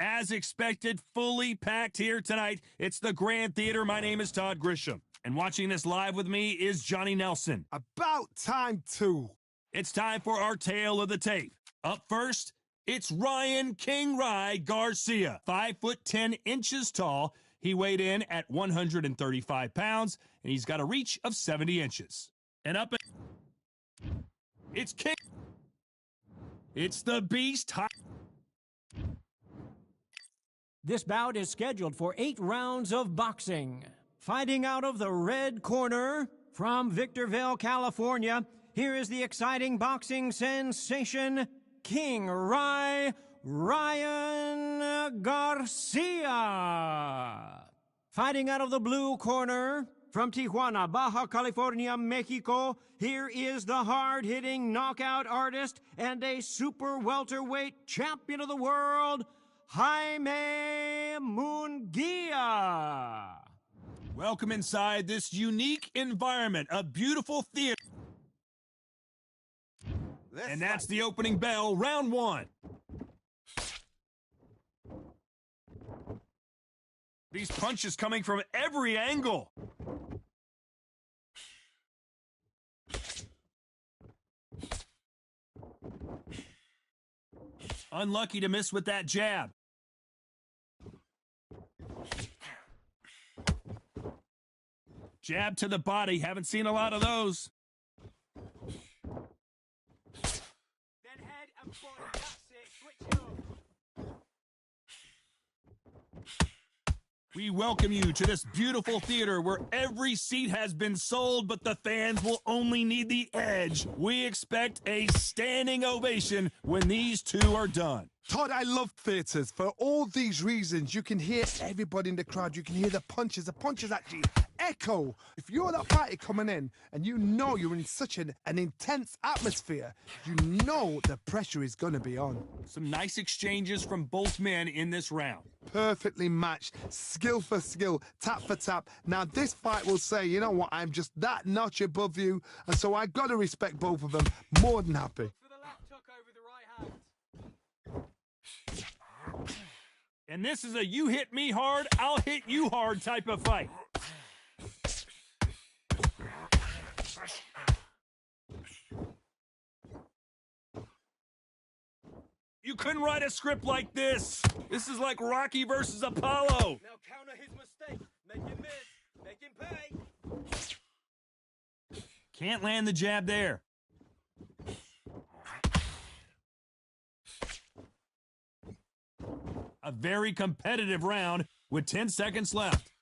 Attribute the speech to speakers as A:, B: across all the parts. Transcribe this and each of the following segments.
A: As expected, fully packed here tonight. It's the Grand Theater. My name is Todd Grisham. And watching this live with me is Johnny Nelson.
B: About time, too.
A: It's time for our tale of the tape. Up first, it's Ryan King Rye Garcia, 5'10" tall. He weighed in at 135 pounds, and he's got a reach of 70 inches. And up, it's King. It's the Beast.
C: This bout is scheduled for 8 rounds of boxing. Fighting out of the red corner from Victorville, California, here is the exciting boxing sensation, King Rye, Ryan Garcia. Fighting out of the blue corner from Tijuana, Baja California, Mexico, here is the hard-hitting knockout artist and a super welterweight champion of the world, Jaime Munguia.
A: Welcome inside this unique environment, a beautiful theater. And that's the opening bell, round one. These punches coming from every angle. Unlucky to miss with that jab. Jab to the body, haven't seen a lot of those.
C: Then head and body, that's it, switch it up.
A: We welcome you to this beautiful theater where every seat has been sold, but the fans will only need the edge. We expect a standing ovation when these two are done.
B: Todd, I love theatres. For all these reasons, you can hear everybody in the crowd. You can hear the punches. The punches actually echo. If you're that fighter coming in and you know you're in such an intense atmosphere, you know the pressure is going to be on.
A: Some nice exchanges from both men in this round.
B: Perfectly matched, skill for skill, tap for tap. Now this fight will say, you know what, I'm just that notch above you, and so I got to respect both of them. More than happy.
C: For the left hook over the right hand.
A: And this is a you hit me hard, I'll hit you hard type of fight. You couldn't write a script like this. This is like Rocky versus Apollo.
C: Now counter his mistake. Make him miss. Make him pay.
A: Can't land the jab there. A very competitive round with 10 seconds left.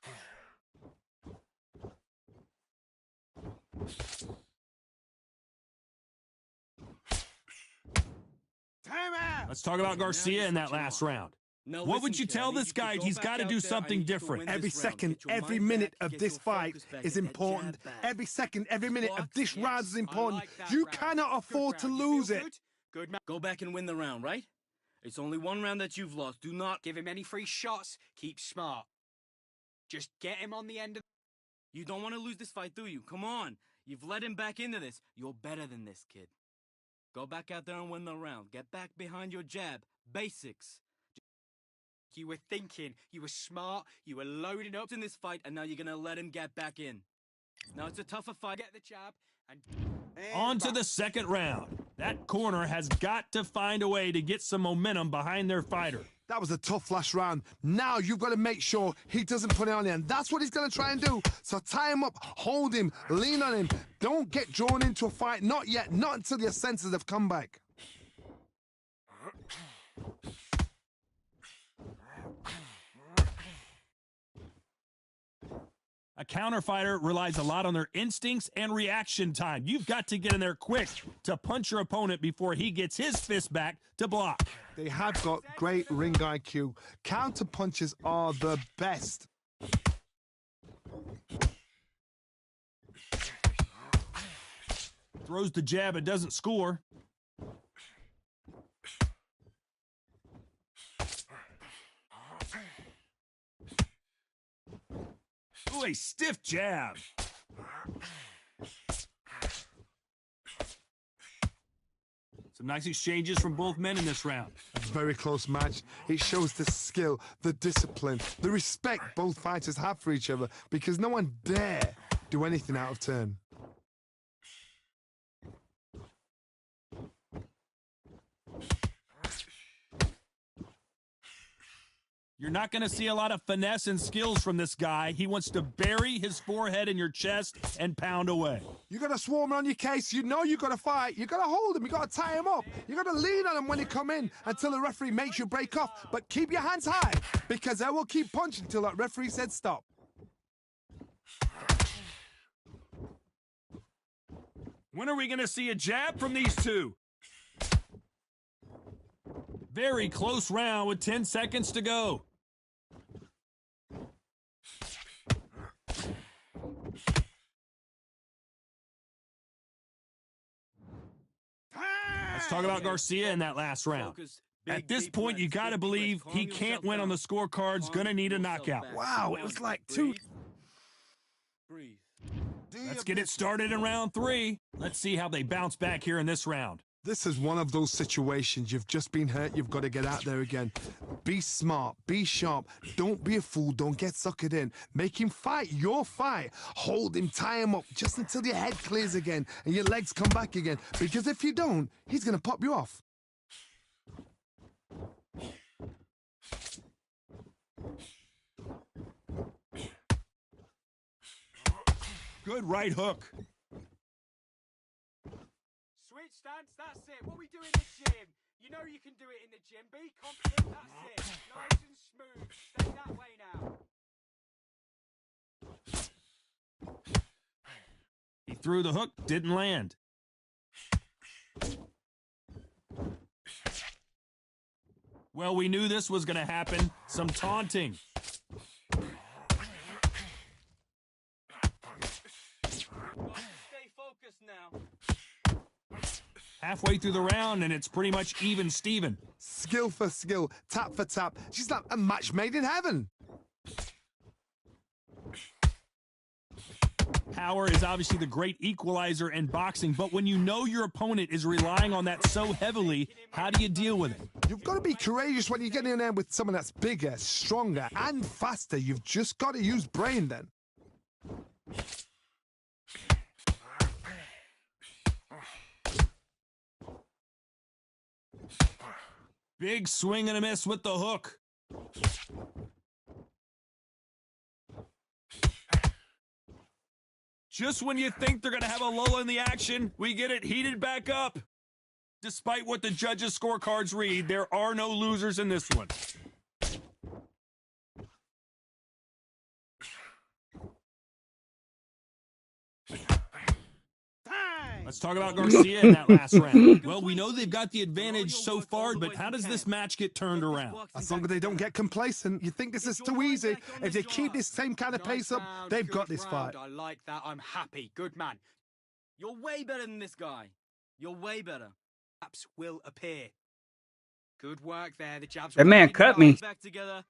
A: Let's talk about Garcia in that last round. What would you tell this guy? He's got to do something different.
B: Every second, every minute of this fight is important. Every second, every minute of this round is important. You cannot afford to lose it.
D: Good man. Go back and win the round, right? It's only one round that you've lost. Do not
C: Give him any free shots. Keep smart. Just get him on the end of...
D: You don't want to lose this fight, do you? Come on. You've led him back into this. You're better than this, kid. Go back out there and win the round. Get back behind your jab. Basics.
C: You were thinking. You were smart. You were loading up
D: In this fight, and now you're going to let him get back in. Now it's a tougher fight.
C: Get the jab and...
A: On to the second round. That corner has got to find a way to get some momentum behind their fighter.
B: That was a tough last round. Now you've got to make sure he doesn't put it on him. That's what he's going to try and do. So tie him up, hold him, lean on him. Don't get drawn into a fight. Not yet. Not until your senses have come back.
A: A counterfighter relies a lot on their instincts and reaction time. You've got to get in there quick to punch your opponent before he gets his fist back to block.
B: They have got great ring IQ. Counter punches are the best.
A: Throws the jab and doesn't score. Ooh, a stiff jab. Some nice exchanges from both men in this round.
B: A very close match. It shows the skill, the discipline, the respect both fighters have for each other because no one dare do anything out of turn.
A: You're not going to see a lot of finesse and skills from this guy. He wants to bury his forehead in your chest and pound away.
B: You got to swarm on your case. You know you got to fight. You got to hold him. You got to tie him up. You got to lean on him when he come in until the referee makes you break off. But keep your hands high because they will keep punching until that referee said stop.
A: When are we going to see a jab from these two? Very close round with 10 seconds to go. Let's talk about Garcia in that last round. At this point, you got to believe he can't win on the scorecards, gonna need a knockout.
B: Wow, it was like two.
D: Breathe.
A: Let's get it started in round 3. Let's see how they bounce back here in this round.
B: This is one of those situations. You've just been hurt. You've got to get out there again. Be smart. Be sharp. Don't be a fool. Don't get suckered in. Make him fight your fight. Hold him. Tie him up just until your head clears again and your legs come back again. Because if you don't, he's going to pop you off.
A: Good right hook.
C: Switch stance, that's it. What we do in the gym. You know you can do it in the gym. Be confident, that's it. Nice and smooth. Stay that way now.
A: He threw the hook, didn't land. Well, we knew this was going to happen. Some taunting.
D: Stay focused now.
A: Halfway through the round, and it's pretty much even Steven.
B: Skill for skill, tap for tap. She's like a match made in heaven.
A: Power is obviously the great equalizer in boxing, but when you know your opponent is relying on that so heavily, how do you deal with it?
B: You've got to be courageous when you get in there with someone that's bigger, stronger, and faster. You've just got to use brain then.
A: Big swing and a miss with the hook. Just when you think they're going to have a lull in the action, we get it heated back up. Despite what the judges' scorecards read, there are no losers in this one. Let's talk about Garcia in that last round. Well, we know they've got the advantage so far, but how does this match get turned around?
B: As long as they don't get complacent, you think this is too easy. If they keep this same kind of pace up, they've got this fight.
D: I like that. I'm happy. Good man. You're way better than this guy. You're way better. Jabs will appear. Good work there. The jabs.
E: That man cut me.
D: Back together.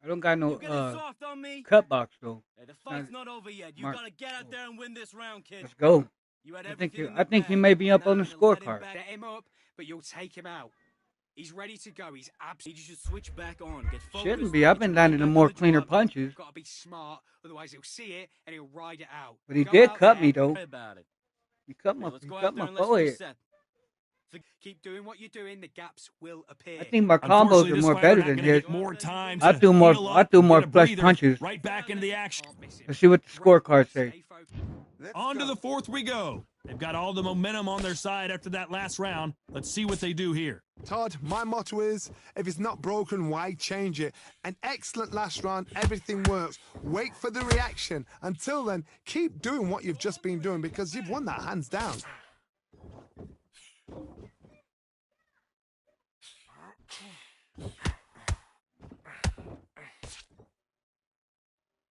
E: I don't got no
D: You getting soft on me?
E: cut box though.
D: Hey, the fight's not over yet. You
E: Mark.
D: gotta get out there and win this round, kid.
E: Let's go.
D: You had
E: I think
D: everything in
E: I
D: the
E: think he
D: bag.
E: may be up on the
D: Now you let him
E: scorecard.
D: back. Set him up, but you'll take him out. He's ready to go. He's absolutely. You should switch back on. Get focused.
E: Shouldn't be. I've been landing the more cleaner punches.
D: Got to be smart, otherwise he'll see it and he'll ride it out.
E: But he
D: Go
E: did
D: out
E: cut
D: there,
E: me though.
D: pray about it.
E: He cut
D: Hey,
E: my
D: let's go out there and let's
E: forehead.
D: reset. Keep doing what you're doing. The gaps will appear.
E: I think my combos are more better than his.
A: More time
E: I
A: to
E: do more.
A: heal
E: I
A: up,
E: do more
A: get a
E: flush
A: breather,
E: punches.
A: Right back into the action.
E: Let's see what the scorecards say.
A: On to the fourth we go. They've got all the momentum on their side after that last round. Let's see what they do here.
B: Todd, my motto is, if it's not broken, why change it? An excellent last round, everything works. Wait for the reaction. Until then, keep doing what you've just been doing because you've won that hands down.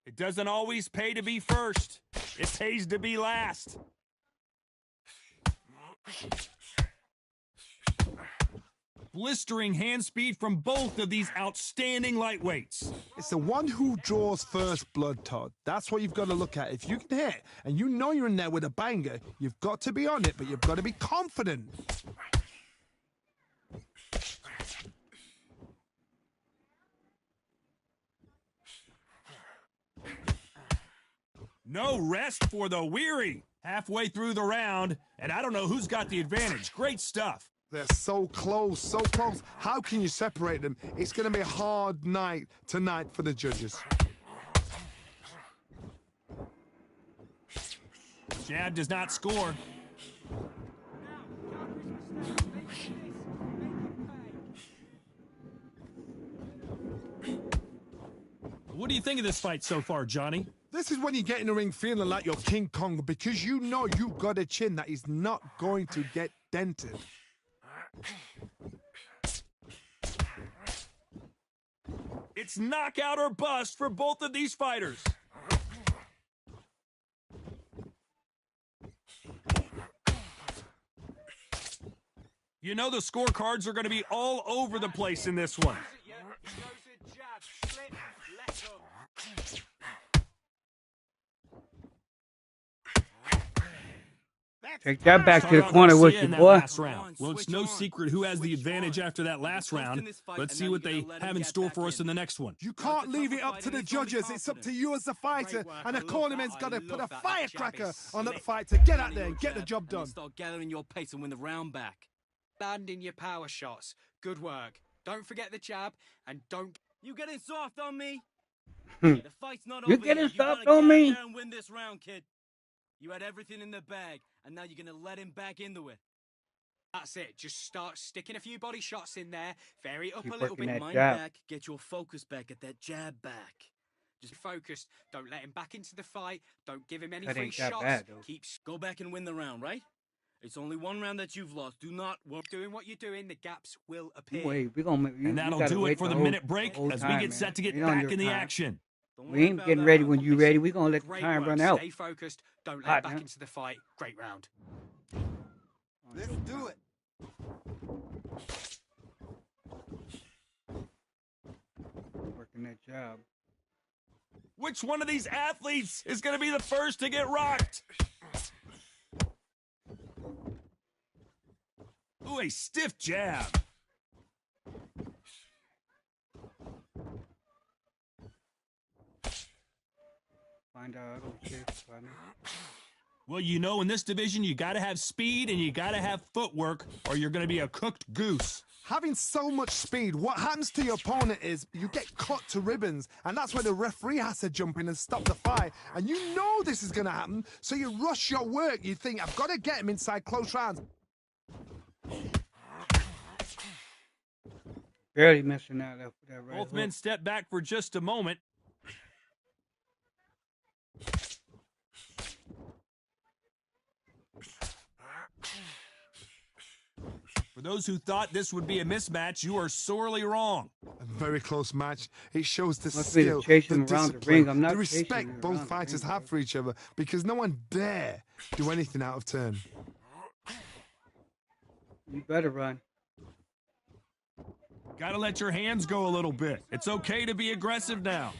A: It doesn't always pay to be first. It pays to be last. Blistering hand speed from both of these outstanding lightweights.
B: It's the one who draws first blood, Todd. That's what you've got to look at. If you can hit and you know you're in there with a banger, you've got to be on it, but you've got to be confident.
A: No rest for the weary. Halfway through the round, and I don't know who's got the advantage. Great stuff.
B: They're so close, so close. How can you separate them? It's going to be a hard night tonight for the judges.
A: Jab does not score. What do you think of this fight so far, Johnny?
B: This is when you get in the ring feeling like you're King Kong because you know you've got a chin that is not going to get dented.
A: It's knockout or bust for both of these fighters. You know the scorecards are going to be all over the place in this one.
E: Take that back to the corner with you, boy.
A: Well, it's no secret who has the advantage after that last round. Let's see what they have in store for us in the next one.
B: You can't leave it up to the judges. It's up to you as the fighter. And the cornerman's got to put a firecracker on that fight to get out there and get the job done.
D: Start gathering your pace and win the round back.
F: Landing your power shots. Good work. Don't forget the jab and don't...
D: You getting soft on me?
E: Hmm.
D: The fight's not
E: You
D: over
E: getting
D: yet.
E: soft
D: You gotta
E: on
D: get
E: me?
D: out there and win this round, kid. You had everything in the bag, and now you're gonna let him back into it.
F: That's it. Just start sticking a few body shots in there. Vary it up
E: Keep
F: a little
E: working
F: bit.
E: that
D: Mind
E: jab.
D: back, get your focus back, get that jab back.
F: Just focused. Don't let him back into the fight. Don't give him any
E: That
F: free
E: ain't that
F: shots.
E: bad, though.
D: Go back and win the round, right? It's only one round that you've lost. Do not worry.
F: Doing what you're doing, the gaps will appear.
E: Wait, we gonna make,
A: And that'll do it for the minute break as we get set to get back in the action.
D: Don't
E: We
D: worry
E: ain't
D: about
E: getting
D: that.
E: ready when you ready. We gonna let the
F: Great
E: time
F: work.
E: run out.
F: Stay focused. Don't let
E: Hot,
F: him back
E: huh?
F: into the fight. Great round.
B: Let's do it.
E: Working that job.
A: Which one of these athletes is going to be the first to get rocked? Ooh, a stiff jab.
E: Find out. Oh, shit. Find out.
A: Well, you know, in this division, you got to have speed and you got to have footwork, or you're going to be a cooked goose.
B: Having so much speed, what happens to your opponent is you get cut to ribbons, and that's where the referee has to jump in and stop the fight. And you know this is going to happen, so you rush your work. You think, I've got to get him inside close rounds.
E: Barely missing that right
A: Both
E: hook.
A: men step back for just a moment. For those who thought this would be a mismatch, you are sorely wrong.
B: A very close match. It shows the
E: Must be
B: skill,
E: chasing
B: the
E: around the
B: discipline,
E: ring. I'm not
B: the
E: chasing
B: respect
E: you
B: both
E: around the
B: fighters
E: ring,
B: have
E: bro.
B: for each other, because no one dare do anything out of turn.
E: You better run.
A: Got to let your hands go a little bit. It's okay to be aggressive now.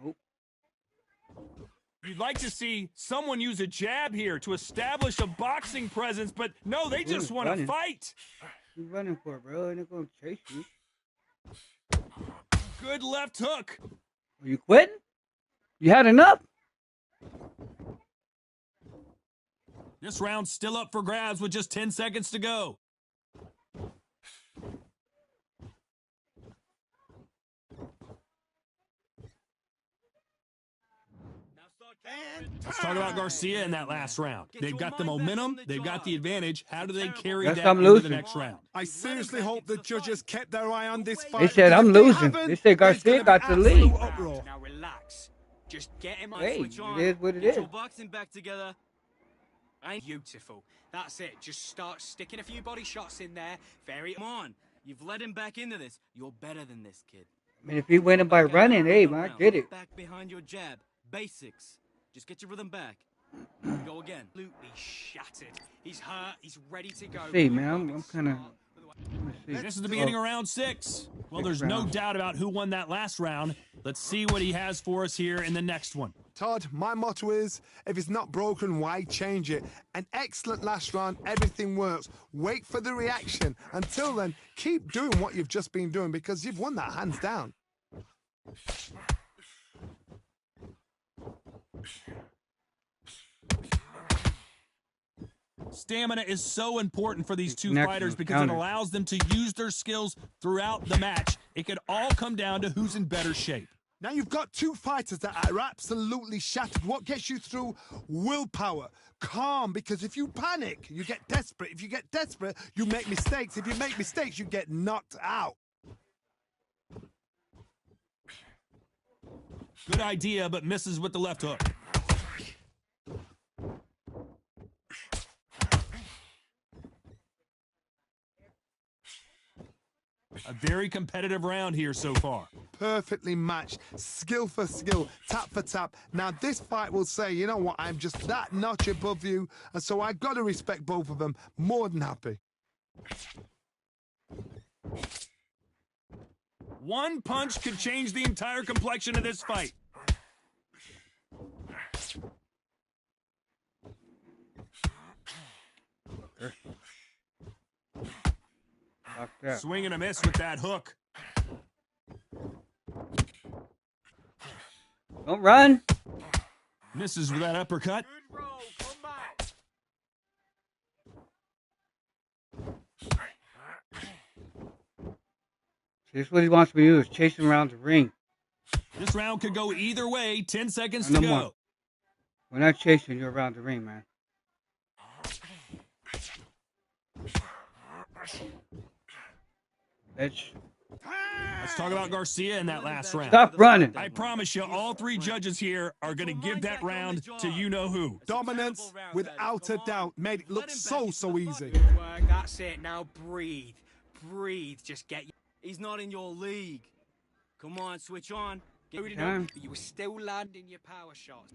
E: Nope.
A: You'd like to see someone use a jab here to establish a boxing presence, but no, they just want to
E: running.
A: fight.
E: You running for it, bro? Ain't gonna chase you.
A: Good left hook.
E: Are you quitting? You had enough?
A: This round's still up for grabs with just 10 seconds to go. Let's talk about Garcia in that last round. They've got the momentum. They've got the advantage. How do they carry
E: Guess
A: that
E: I'm
A: into the
E: losing.
A: next round?
B: I seriously hope the judges kept their eye on this fight.
E: They said
B: because
E: I'm
B: if they
E: losing.
B: haven't,
E: They said
B: there's
E: Garcia
B: gonna be
E: got the lead.
B: absolute uproar.
F: Now relax. Just get him on.
E: Hey,
D: Switch on.
E: it is what it
D: Get
E: is.
D: your boxing back together.
F: Beautiful. That's it. Just start sticking a few body shots in there. Very
D: Come on. You've let him back into this. You're better than this, kid.
E: I mean, if he winning by running, hey, man, I get it.
D: Back behind your jab. Basics. Just get your rhythm back. Go again.
F: absolutely shattered. He's hurt. He's ready to go.
E: See, man, I'm kind of.
A: This is the beginning of round 6. Well, there's no doubt about who won that last round. Let's see what he has for us here in the next one.
B: Todd, my motto is, if it's not broken, why change it? An excellent last round, everything works. Wait for the reaction. Until then, keep doing what you've just been doing because you've won that hands down.
A: Stamina is so important for these two fighters because it allows them to use their skills throughout the match. It could all come down to who's in better shape.
B: Now you've got two fighters that are absolutely shattered. What gets you through? Willpower. Calm, because if you panic, you get desperate. If you get desperate, you make mistakes. If you make mistakes, you get knocked out.
A: Good idea, but misses with the left hook. A very competitive round here so far.
B: Perfectly matched, skill for skill, tap for tap. Now this fight will say, you know what, I'm just that notch above you, and so I got to respect both of them. More than happy.
A: One punch could change the entire complexion of this fight. Swing and a miss with that hook.
E: Don't run.
A: Misses with that uppercut.
F: Good roll. Come back.
E: This is what he wants me to do, is chase him around the ring.
A: This round could go either way. 10 seconds
E: No
A: to go.
E: more. We're not chasing you around the ring, man. Bitch.
A: Let's talk about Garcia in that last round.
E: Stop running.
A: I promise you, all three judges here are going to give that round to you-know-who.
B: Dominance, without a doubt, made it look so easy.
F: Good work. That's it. Now breathe. Breathe. Just get.
D: He's not in your league. Come on, switch on.
E: Time.
F: You were still landing your power shots.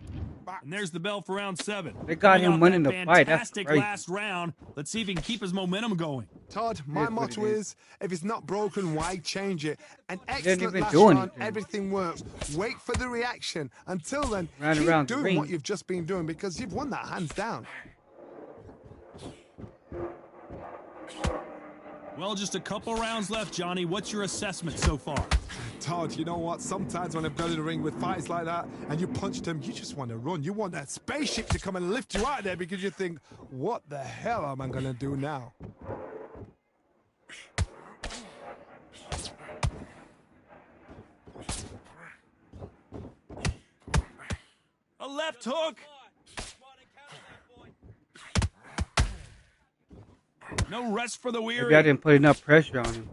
A: And there's the bell for round 7.
E: They got
A: Coming
E: him
A: off
E: winning
A: that
E: the fight. That's
A: fantastic
E: crazy.
A: last round. Let's see if he can keep his momentum going.
B: Todd, my
E: Here's what
B: motto
E: it
B: is, if it's not broken, why change it? An
E: didn't
B: excellent
E: even
B: last
E: do
B: round,
E: anything.
B: everything works. Wait for the reaction. Until then,
E: Round
B: keep
E: around the
B: doing
E: ring.
B: what you've just been doing because you've won that hands down.
A: Well, just a couple rounds left, Johnny. What's your assessment so far?
B: Todd, you know what? Sometimes when I've gone in the ring with fights like that and you punch them, you just want to run. You want that spaceship to come and lift you out of there because you think, what the hell am I going to do now?
A: A left hook. No rest for the weary.
E: Maybe I didn't put enough pressure on him.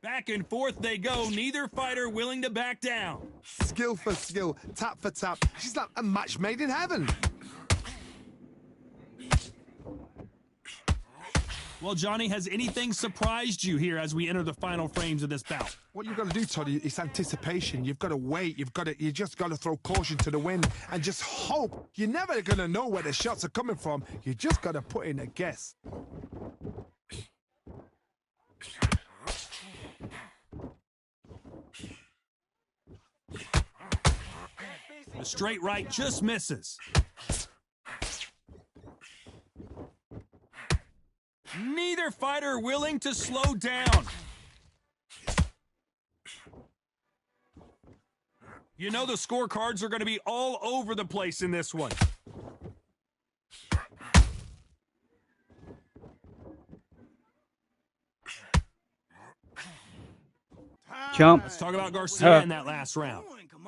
A: Back and forth they go. Neither fighter willing to back down.
B: Skill for skill, tap for tap. She's like a match made in heaven.
A: Well, Johnny, has anything surprised you here as we enter the final frames of this bout?
B: What you've got to do, Todd, is anticipation. You've got to wait. You just got to throw caution to the wind and just hope. You're never going to know where the shots are coming from. You just got to put in a guess.
A: The straight right just misses. Neither fighter willing to slow down. You know the scorecards are going to be all over the place in this one.
E: Jump.
A: Let's talk about Garcia in that last round.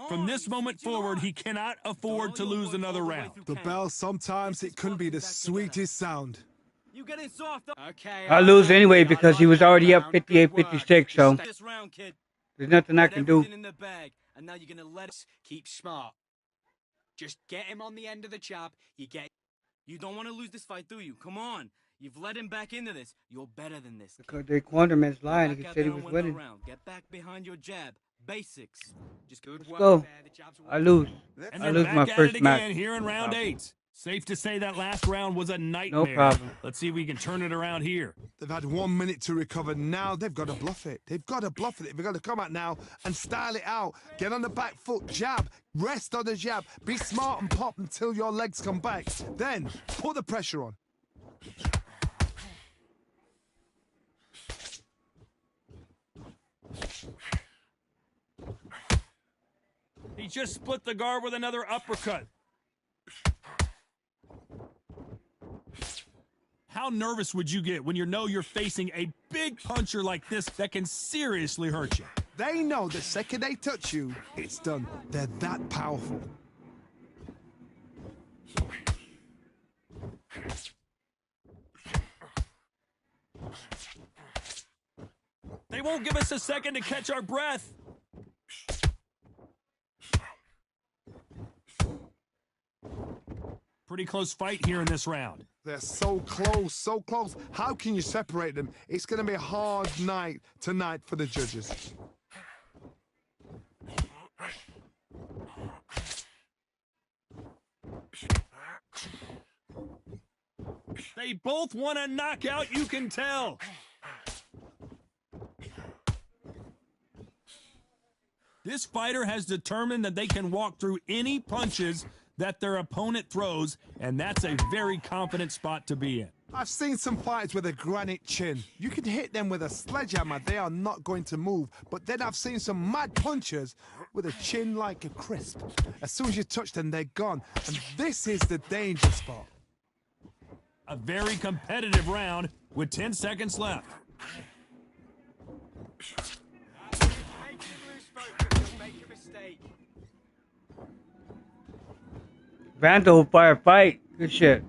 A: From this moment forward, he cannot afford to lose another round.
B: The bell, sometimes it can be the sweetest sound.
D: You getting soft.
F: Okay.
E: I lose anyway because he was already up 58-56, so
D: This round, kid.
E: there's nothing I
D: Got
E: can do.
D: everything in the bag, and now you're gonna let us.
F: Keep smart. Just get him on the end of the jab.
D: You don't want to lose this fight, do you? Come on. You've led him back into this. You're better than this.
E: Because the cornerman's lying.
D: Back
E: He
D: out
E: said he
D: there
E: was
D: and win the
E: winning.
D: round. Get back behind your jab. Basics. Just good
E: Let's
F: work
E: go.
F: there. The jabs were
E: I lose.
A: And
E: I
A: they're
E: lose
A: back
E: my
A: at
E: first
A: it
E: match.
A: again here in round 8. Safe to say that last round was a nightmare.
E: No problem.
A: Let's see if we can turn it around here.
B: They've had 1 minute to recover. Now they've got to bluff it. They've got to bluff it. They've got to come out now and style it out. Get on the back foot, jab, rest on the jab. Be smart and pop until your legs come back. Then put the pressure on.
A: He just split the guard with another uppercut. How nervous would you get when you know you're facing a big puncher like this that can seriously hurt you?
B: They know the second they touch you, it's done. They're that powerful.
A: They won't give us a second to catch our breath. Pretty close fight here in this round.
B: They're so close, so close. How can you separate them? It's going to be a hard night tonight for the judges.
A: They both want a knockout, you can tell. This fighter has determined that they can walk through any punches that their opponent throws, and that's a very confident spot to be in.
B: I've seen some fighters with a granite chin. You can hit them with a sledgehammer, they are not going to move. But then I've seen some mad punchers with a chin like a crisp. As soon as you touch them, they're gone. And this is the danger spot.
A: A very competitive round with 10 seconds left.
F: Make him lose focus. You'll make a mistake.
E: Vandal firefight. Good shit.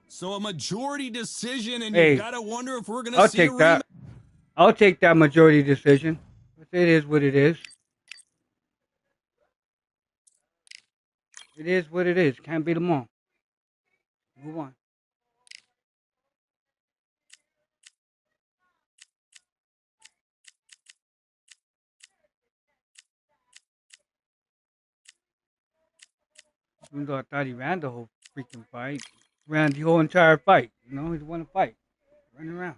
A: So a majority decision, and
E: Hey,
A: you gotta wonder if we're gonna
E: I'll
A: see a
E: take that. I'll take that majority decision. It is what it is. It is what it is. Can't beat them all. Move on. Even though I thought he ran the whole freaking fight. Ran the whole entire fight. You know, he won a fight. Running around.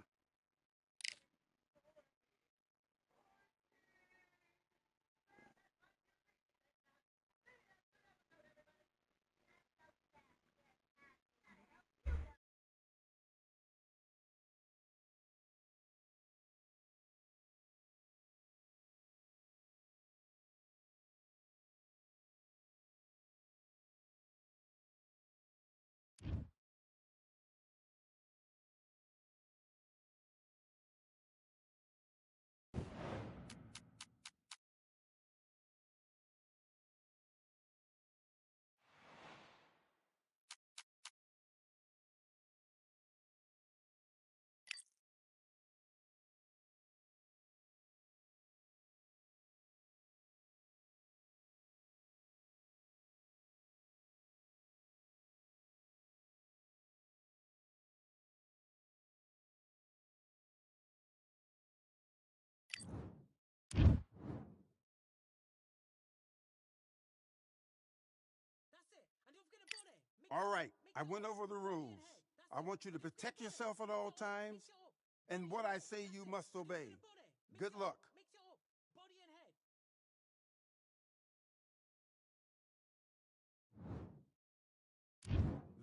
G: All right, I went over the rules. I want you to protect yourself at all times, and what I say you must obey. Good luck.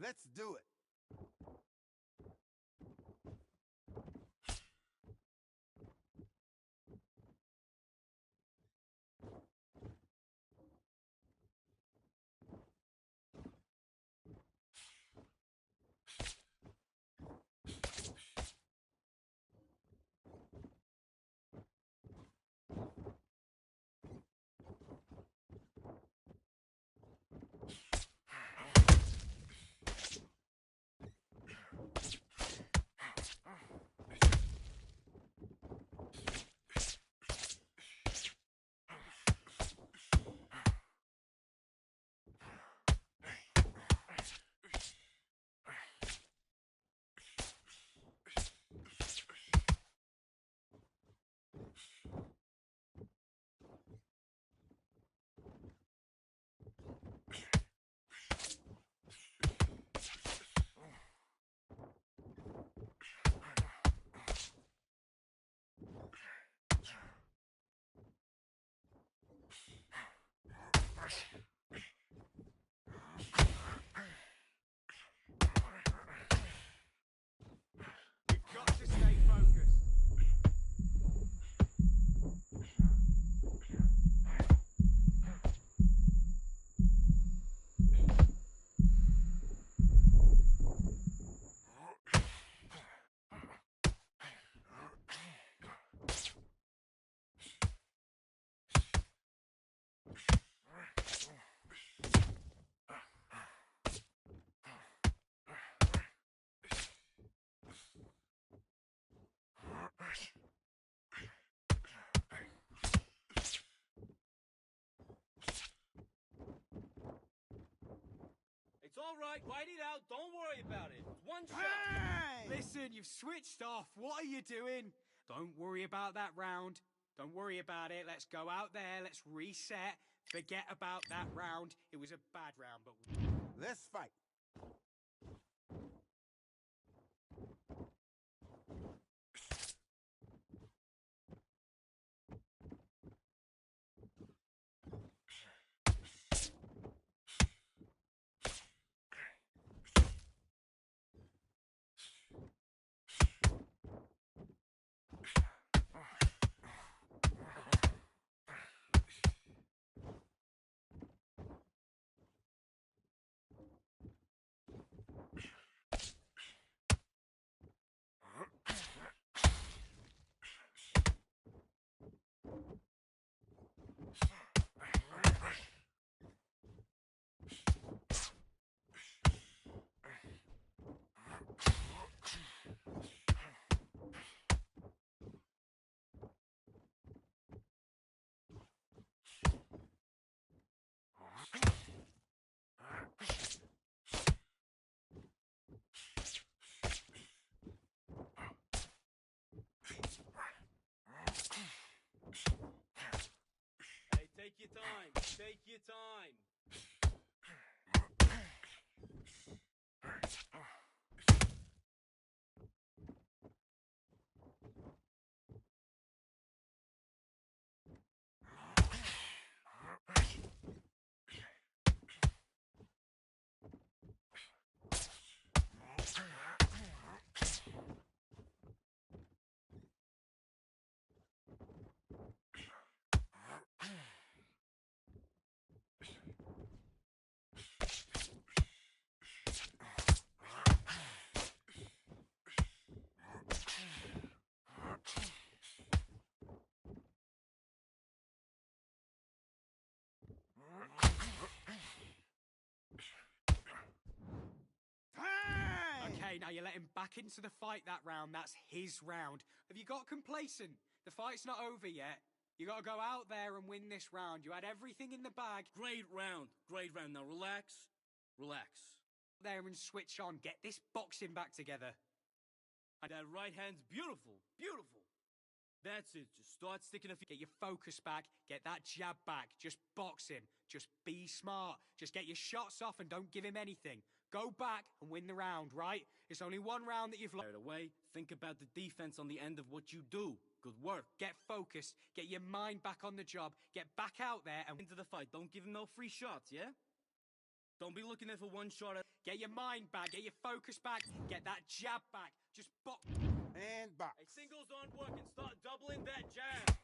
G: Let's do it.
D: all right. Write it out. Don't worry about it. One shot.
B: Hey!
F: Listen, you've switched off. What are you doing? Don't worry about that round. Don't worry about it. Let's go out there. Let's reset. Forget about that round. It was a bad round, but...
G: Let's fight.
D: Hey, take your time. Take your time.
F: Okay, now you let him back into the fight that round. That's his round. Have you got complacent? The fight's not over yet. You got to go out there and win this round. You had everything in the bag.
D: Great round. Great round. Now relax. Relax.
F: There and switch on. Get this boxing back together.
D: That right hand's beautiful. Beautiful. That's it. Just start sticking a few.
F: Get your focus back. Get that jab back. Just boxing. Just be smart. Just get your shots off and don't give him anything. Go back and win the round, right? It's only one round that you've lost.
D: Right away. Think about the defense on the end of what you do. Good work.
F: Get focused. Get your mind back on the job. Get back out there and
D: Into the fight. Don't give him no free shots, yeah? Don't be looking there for one shot.
F: get your mind back. Get your focus back. Get that jab back. Just box.
G: And box.
D: Hey, singles aren't working. Start doubling that jab.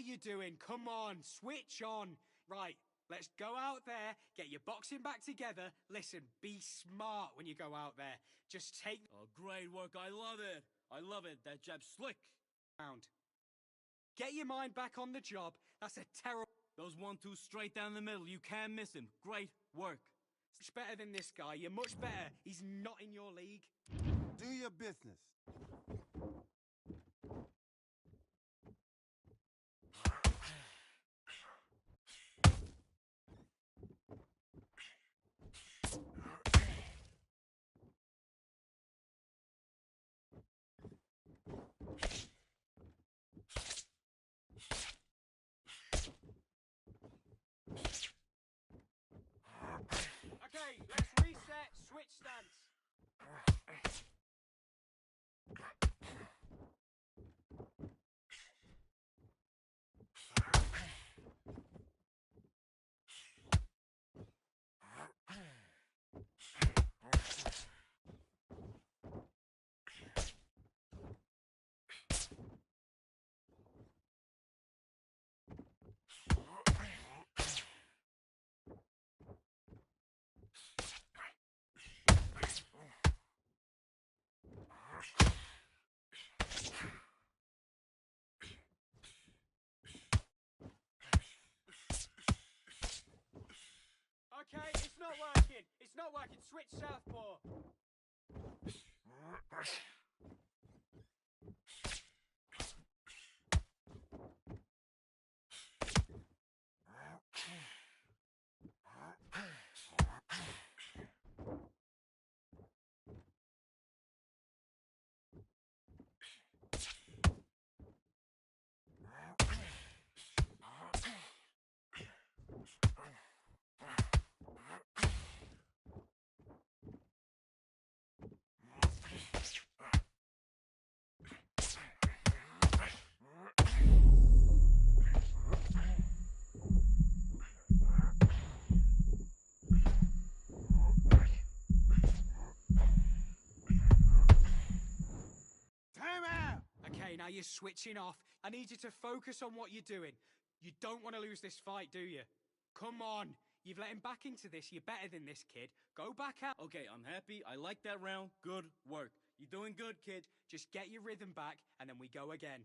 F: you're doing. Come on, switch on. Right, let's go out there, get your boxing back together. Listen, be smart when you go out there. Just take
D: Oh, great work. I love it. I love it. That jab's slick.
F: round. Get your mind back on the job. That's a terrible.
D: Those 1-2 straight down the middle. You can't miss him. Great work.
F: Much better than this guy. You're much better. He's not in your league.
G: Do your business.
F: Okay, let's reset. Switch stance. Okay, it's not working. It's not working. Switch southpaw.
G: Time out!
F: Okay, now you're switching off. I need you to focus on what you're doing. You don't want to lose this fight, do you? Come on. You've let him back into this. You're better than this, kid. Go back out.
D: Okay, I'm happy. I like that round. Good work. You're doing good, kid.
F: Just get your rhythm back, and then we go again.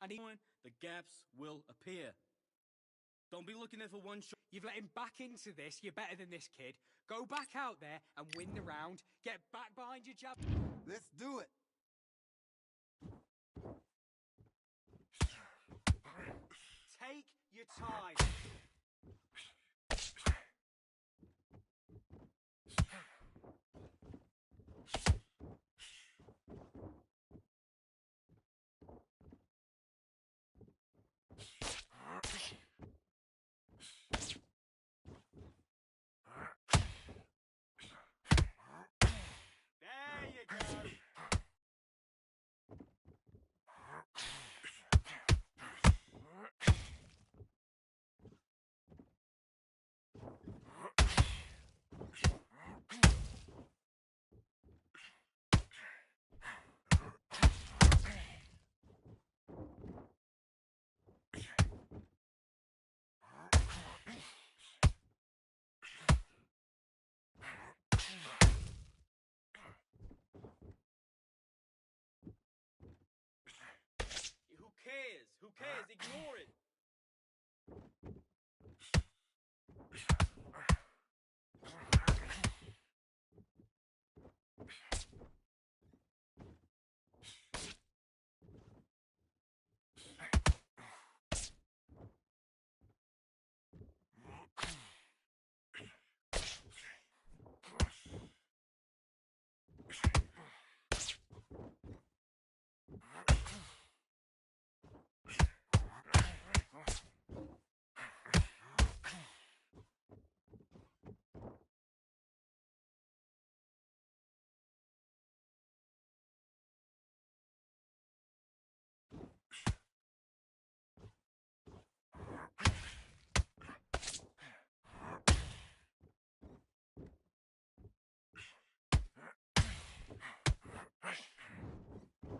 D: And even the gaps will appear. Don't be looking there for one shot.
F: You've let him back into this. You're better than this, kid. Go back out there and win the round. Get back behind your jab.
G: Let's do it.
F: Take your time. There you go.
D: Who cares? Who cares? Ignore it.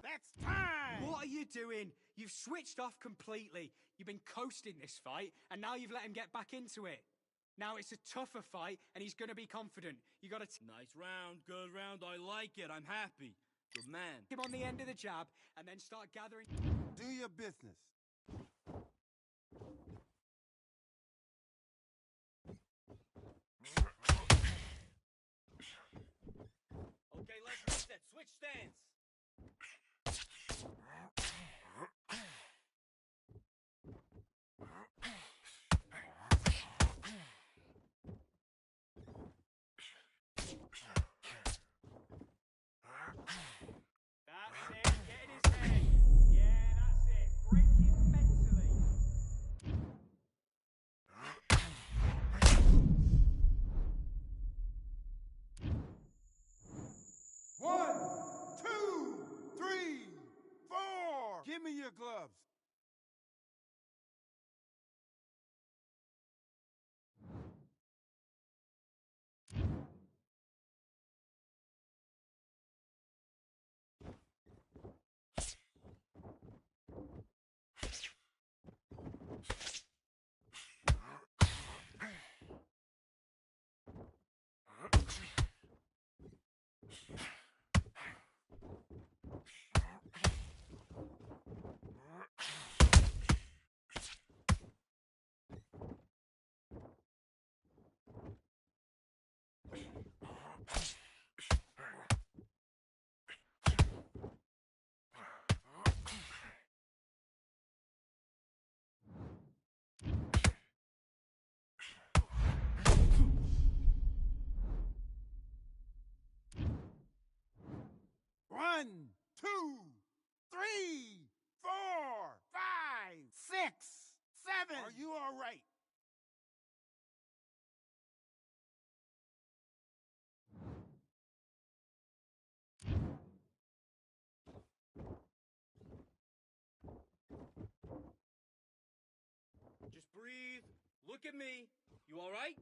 G: That's time!
F: What are you doing? You've switched off completely. You've been coasting this fight, and now you've let him get back into it. Now it's a tougher fight, and he's going to be confident. You got to
D: Nice round, good round. I like it. I'm happy. Good man.
F: him on the end of the jab, and then start gathering.
G: Do your business.
D: Okay, let's reset. Switch stance.
F: That's it. Get in his head. Yeah, that's it. Break him mentally.
G: One, two, three, four. Give me your gloves. One, two, three, four, five, six, seven. Are you all right?
D: Just breathe. Look at me. You all right?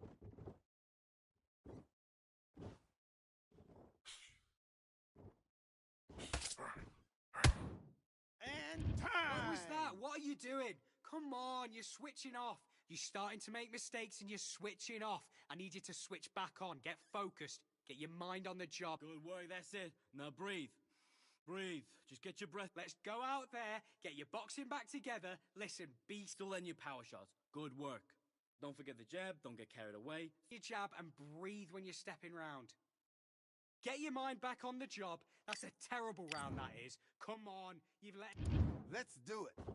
G: And
F: What
G: time.
F: was that? What are you doing? Come on, you're switching off. You're starting to make mistakes and you're switching off. I need you to switch back on. Get focused. Get your mind on the job.
D: Good work. That's it. Now breathe. Breathe. Just get your breath.
F: Let's go out there, get your boxing back together. Listen, be
D: Still in your power shots. Good work. Don't forget the jab. Don't get carried away.
F: your jab and breathe when you're stepping round. Get your mind back on the job. That's a terrible round, that is. Come on, you've let...
G: Let's do it.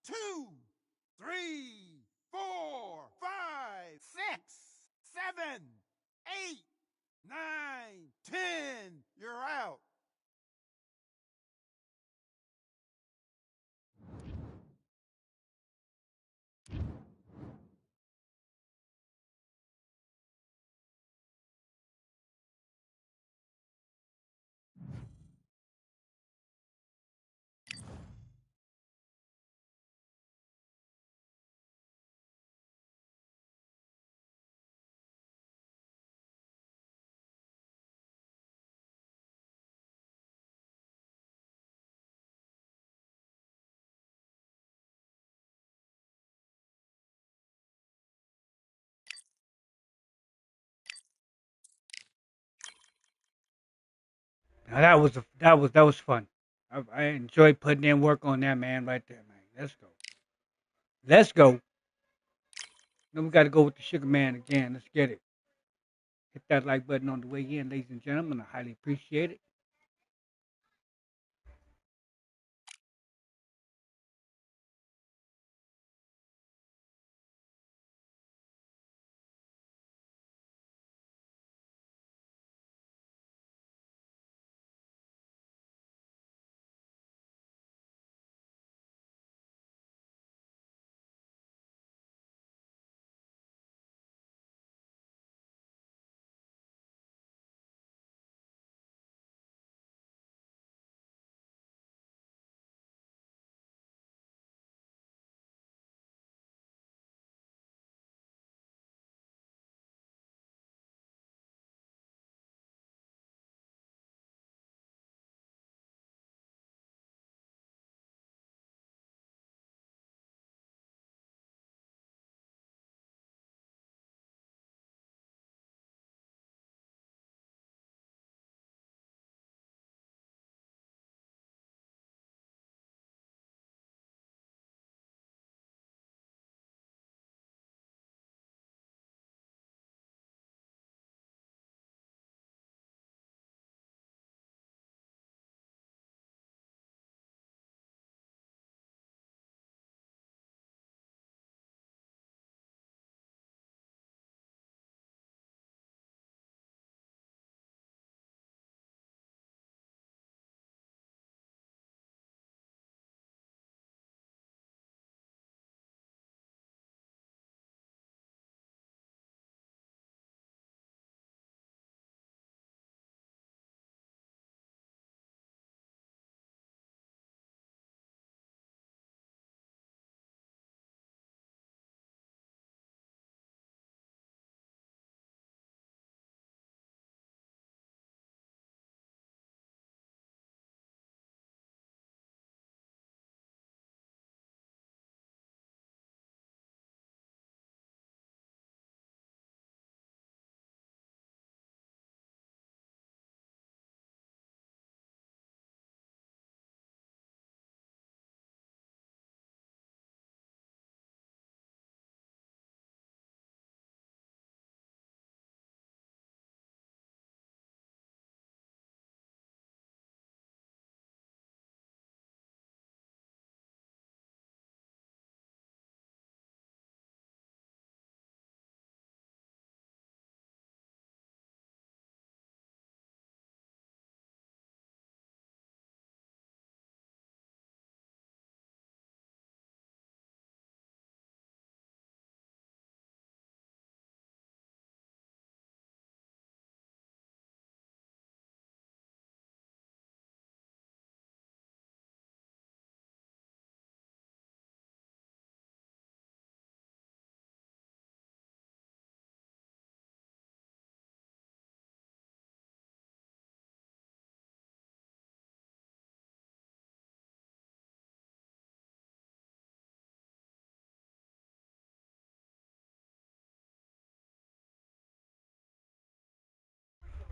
G: 2, 3, 4, 5, 6, 7, 8, 9, 10. You're out.
E: Now that was fun. I enjoyed putting in work on that, man, right there, man. Let's go. Let's go. Then we got to go with the Sugar Man again. Let's get it. Hit that like button on the way in, ladies and gentlemen. I highly appreciate it.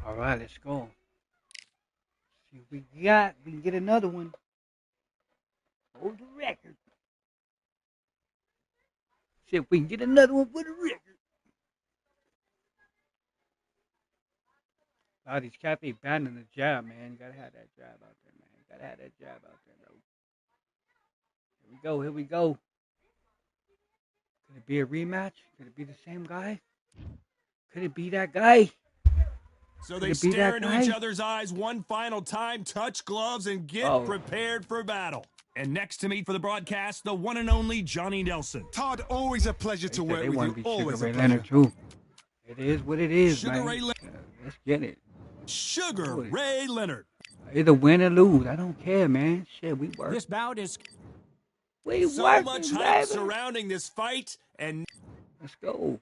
E: All right, let's go. See what we got. We can get another one. Hold the record. See if we can get another one for the record. Wow, these cats be banning the jab, man. You gotta have that jab out there, man. You gotta have that jab out there, bro. Here we go. Could it be a rematch? Could it be the same guy? Could it be that guy?
A: So they stare into each other's eyes one final time, touch gloves, and get prepared for battle. And next to me for the broadcast, the one and only Johnny Nelson.
B: Todd, always a pleasure to work with you. Always a
E: Sugar Ray
B: pleasure.
E: Leonard too. It is what it is,
A: Sugar
E: man.
A: Ray
E: Let's get it.
A: Sugar Ray Leonard.
E: Either win or lose. I don't care, man. Shit, we work.
C: This bout is
A: So much hype surrounding this fight, and
E: let's go.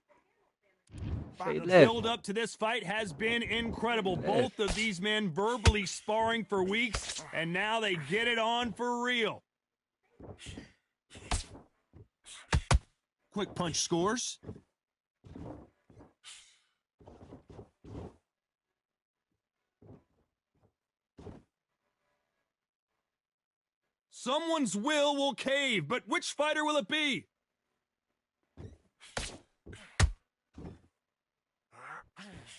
A: the build up to this fight has been incredible. Both of these men verbally sparring for weeks, and now they get it on for real. Quick punch scores. Someone's will cave, but which fighter will it be?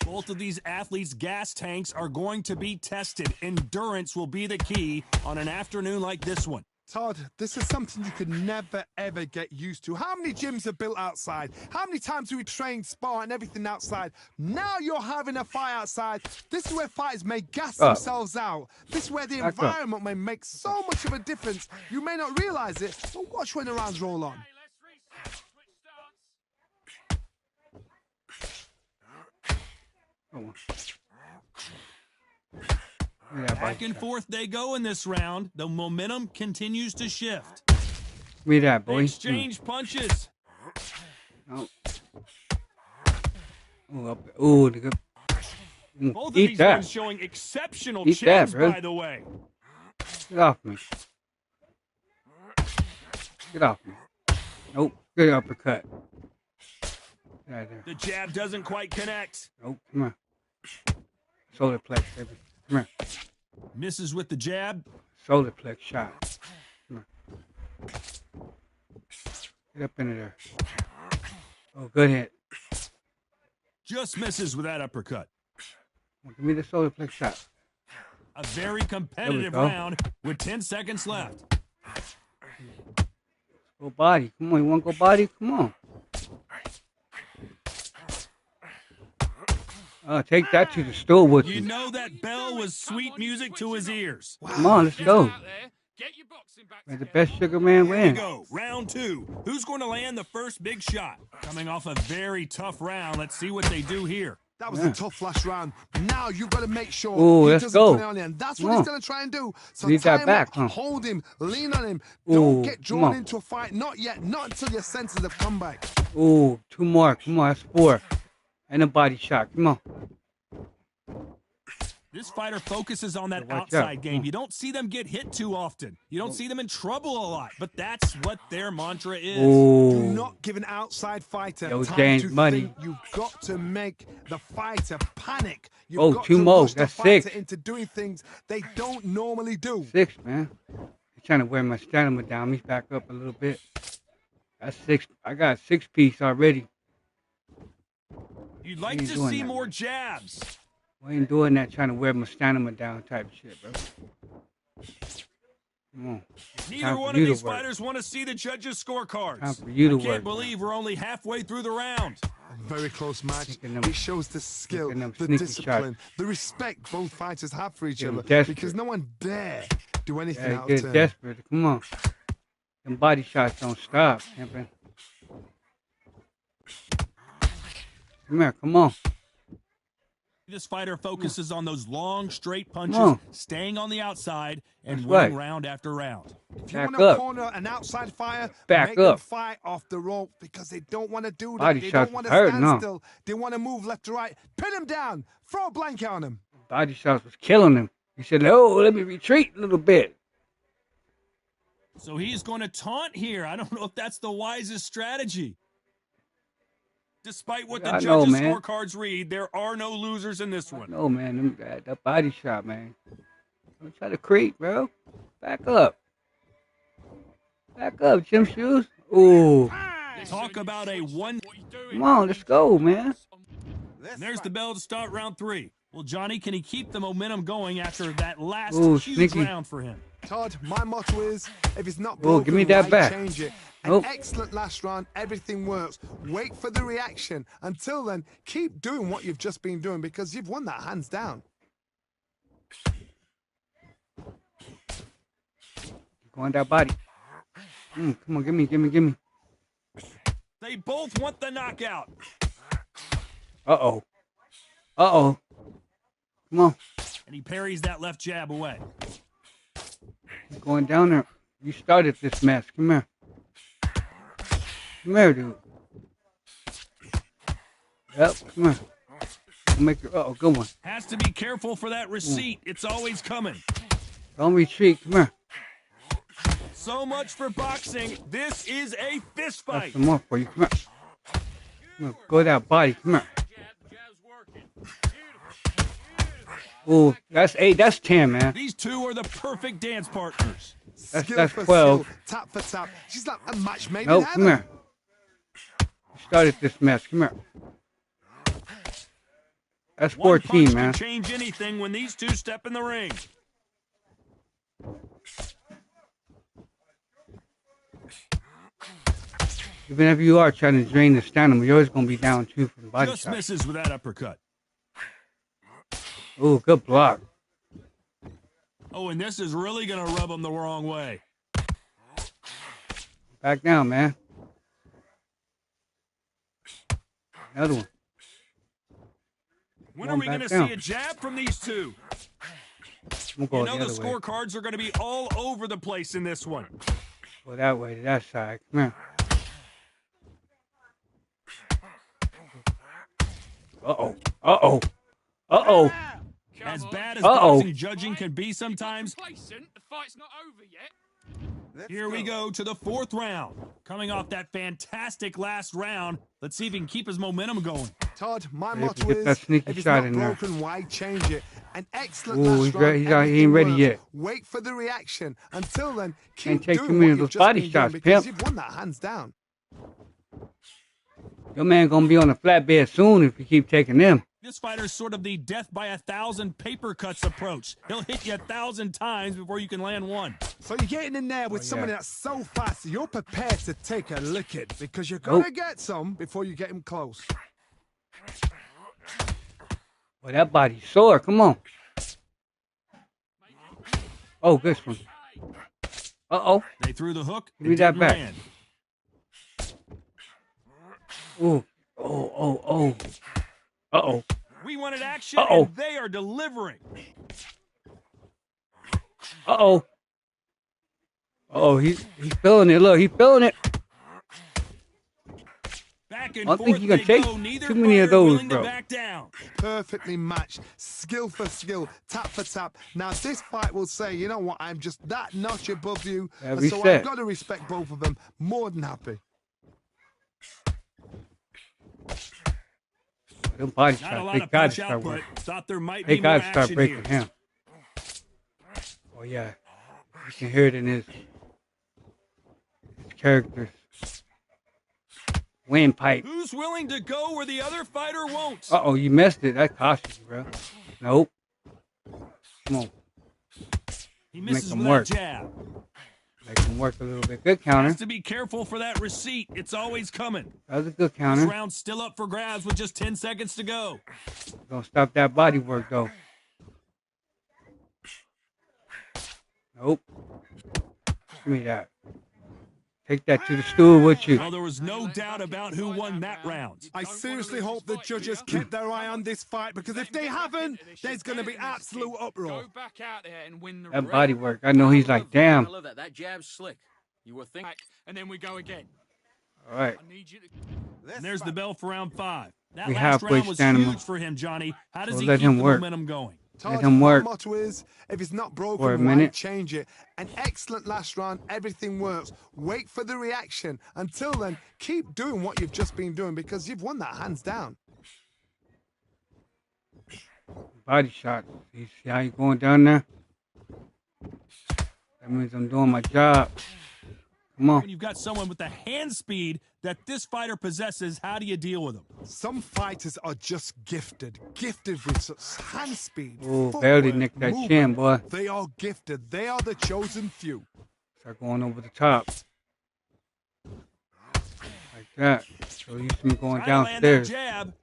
A: Both of these athletes' gas tanks are going to be tested. Endurance will be the key on an afternoon like this one.
B: Todd, this is something you could never, ever get used to. How many gyms are built outside? How many times do we train, spar, and everything outside? Now you're having a fight outside. This is where fighters may gas themselves out. This is where the environment may make so much of a difference. You may not realize it, but watch when the rounds roll on.
A: Back and forth they go in this round. The momentum continues to shift.
E: Read that, boy.
A: They exchange punches.
E: Oh. Oh,
A: Both of these men showing exceptional chins, by the way.
E: Get off me. Get off me. Nope. Good uppercut. Right there.
A: The jab doesn't quite connect.
E: Nope. Come on. Solar plex, baby. Come here.
A: Misses with the jab.
E: Solar plex shot. Come here. Get up into there. Oh, good hit.
A: Just misses with that uppercut.
E: Give me the solar plex shot.
A: A very competitive round with 10 seconds left.
E: Go body. Come on, you want to go body? Come on. Take that to the store with you.
A: You know that bell was sweet music to his ears.
E: Come on, let's go. May the best Sugar Man win.
A: Here we go. Round 2. Who's going to land the first big shot? Coming off a very tough round. Let's see what they do here.
B: That was a tough last round. Now you've got to make sure
E: he
B: doesn't put it on the end. That's what he's going to try and do. So
E: leave that back,
B: hold him, lean on him. Don't get drawn into a fight. Not yet. Not until your senses have come back.
E: Ooh, 2 more. Come on, that's 4. And a body shot. Come on.
A: This fighter focuses on that outside game. You don't see them get hit too often. You don't see them in trouble a lot. But that's what their mantra is.
E: Ooh.
B: Do not give an outside fighter time to think. You've got to make the fighter panic. You've got
E: 2
B: to
E: more.
B: push the
E: That's
B: fighter
E: 6.
B: into doing things they don't normally do.
E: 6, man. He's trying to wear my stamina down. He's back up a little bit. That's 6. I got a 6-piece already.
A: You'd like to see more jabs.
E: We ain't doing that, trying to wear my stamina down type shit, bro. Come on.
A: Neither one of these fighters want to see the judges' scorecards.
E: Time for you to
A: I can't believe we're only halfway through the round.
B: Very close match. It shows the skill, the discipline, the respect both fighters have for each other. Because no one dare do anything out of turn.
E: Desperate. Come on. Them body shots don't stop, champion. Come here, come on.
A: This fighter focuses on those long, straight punches, staying on the outside, and winning round after round.
B: If you want to corner an outside fighter, make them fight off the rope because they don't want to do that. They don't want to stand still. They want to move left to right. Pin him down. Throw a blanket on him.
E: Body shots was killing him. He said, oh, let me retreat a little bit.
A: So he's going to taunt here. I don't know if that's the wisest strategy. Despite what the judges' scorecards read, there are no losers in this one.
E: No, man. That body shot, man. Don't try to creep, bro. Back up. Back up, gym shoes. Ooh.
A: Talk about a one.
E: Come on, let's go, man.
A: And there's the bell to start round 3. Well, Johnny, can he keep the momentum going after that last huge round for him?
B: Todd, my motto is, if it's not
E: Oh,
B: broken,
E: give me that
B: why
E: back.
B: change it? An
E: Nope.
B: excellent last round, everything works. Wait for the reaction. Until then, keep doing what you've just been doing because you've won that hands down.
E: Going that body. Come on, give me.
A: They both want the knockout.
E: Uh-oh. Come on.
A: And he parries that left jab away.
E: Going down there. You started this mess. Come here. Come here, dude. Yep, come here. We'll make it. Uh-oh, good one.
A: Has to be careful for that receipt. It's always coming.
E: Don't retreat. Come here.
A: So much for boxing. This is a fist
E: Got
A: fight.
E: some more for you. Come here. Come here. Go that body. Come here. Ooh, that's 8. That's 10, man.
A: These two are the perfect dance partners.
E: That's
B: for
E: 12.
B: skill, tap for tap. She's like a match made
E: Nope,
B: in
E: come
B: heaven.
E: here. You started this mess. Come here. That's
A: One
E: 14,
A: punch
E: man.
A: can change anything when these two step in the ring.
E: Even if you are trying to drain the stamina, you're always going to be down 2 from the body
A: Just
E: shot.
A: misses with that uppercut.
E: Ooh, good block.
A: Oh, and this is really going to rub him the wrong way.
E: Back down, man. Another one.
A: When
E: Going
A: are we going
E: back
A: to
E: down.
A: see a jab from these two?
E: We'll go
A: You
E: the
A: know the
E: other way.
A: scorecards are going to be all over the place in this one.
E: Go that way to that side. Come here. Uh-oh.
A: As bad as
E: Uh-oh.
A: boxing judging can be sometimes,
F: Complacent. The fight's not over yet.
A: here we go to the 4th round. Coming off that fantastic last round, let's see if he can keep his momentum going.
B: Todd, my
E: Hey,
B: motto
E: get that
B: is,
E: sneaky
B: if it's
E: shot
B: not
E: in there.
B: broken, why change it? An excellent
E: Ooh,
B: last
E: he's
B: round,
E: ready- he ain't
B: everything
E: ready
B: works.
E: yet.
B: Wait for the reaction. Until then,
E: Can't
B: keep
E: take too
B: doing
E: many
B: what
E: of
B: you've
E: those
B: just
E: body
B: been
E: shots,
B: doing because
E: pimp.
B: you've won that hands down.
E: Your man going to be on the flatbed soon if you keep taking them.
A: This fighter's sort of the death by 1,000 paper cuts approach. He'll hit you 1,000 times before you can land one.
B: So you're getting in there with
E: Oh, yeah.
B: somebody that's so fast, you're prepared to take a licking because you're going to get some before you get him close.
E: Well, that body's sore. Come on. Oh, good one. Uh-oh.
A: They threw the hook.
E: Give me
A: It
E: that
A: didn't
E: back.
A: land.
E: Ooh. Oh. Uh-oh.
A: We wanted action,
E: Uh-oh.
A: and they are delivering.
E: Uh-oh. Oh, he's feeling it. Look, he's feeling it.
A: Back and
E: I don't
A: forth
E: think you can
A: they
E: take
A: go. Neither
E: too many of
A: fighter
E: those,
A: willing
E: bro.
A: to back down.
B: Perfectly matched, skill for skill, tap for tap. Now this fight will say, you know what, I'm just that notch above you,
E: Yeah,
B: and so
E: reset.
B: I've got to respect both of them. More than happy.
E: Them body
A: Not a
E: shots,
A: lot
E: they
A: of
E: got to
A: punch
E: start
A: output.
E: working.
A: Thought there might
E: They
A: be more
E: got to start
A: action
E: breaking
A: here.
E: him. Oh, yeah. You can hear it in his character's windpipe.
A: Who's willing to go where the other fighter won't?
E: Uh-oh, you missed it. That cost you, bro. Nope. Come on.
A: He misses
E: him
A: with
E: work.
A: that jab.
E: Make him work a little bit. Good counter.
A: Has to be careful for that receipt. It's always coming.
E: That was a good
A: This
E: counter.
A: round's still up for grabs with just 10 seconds to go.
E: Don't stop that body work, though. Nope. Give me that. Take that to the stool with you.
A: Well, there was no doubt about who won that round.
B: I seriously hope the judges kept their eye on this fight because if they haven't, there's going to be absolute uproar.
F: Go back out there and win the
E: That
F: round.
E: body work. I know he's like, damn.
D: I love that. That jab's slick. You were thinking.
F: And then we go again.
E: All right.
F: I need you to.
A: And there's the bell for round 5. That
E: We
A: last
E: halfway
A: round was
E: stand him
A: huge
E: up.
A: for him, Johnny. How does
E: Well,
A: he
E: let
A: keep
E: him
A: the
E: work.
A: momentum going?
B: Todd,
E: him work.
B: my motto is, if it's not
E: For a
B: broken, why
E: minute.
B: change it? An excellent last round, everything works. Wait for the reaction. Until then, keep doing what you've just been doing because you've won that hands down.
E: Body shot. You see how you going down there? That means I'm doing my job. Come on.
A: When you've got someone with the hand speed that this fighter possesses, how do you deal with them?
B: Some fighters are just gifted with such hand speed,
E: Oh, barely
B: footwork,
E: nicked that
B: movement.
E: chin, boy.
B: They are gifted. They are the chosen few.
E: Start going over the top. Like that. So you see me going
A: Trying to land that
E: downstairs.
A: jab.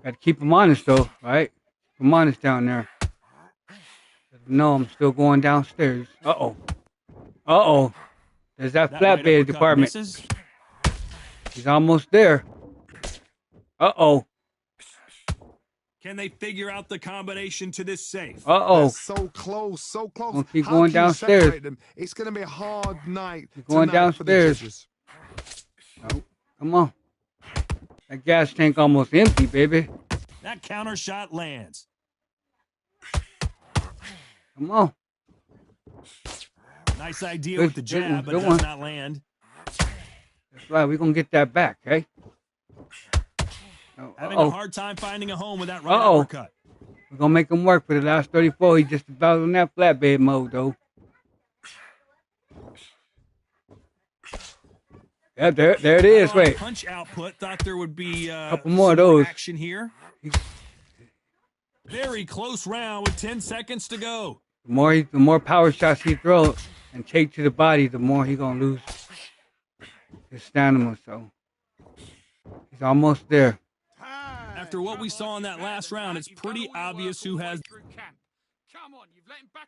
E: Got to keep him honest, though, right? Keep him honest down there. No, I'm still going downstairs. Uh-oh. Uh-oh. There's that
A: That right
E: flatbed
A: uppercut
E: department.
A: misses.
E: He's almost there. Uh-oh.
A: Can they figure out the combination to this safe?
E: Uh-oh.
B: They're so close, so close.
E: Gonna keep
B: How
E: going
B: can you
E: downstairs.
B: separate them? It's going to be a hard night
E: Going
B: tonight for the
E: downstairs.
B: judges.
E: No. Come on. That gas tank almost empty, baby.
A: That counter shot lands.
E: Come on.
A: Nice idea
E: Good-
A: with the
E: good one,
A: jab, but
E: good
A: does
E: one.
A: not land.
E: That's right. We're going to get that back, okay?
A: Having a
E: Uh-oh.
A: hard time finding a home with that right
E: Uh-oh.
A: uppercut.
E: We're going to make him work for the last 34. He just about on that flatbed mode, though. Yeah, there it is.
A: Not a lot of
E: Wait.
A: Punch output. Thought there would be
E: Couple more of
A: some
E: those.
A: action here. Very close round with 10 seconds to go.
E: The more power shots he throws and take to the body, the more he going to lose his stamina. So he's almost there.
A: After what we saw in that last round, it's pretty obvious who has.
F: Come on, you've let him back.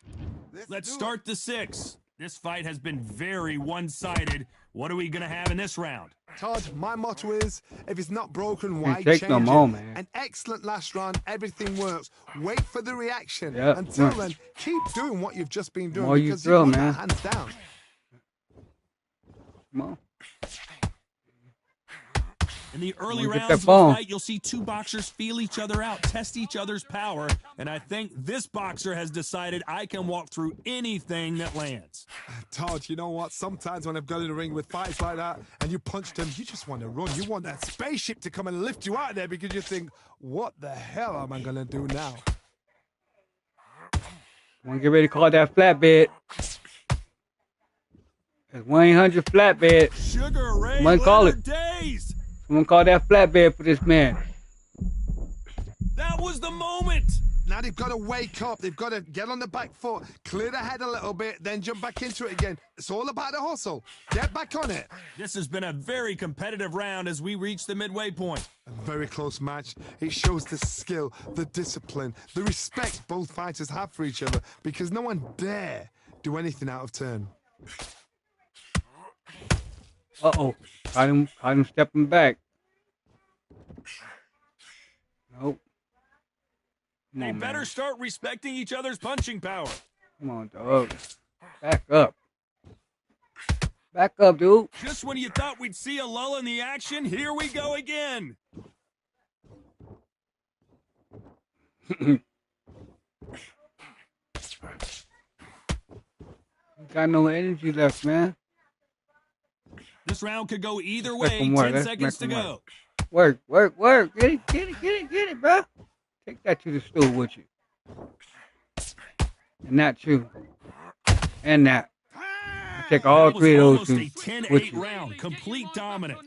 A: Let's start the 6. This fight has been very one-sided. What are we going to have in this round?
B: Todd, my motto is, if it's not broken, why
E: Can't take
B: change
E: no
B: it?
E: more, man.
B: An excellent last round. Everything works. Wait for the reaction.
E: Yep,
B: Until
E: right.
B: then, keep doing what you've just been doing
E: more you
B: because
E: throw,
B: you want
E: man.
B: that hands down.
E: Come on.
A: In the early
E: Wanna get
A: rounds
E: that
A: of the
E: ball.
A: fight, you'll see two boxers feel each other out, test each other's power, and I think this boxer has decided I can walk through anything that lands.
B: Todd, you know what? Sometimes when I've got in the ring with fights like that and you punched him, you just want to run. You want that spaceship to come and lift you out of there because you think, what the hell am I going to do now?
E: Want to get ready to call that flatbed. It's 1-800 flatbed.
A: Sugar Ray
E: Someone call
A: Leonard
E: it.
A: Days.
E: Someone call that flatbed for this man.
A: That was the moment.
B: Now they've got to wake up. They've got to get on the back foot, clear the head a little bit, then jump back into it again. It's all about the hustle. Get back on it.
A: This has been a very competitive round as we reach the midway point.
B: A very close match. It shows the skill, the discipline, the respect both fighters have for each other because no one dare do anything out of turn.
E: Uh-oh. Caught him stepping back. Nope. Come
A: They
E: on,
A: better
E: man.
A: start respecting each other's punching power.
E: Come on, dog. Back up. Back up, dude.
A: Just when you thought we'd see a lull in the action, here we go again.
E: Got no energy left, man.
A: This round could go either
E: Let's
A: way.
E: make 'em work.
A: 10
E: Let's
A: seconds to
E: make 'em
A: go.
E: Work. Get it, bro. Take that to the stool with you. And that too. And that. Take all
A: That was
E: three of those
A: almost a
E: things
A: 10-8
E: with you.
A: round. Complete dominant.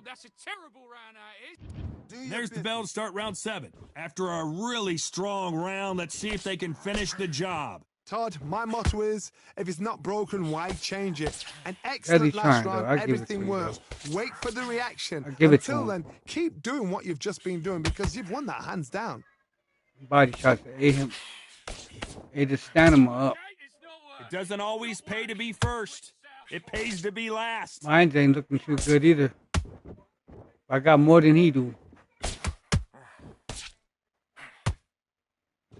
F: That's a terrible round, that is.
A: There's the bell to start round 7. After a really strong round, let's see if they can finish the job.
B: Todd, my motto is, if it's not broken, why change it? An
E: He's
B: excellent last
E: trying, though.
B: round.
E: I'll give it to
B: Everything
E: you,
B: works. Wait for the reaction.
E: I'll give it to
B: Until
E: him.
B: then, keep doing what you've just been doing because you've won that hands down.
E: Body shots that ate his stamina up.
A: It doesn't always pay to be first. It pays to be last.
E: Mine ain't looking too good either. I got more than he do.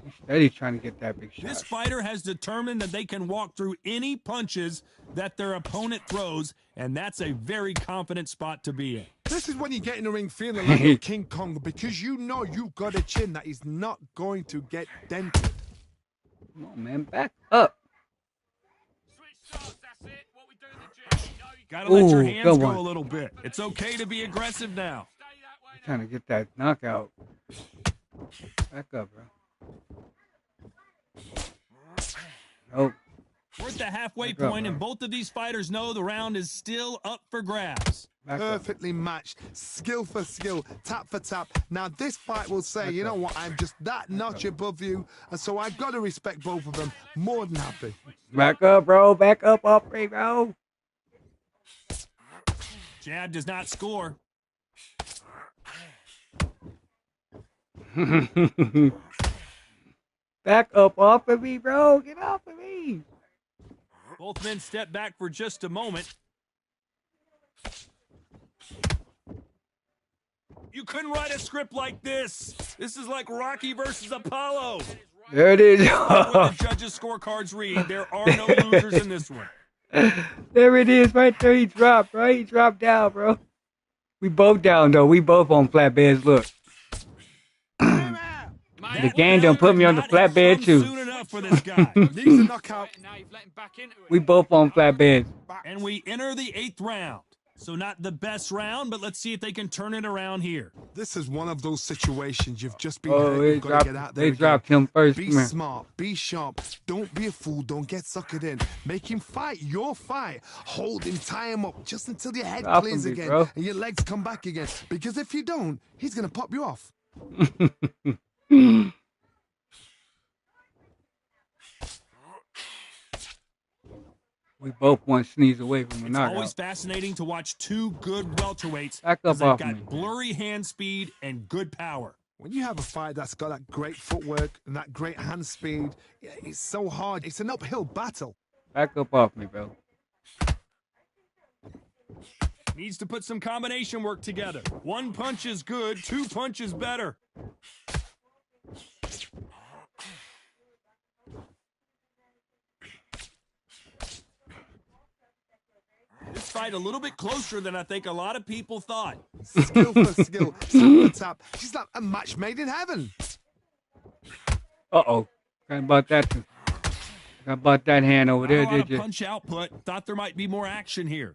E: He's steady trying to get that big shot.
A: This fighter has determined that they can walk through any punches that their opponent throws, and that's a very confident spot to be in.
B: This is when you get in the ring feeling like you're King Kong because you know you've got a chin that is not going to get dented.
E: Come on, man. Back up.
A: Gotta let your
E: Ooh,
A: hands
E: good
A: go
E: one.
A: a little bit. It's okay to be aggressive now.
E: Trying to get that knockout. Back up, bro. Nope.
A: We're at the halfway
E: Back up,
A: point, and
E: bro.
A: both of these fighters know the round is still up for grabs.
E: Back up.
B: Perfectly matched, skill for skill, tap for tap. Now this fight will say,
E: Back
B: you know
E: up.
B: what, I'm just that notch above you, and so I've got to respect both of them. More than happy.
E: Back up, bro. Back up off me, bro.
A: Jab does not score.
E: Back up off of me, bro. Get off of me.
A: Both men step back for just a moment. You couldn't write a script like this. This is like Rocky versus Apollo.
E: There it is.
A: Like what the judges' scorecards read, there are no losers in this one.
E: There it is, right there. He dropped, right? He dropped down, bro. We both down, though. We both on flatbeds. Look. The game done put me on the flatbed, too.
A: Soon enough for this guy.
B: Needs a knockout.
F: Now you've let him back into it.
E: We both on flatbeds.
A: And we enter the 8th round. So not the best round, but let's see if they can turn it around here.
B: This is one of those situations you've just been
E: Oh,
B: hurt.
E: they
B: You've got to get out there.
E: they dropped him first.
B: Be
E: Come here.
B: smart, be sharp, don't be a fool, don't get suckered in. Make him fight your fight. Hold him, tie him up just until your head
E: Drop
B: clears
E: him,
B: again
E: bro.
B: and your legs come back again. Because if you don't, he's going to pop you off.
E: We both one sneeze away from a
A: It's always
E: knockout.
A: fascinating to watch two good welterweights.
E: Back up
A: 'cause they've
E: off
A: got
E: me.
A: blurry hand speed and good power.
B: When you have a fight that's got that great footwork and that great hand speed, it's so hard. It's an uphill battle.
E: Back up off me, bro.
A: Needs to put some combination work together. One punch is good, two punches better. This fight a little bit closer than I think a lot of people thought.
B: Skill for skill, tap for tap. She's like a match made in heaven.
E: Uh-oh. Got about that. Got about that hand over there,
A: Not a lot
E: did
A: of
E: you?
A: punch output. Thought there might be more action here.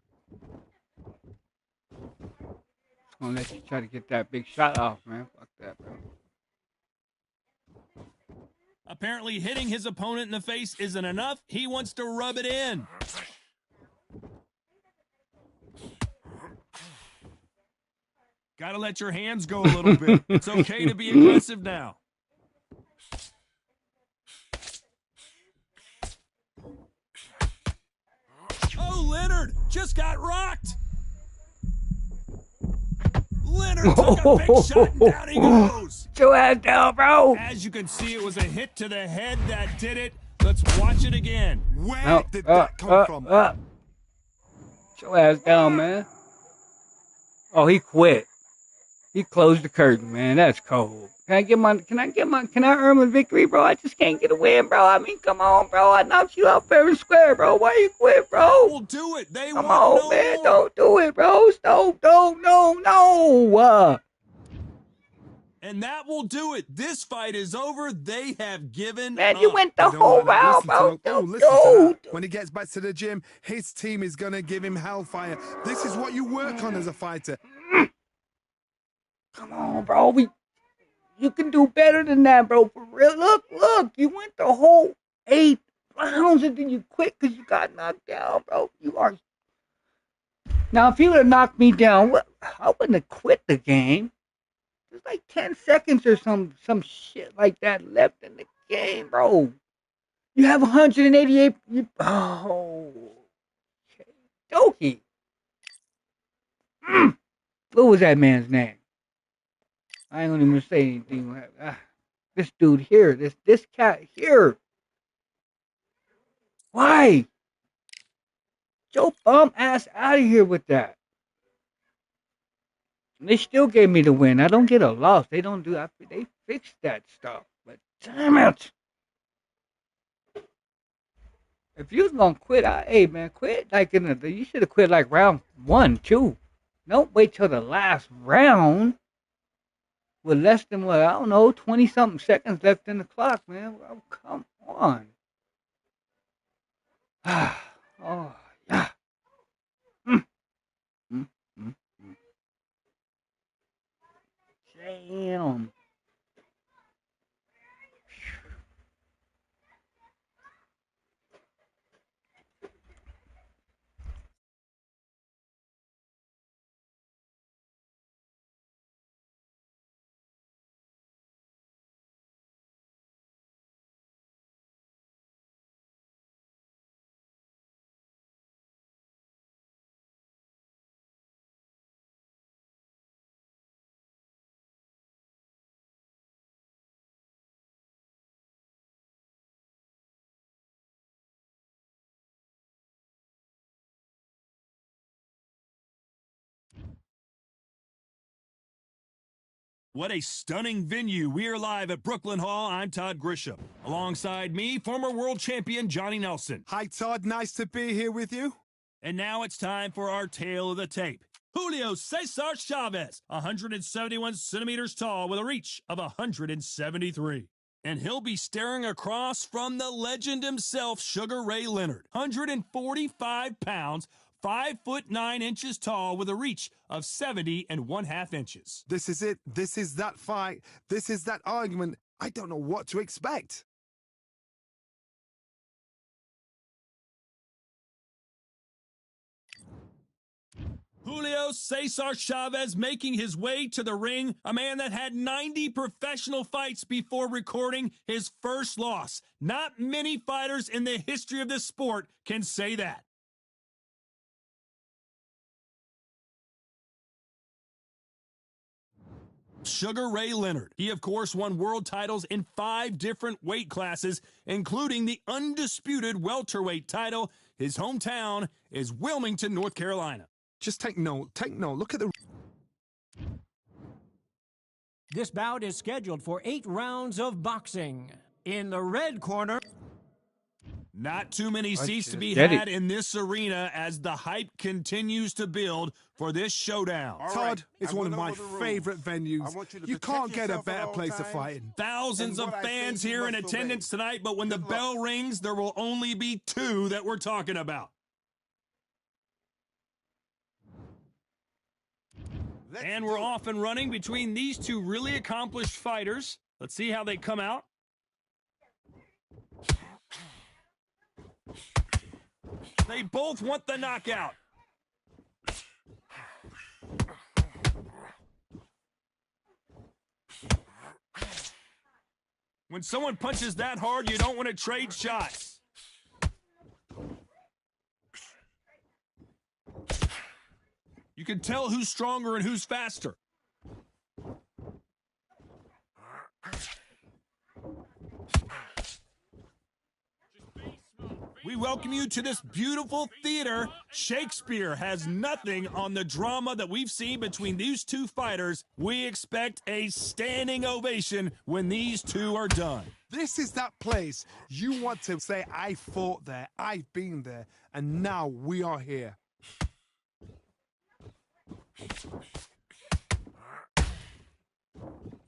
E: I'm gonna let you try to get that big shot off, man. Fuck that, bro.
A: Apparently hitting his opponent in the face isn't enough. He wants to rub it in. Gotta let your hands go a little bit. It's okay to be aggressive now. Oh, Leonard just got rocked. Leonard took a big shot and down he goes.
E: Get your ass down, bro.
A: As you can see, it was a hit to the head that did it. Let's watch it again.
B: Where
E: No,
B: did that come from?
E: Get your ass down, man. Oh, he quit. He closed the curtain, man. That's cold. Can I earn a victory, bro? I just can't get a win, bro. I mean, come on, bro. I knocked you out fair and square, bro. Why you quit, bro?
A: We'll do it. They
E: Come
A: want
E: on,
A: no
E: man.
A: more.
E: Don't do it, bro. Stop. No.
A: And that will do it. This fight is over. They have given
E: Man,
A: up.
E: you went the
B: You don't
E: whole
B: like that.
E: round,
B: Listen to
E: bro.
B: him. Oh,
E: Dude,
B: listen to that.
E: dude.
B: When he gets back to the gym, his team is going to give him hellfire. This is what you work on as a fighter.
E: Come on, bro. You can do better than that, bro. For real. Look. You went the whole 8 rounds and then you quit because you got knocked down, bro. You are. Now, if you would have knocked me down, I wouldn't have quit the game. There's like 10 seconds or some shit like that left in the game, bro. You have 188. Oh, okay. Dokie. What was that man's name? I ain't gonna even say anything. This dude here, this cat here. Why? Joe bum ass out of here with that. They still gave me the win. I don't get a loss. They don't do that. They fixed that stuff. But damn it. If you was gonna quit, hey man, quit like you should have quit like round 1, 2. Don't wait till the last round with less than what, I don't know, 20 something seconds left in the clock, man. Oh, come on. Oh yeah. Damn.
A: What a stunning venue. We are live at Brooklyn Hall. I'm Todd Grisham. Alongside me, former world champion Johnny Nelson.
B: Hi, Todd. Nice to be here with you.
A: And now it's time for our tale of the tape. Julio Cesar Chavez, 171 centimeters tall with a reach of 173. And he'll be staring across from the legend himself, Sugar Ray Leonard. 145 pounds, 5'9" tall with a reach of 70.5 inches.
B: This is it. This is that fight. This is that argument. I don't know what to expect.
A: Julio Cesar Chavez making his way to the ring, a man that had 90 professional fights before recording his first loss. Not many fighters in the history of this sport can say that. Sugar Ray Leonard. He, of course, won world titles in 5 different weight classes, including the undisputed welterweight title. His hometown is Wilmington, North Carolina.
B: Just take note. Take note. Look at the...
C: This bout is scheduled for 8 rounds of boxing. In the red corner...
A: Not too many seats to be
E: Steady.
A: had in this arena as the hype continues to build for this showdown.
G: All
B: Todd,
G: right,
B: it's
G: I
B: one of
G: went
B: my
G: over the rules.
B: favorite
G: I
B: venues.
G: want you to
B: You
G: protect
B: can't get a
G: yourself at
B: better
G: all
B: place of
G: times.
B: fighting.
A: Thousands
G: And
A: of
G: what I say
A: fans
G: you
A: here in
G: must obey.
A: attendance tonight, but when the
G: Good luck.
A: bell rings, there will only be 2 that we're talking about.
G: Let's
A: And
G: do
A: we're
G: it.
A: off and running between these 2 really accomplished fighters. Let's see how they come out. They both want the knockout. When someone punches that hard, you don't want to trade shots. You can tell who's stronger and who's faster. We welcome you to this beautiful theater. Shakespeare has nothing on the drama that we've seen between these 2 fighters. We expect a standing ovation when these 2 are done.
B: This is that place you want to say, I fought there, I've been there, and now we are here.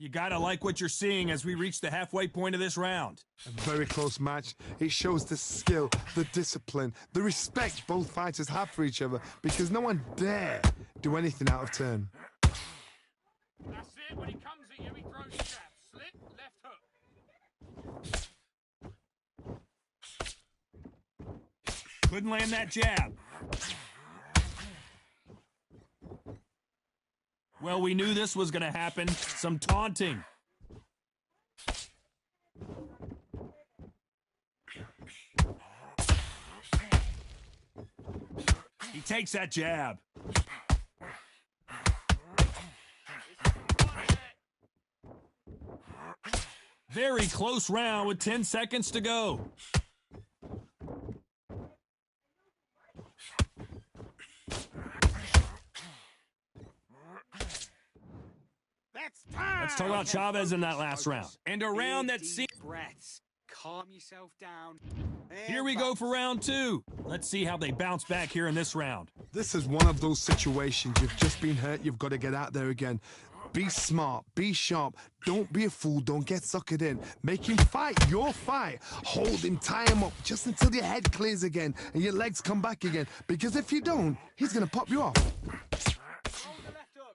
A: You gotta like what you're seeing as we reach the halfway point of this round.
B: A very close match. It shows the skill, the discipline, the respect both fighters have for each other because no one dare do anything out of turn.
H: That's it. When he comes at you, he throws jab. Slip, left hook.
A: Couldn't land that jab. Well, we knew this was gonna happen. Some taunting. He takes that jab. Very close round with 10 seconds to go.
G: That's time.
A: Let's talk about Chavez in that last round. And a round that
F: Deep
A: seemed...
F: breaths. Calm yourself down.
A: Here we go for round 2. Let's see how they bounce back here in this round.
B: This is one of those situations. You've just been hurt. You've got to get out there again. Be smart. Be sharp. Don't be a fool. Don't get suckered in. Make him fight your fight. Hold him. Tie him up just until your head clears again and your legs come back again. Because if you don't, he's going to pop you off.
F: Hold the left hook.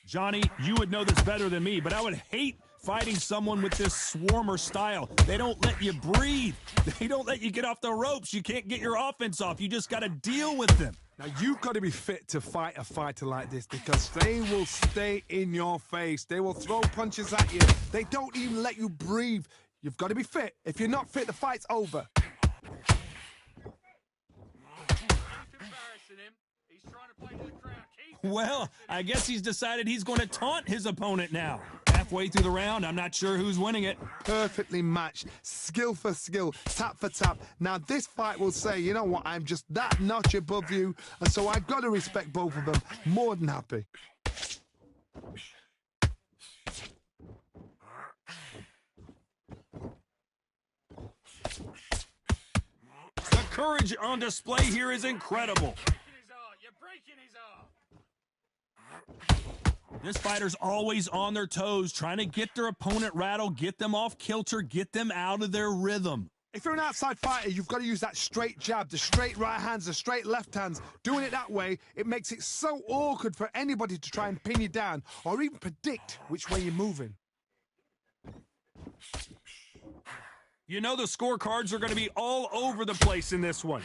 A: Johnny, you would know this better than me, but I would hate fighting someone with this swarmer style. They don't let you breathe. They don't let you get off the ropes. You can't get your offense off. You just got to deal with them.
B: Now, you've got to be fit to fight a fighter like this because they will stay in your face. They will throw punches at you. They don't even let you breathe. You've got to be fit. If you're not fit, the fight's over.
H: Embarrassing him. He's trying to play to the crowd. Keep
A: Well, I guess he's decided he's going to taunt his opponent now. Halfway through the round, I'm not sure who's winning it.
B: Perfectly matched, skill for skill, tap for tap. Now this fight will say, you know what, I'm just that notch above you, and so I've got to respect both of them. More than happy.
A: The courage on display here is incredible.
H: You're breaking his arm.
A: This fighter's always on their toes, trying to get their opponent rattled, get them off kilter, get them out of their rhythm.
B: If you're an outside fighter, you've got to use that straight jab, the straight right hands, the straight left hands. Doing it that way, it makes it so awkward for anybody to try and pin you down or even predict which way you're moving.
A: You know the scorecards are going to be all over the place in this one.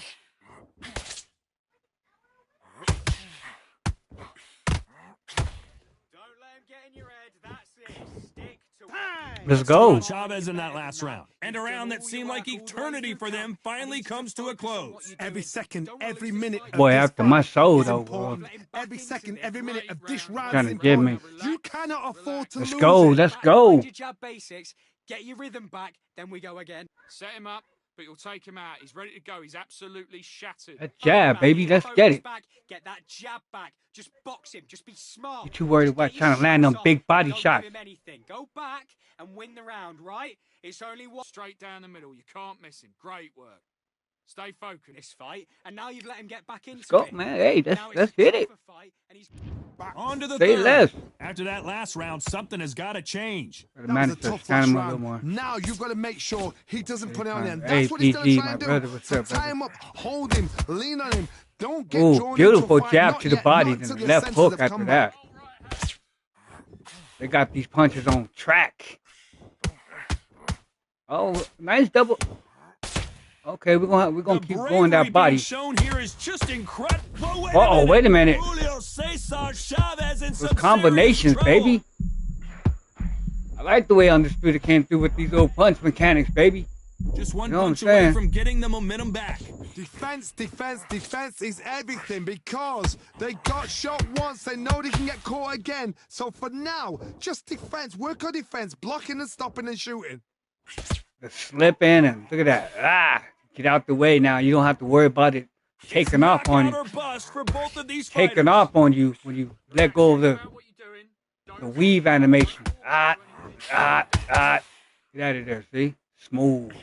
E: Let's go.
A: Chavez in that last round. And a round that seemed like eternity for them finally comes to a close.
B: Every second, every minute.
E: Boy, after my soul, though, bro.
B: Every second, every minute of this round
E: Trying
B: is
E: to get me.
B: important. You cannot afford to
E: Let's
B: lose
E: go.
B: it.
E: Let's go.
F: Find your jab basics, get your rhythm back, then we go again.
H: Set him up, but you'll take him out. He's ready to go. He's absolutely shattered.
E: That jab, baby. Let's get it.
F: Back, get that jab back. Just box him. Just be smart.
E: You too worried
F: Just
E: about
F: get
E: trying
F: your
E: to land them
F: shots
E: big
F: off.
E: body
F: Don't
E: shots.
F: give him anything. Go back and win the round, right? It's only one.
H: Straight down the middle. You can't miss him. Great work. Stay focused.
F: This fight, and now you've let him get back into
E: Go,
F: it.
E: man. Hey,
F: Now
E: let's
F: it's
E: hit
F: a
E: it.
F: tougher fight, and he's
A: On to the
E: Say
A: third.
E: less.
A: After that last round, something has got to change.
E: Gotta
B: That
E: manage
B: was a
E: to
B: tough
E: stand
B: last
E: him a little
B: round.
E: more.
B: Now you've got to make sure he doesn't put it on him.
E: Hey,
B: That's what he's going to
E: PG,
B: try and
E: my
B: do.
E: brother, what's
B: So
E: up,
B: tie
E: brother?
B: him up, hold him, lean on him. Don't get
E: Ooh,
B: drawn
E: beautiful
B: into a fight.
E: jab
B: Not
E: to the
B: yet,
E: body,
B: not
E: then
B: until
E: the
B: your
E: left
B: senses
E: hook
B: have
E: after
B: come
E: that.
B: back.
E: They got these punches on track. Oh, nice double. Okay, we're gonna keep going that body.
A: Shown here is just incredible.
E: Uh-oh, wait a minute.
A: Julio Cesar Chavez in
E: Those
A: some
E: combinations,
A: serious trouble.
E: baby. I like the way Undisputed came through with these old punch mechanics, baby.
A: Just one
E: You know what
A: punch
E: I'm
A: away
E: saying?
A: from getting the momentum back.
B: Defense, defense, defense is everything because they got shot once. They know they can get caught again. So for now, just defense. Work on defense, blocking and stopping and shooting.
E: The slip in and look at that. Ah, get out the way now. You don't have to worry about it taking off on
A: Knockout
E: you.
A: or bust for both of these
E: Taking
A: fighters.
E: off on you when you let go of the
H: What you doing? Don't
E: weave animation. Get out of there, see? Smooth.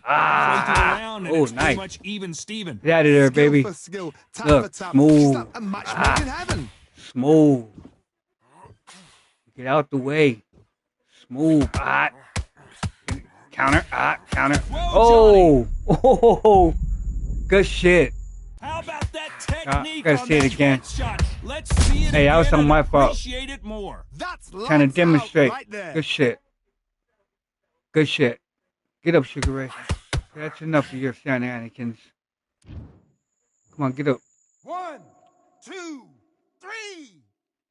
A: Halfway through the round, and
E: Oh,
A: it's pretty
E: nice.
A: much even Steven.
E: Get out of there,
B: Skill
E: baby.
B: for skill, tap
E: Look,
B: for tap.
E: smooth.
B: Just like a match made in heaven.
E: Smooth. Get out the way. Smooth. Counter. Counter.
A: Whoa,
E: Oh. Good shit.
A: How about that technique
E: gotta
A: on
E: see it
A: that
E: again.
A: front shot? Let's see it
E: Hey, that was
A: again
E: on my
A: and
E: fault.
A: appreciate it more.
B: That's
E: Trying to
B: lights out
E: demonstrate.
B: right there.
E: Good shit. Good shit. Get up, Sugar Ray. That's enough of your shenanigans. Come on, get up.
G: 1, 2, 3,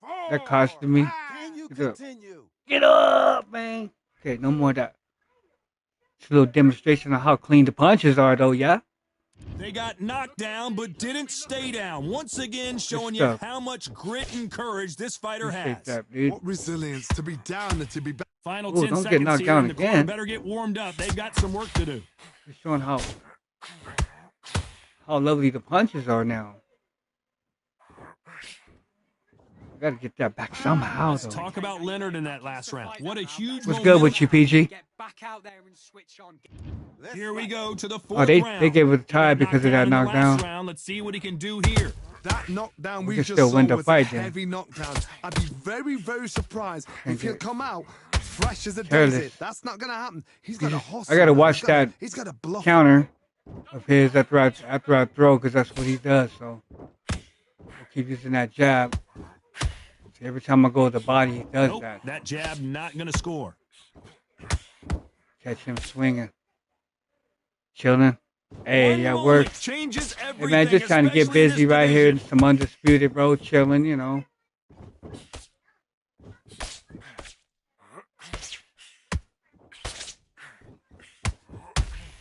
G: 4.
E: That costed me.
G: Can you
E: Get up.
G: continue?
E: Get up, man. Okay, no more of that. It's a little demonstration of how clean the punches are, though, yeah?
A: They got knocked down, but didn't stay down. Once again, showing you
E: stuff.
A: how much grit and courage this fighter
E: Appreciate
A: has.
E: that, dude.
B: What resilience to be down and to be back.
A: Final
E: Ooh,
A: 10
E: don't get
A: seconds
E: knocked
A: here,
E: down
A: and the
E: again.
A: corner better get warmed up. They've got some work to do.
E: Just showing how lovely the punches are now. Gotta get that back somehow,
A: Let's
E: though.
A: talk about Leonard in that last round. What a huge
E: What's good with you, PG?
F: get back out there and switch on.
A: Here we go to the fourth
E: Oh, they
A: round.
E: gave it a tie
A: He got
E: because of that
A: in the
E: knockdown.
A: last round. Let's see what he can do here.
B: That knockdown
E: We
B: we
E: can
B: just
E: still
B: saw
E: win the
B: was
E: fight,
B: a
E: then.
B: heavy knockdown. I'd be very, very surprised
E: Can't
B: if he'll
E: get it.
B: come out fresh as a
E: Careless.
B: daisy. That's not going to happen. He's got to hustle.
E: I gotta watch that
B: He's got to bluff.
E: counter of his after I throw, because that's what he does. So I'll keep using that jab. See, every time I go with the body, he does
A: Nope,
E: that.
A: that jab not going to score.
E: Catch him swinging, chilling. Hey,
A: One
E: that
A: moment
E: works.
A: changes
E: Hey
A: everything,
E: man, just trying to get
A: especially in
E: busy
A: this
E: right here.
A: division.
E: Some Undisputed, bro, chilling, you know.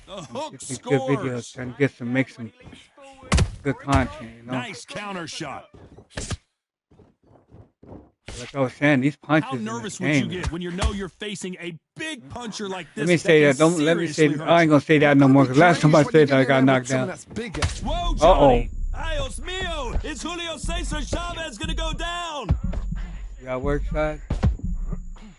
A: The hook
E: Get these good videos,
A: scores.
E: trying to make some good content, you know.
A: Nice counter shot.
E: Like I was saying, these punches.
A: How
E: in this
A: nervous would
E: game,
A: you get when you know you're facing a big puncher like this?
E: Let me say that. Don't let me say.
A: Seriously
E: I ain't gonna say that no more. Cause last time I said that, I got knocked down.
B: That's bigger.
A: Whoa,
E: Uh
A: Johnny!
E: oh.
A: Dios mío! Is Julio Cesar Chavez gonna go down?
E: You got work side.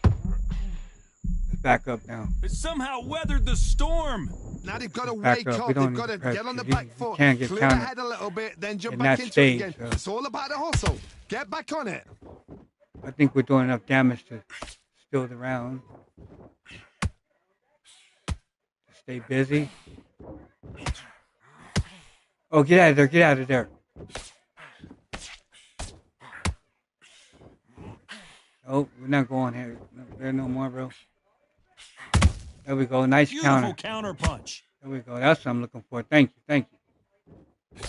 E: Let's back up now.
A: It somehow weathered the storm.
B: Now they've got to
E: Back
B: wake
E: up.
B: up.
E: We don't
B: They've got to
E: need to press
B: get on the
E: because
B: back
E: you
B: foot,
E: can't get
B: clear the
E: counted
B: head a little bit, then jump
E: in
B: back
E: that
B: into
E: stage,
B: it again.
E: so.
B: It's all about the hustle. Get back on it.
E: I think we're doing enough damage to steal the round. Stay busy. Oh, get out of there. Get out of there. Oh, we're not going here. There no more, bro. There we go. Nice
A: Beautiful
E: counter.
A: punch.
E: There we go. That's what I'm looking for. Thank you. Thank you.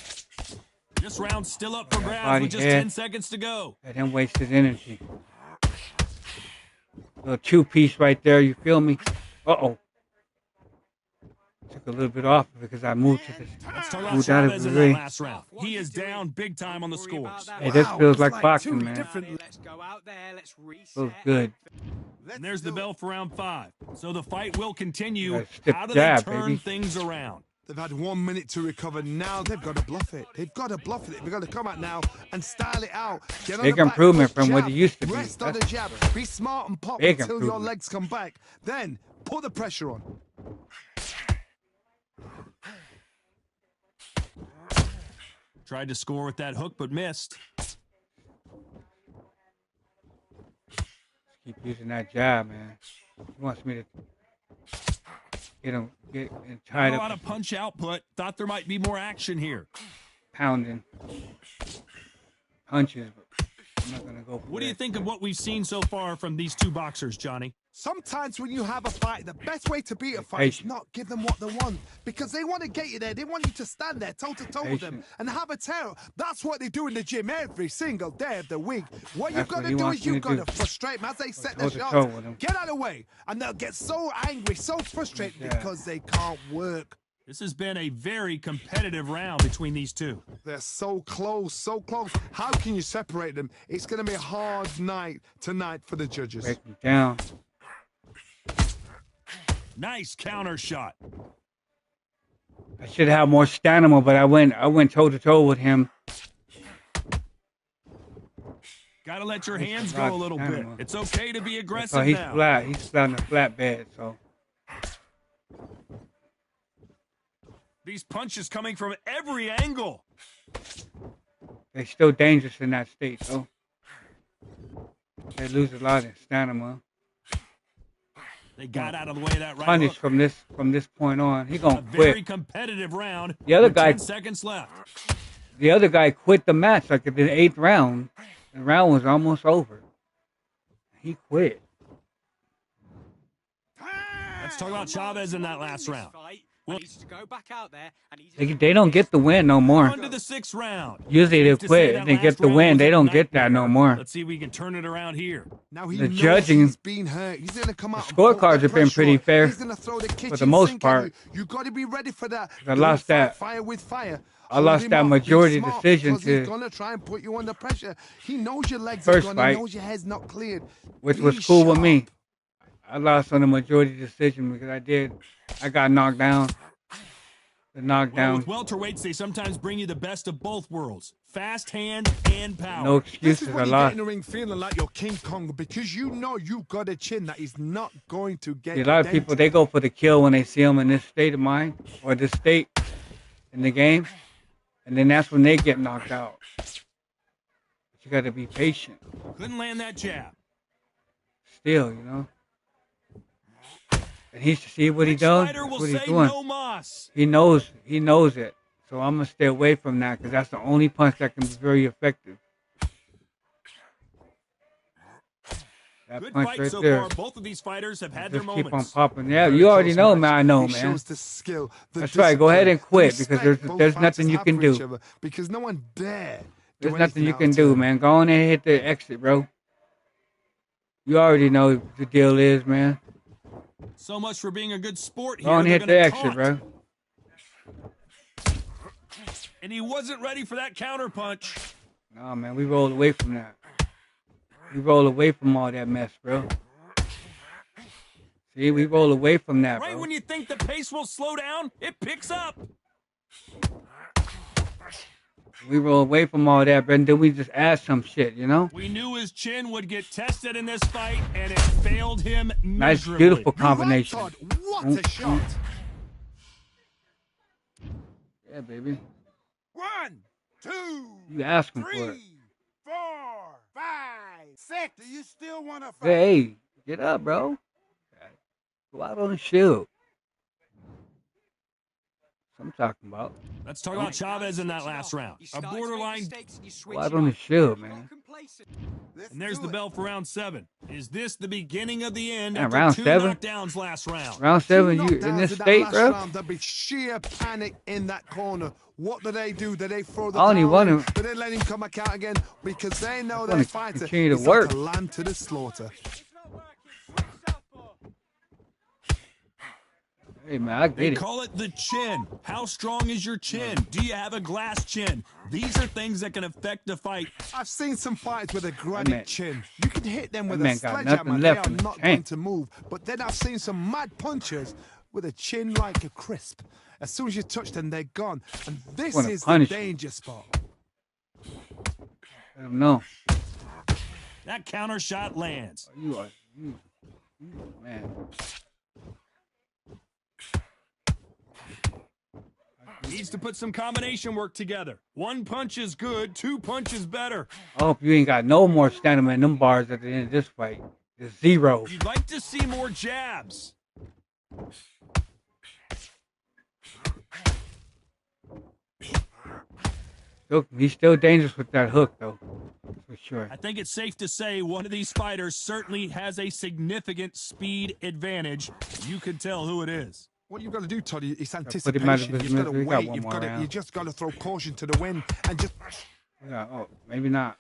A: This round's still up for grabs
E: body
A: with just
E: head.
A: 10 seconds to go.
E: Let him waste his energy. Little two-piece right there. You feel me? Uh-oh. Took a little bit off because I moved to this.
A: Let's talk about
E: Moved out of
A: Chavez
E: the
A: in that
E: ring.
A: last round. He is down big time on the scores.
E: Hey, this
B: Wow,
E: feels
B: it's
E: like
B: like
E: boxing,
B: two
E: man.
B: different-
F: Let's go out there. Let's reset.
E: Feels good.
A: And there's the bell for round 5. So the fight will continue.
E: Nice stiff
A: How do
E: jab,
A: they turn
E: baby.
A: things around?
B: They've had 1 minute to recover. Now they've got to bluff it. They've got to bluff it. They've got to come out now and style it out. Get on
E: Big
B: the back
E: improvement
B: foot,
E: from what
B: jab,
E: it used to be.
B: Rest on the
E: That's
B: jab. Be smart and pop
E: big
B: until your
E: improvement.
B: legs come back. Then put the pressure on.
A: Tried to score with that hook, but missed.
E: Keep using that jab, man. He wants me to get him
A: Not
E: tied
A: a lot
E: up,
A: of punch output. Thought there might be more action here.
E: pounding punches. But I'm not gonna go for
A: What do you
E: that.
A: think of what we've seen so far from these two boxers, Johnny?
B: Sometimes when you have a fight, the best way to beat a fight is
E: Patient.
B: not give them what they want. Because they want to get you there. They want you to stand there toe-to-toe with them
E: Patient.
B: and have a tear. That's what they do in the gym every single day of the week. What you've
E: That's
B: got
E: what
B: to
E: he
B: do
E: wants
B: is
E: me
B: you've
E: to
B: got to
E: do.
B: frustrate them as they set their
E: toe-to-toe
B: shots.
E: with 'em.
B: Get out of the way. And they'll get so angry, so frustrated
E: Yeah.
B: because they can't work.
A: This has been a very competitive round between these two.
B: They're so close, so close. How can you separate them? It's going to be a hard night tonight for the judges.
E: Break him down.
A: Nice counter shot.
E: I should have more stamina, but I went toe to toe with him.
A: Got to let your hands
E: a
A: go
E: lot
A: a
E: of
A: little bit.
E: stamina.
A: It's okay to be
E: So
A: aggressive
E: he's
A: now.
E: flat. He's flat on the flatbed. So
A: These punches coming from every angle.
E: they're still dangerous in that state, though. They lose a lot of stamina.
A: They got out of the way of that right
E: Punish
A: hook.
E: from this point on. He
A: A
E: gonna
A: very
E: quit.
A: competitive round.
E: The other
A: with
E: guy-
A: 10 seconds left.
E: The other guy quit the match like in the 8th round. The round was almost over. He quit.
A: Let's talk about Chavez in that last round.
F: Well, needs to go back out there and
E: They don't get the win no more.
A: On to the 6th round.
E: Usually they
A: Safe to say
E: quit
A: that
E: and they
A: last
E: get the
A: round
E: win.
A: was
E: They
A: a
E: don't get that no
A: nightmare.
E: more.
A: Let's see if we can turn it around here.
B: Now he
E: The
B: knows
E: judging-
B: he's been hurt. He's going to come out.
E: The
B: and put
E: scorecards
B: the
E: have been
B: pressure
E: pretty
B: on.
E: fair
B: He's going to throw the kitchen
E: the most
B: sink at
E: part.
B: You got to be ready for that.
E: I
B: Don't
E: lost
B: fight
E: that-
B: fire with fire.
E: I
B: Hold
E: lost
B: him
E: that
B: off. Be
E: majority
B: smart
E: decision
B: because he's
E: to-
B: going to try and put you under pressure. He knows your legs
E: First
B: are gone.
E: fight,
B: He knows your head's not cleared.
E: which
B: Be
E: was cool with me.
B: sharp.
E: I lost on the majority decision because I got knocked down. The
A: Well,
E: knockdown.
A: with welterweights, they sometimes bring you the best of both worlds. Fast hand and power.
E: No
B: This
E: excuses.
B: is
E: I
B: when you get
E: lost.
B: in the ring feeling like you're King Kong because you know you've got a chin that is not going to get
E: See, a lot of people, they go for the kill when they see them in this state of mind or this state in the game. And then that's when they get knocked out. But you got to be patient.
A: Couldn't land that jab.
E: Still, you know. And he see what he
A: Which
E: does.
A: fighter will
E: What he's
A: say
E: doing.
A: no mas?
E: He knows it. So I'm gonna stay away from that because that's the only punch that can be very effective. That
A: Good
E: punch
A: fight
E: right
A: so
E: there.
A: far. Both of these fighters have had their
E: Just keep on
A: moments.
E: popping. Yeah,
B: Very
E: you already
B: close
E: know,
B: match.
E: man. I know,
B: He
E: man.
B: shows the skill, the
E: That's right. Go ahead and
B: discipline,
E: quit
B: the
E: because
B: respect both
E: there's nothing
B: fighters
E: you
B: have
E: can
B: for each
E: do.
B: other, because no one dare do
E: There's nothing
B: anything
E: you
B: out
E: can
B: of
E: do,
B: turn.
E: man. Go on and hit the exit, bro. You already know what the deal is, man.
A: So much for being a good sport here.
E: Go on and
A: They're
E: hit the
A: gonna
E: exit,
A: taunt.
E: bro.
A: And he wasn't ready for that counter punch.
E: No, man, we rolled away from that. We roll away from all that mess, bro. See, we roll away from that,
A: Right
E: bro.
A: when you think the pace will slow down, it picks up.
E: We roll away from all that, bro, and then we just add some shit, you know?
A: We knew his chin would get tested in this fight, and it failed him
E: Nice,
A: miserably.
E: beautiful
B: You're right,
E: combination.
B: Todd. What a shot.
E: Yeah, baby.
G: 1, 2,
E: You asking for it.
G: 3, 4, 5, 6. Do you still want to fight?
E: Hey, get up, bro. Go out on the shield. That's what I'm talking about.
A: Let's talk about Chavez in that last round. A borderline.
E: Go out on the shield, man.
A: And there's the bell for round 7. Is this the beginning of the end
E: Man,
A: after
E: round
A: 2
E: 7?
A: knockdowns last round?
E: Round 7, you in
B: Knockdowns
E: this
B: in that
E: state,
B: last
E: bro?
B: round, there'll be sheer panic in that corner. What do? Do they throw the
E: I only
B: towel
E: want
B: in?
E: him-
B: Do they let him come back out again? Because they know
E: I
B: their
E: wanna
B: fighter
E: continue to
B: is
E: work.
B: like a lamb to the slaughter.
E: Hey, man, I
A: They
E: get it.
A: call it the chin. How strong is your chin? Do you have a glass chin? These are things that can affect the fight.
B: I've seen some fighters with a granite
E: man-
B: chin. You can hit them
E: that
B: with a
E: man got
B: sledgehammer.
E: nothing
B: They
E: left
B: are
E: in the
B: not
E: tank.
B: going to move. But then I've seen some mad punchers with a chin like a crisp. As soon as you touch them, they're gone. And this
E: Wanna
B: is the
E: punish 'em.
B: danger spot.
E: I don't know.
A: That counter shot lands.
E: You, man.
A: Needs to put some combination work together. 1 punch is good, 2 punches better.
E: I hope you ain't got no more stamina in them bars at the end of this fight. It's 0.
A: You'd like to see more jabs.
E: Look, he's still dangerous with that hook, though. For sure.
A: I think it's safe to say one of these fighters certainly has a significant speed advantage. You can tell who it is.
B: What you've got to do, Todd, is
E: put him out of
B: anticipation.
E: his
B: You've got to
E: misery. We got
B: wait.
E: one
B: You've
E: more
B: got to,
E: round.
B: you just got to throw caution to the wind and just.
E: Yeah, oh, maybe not.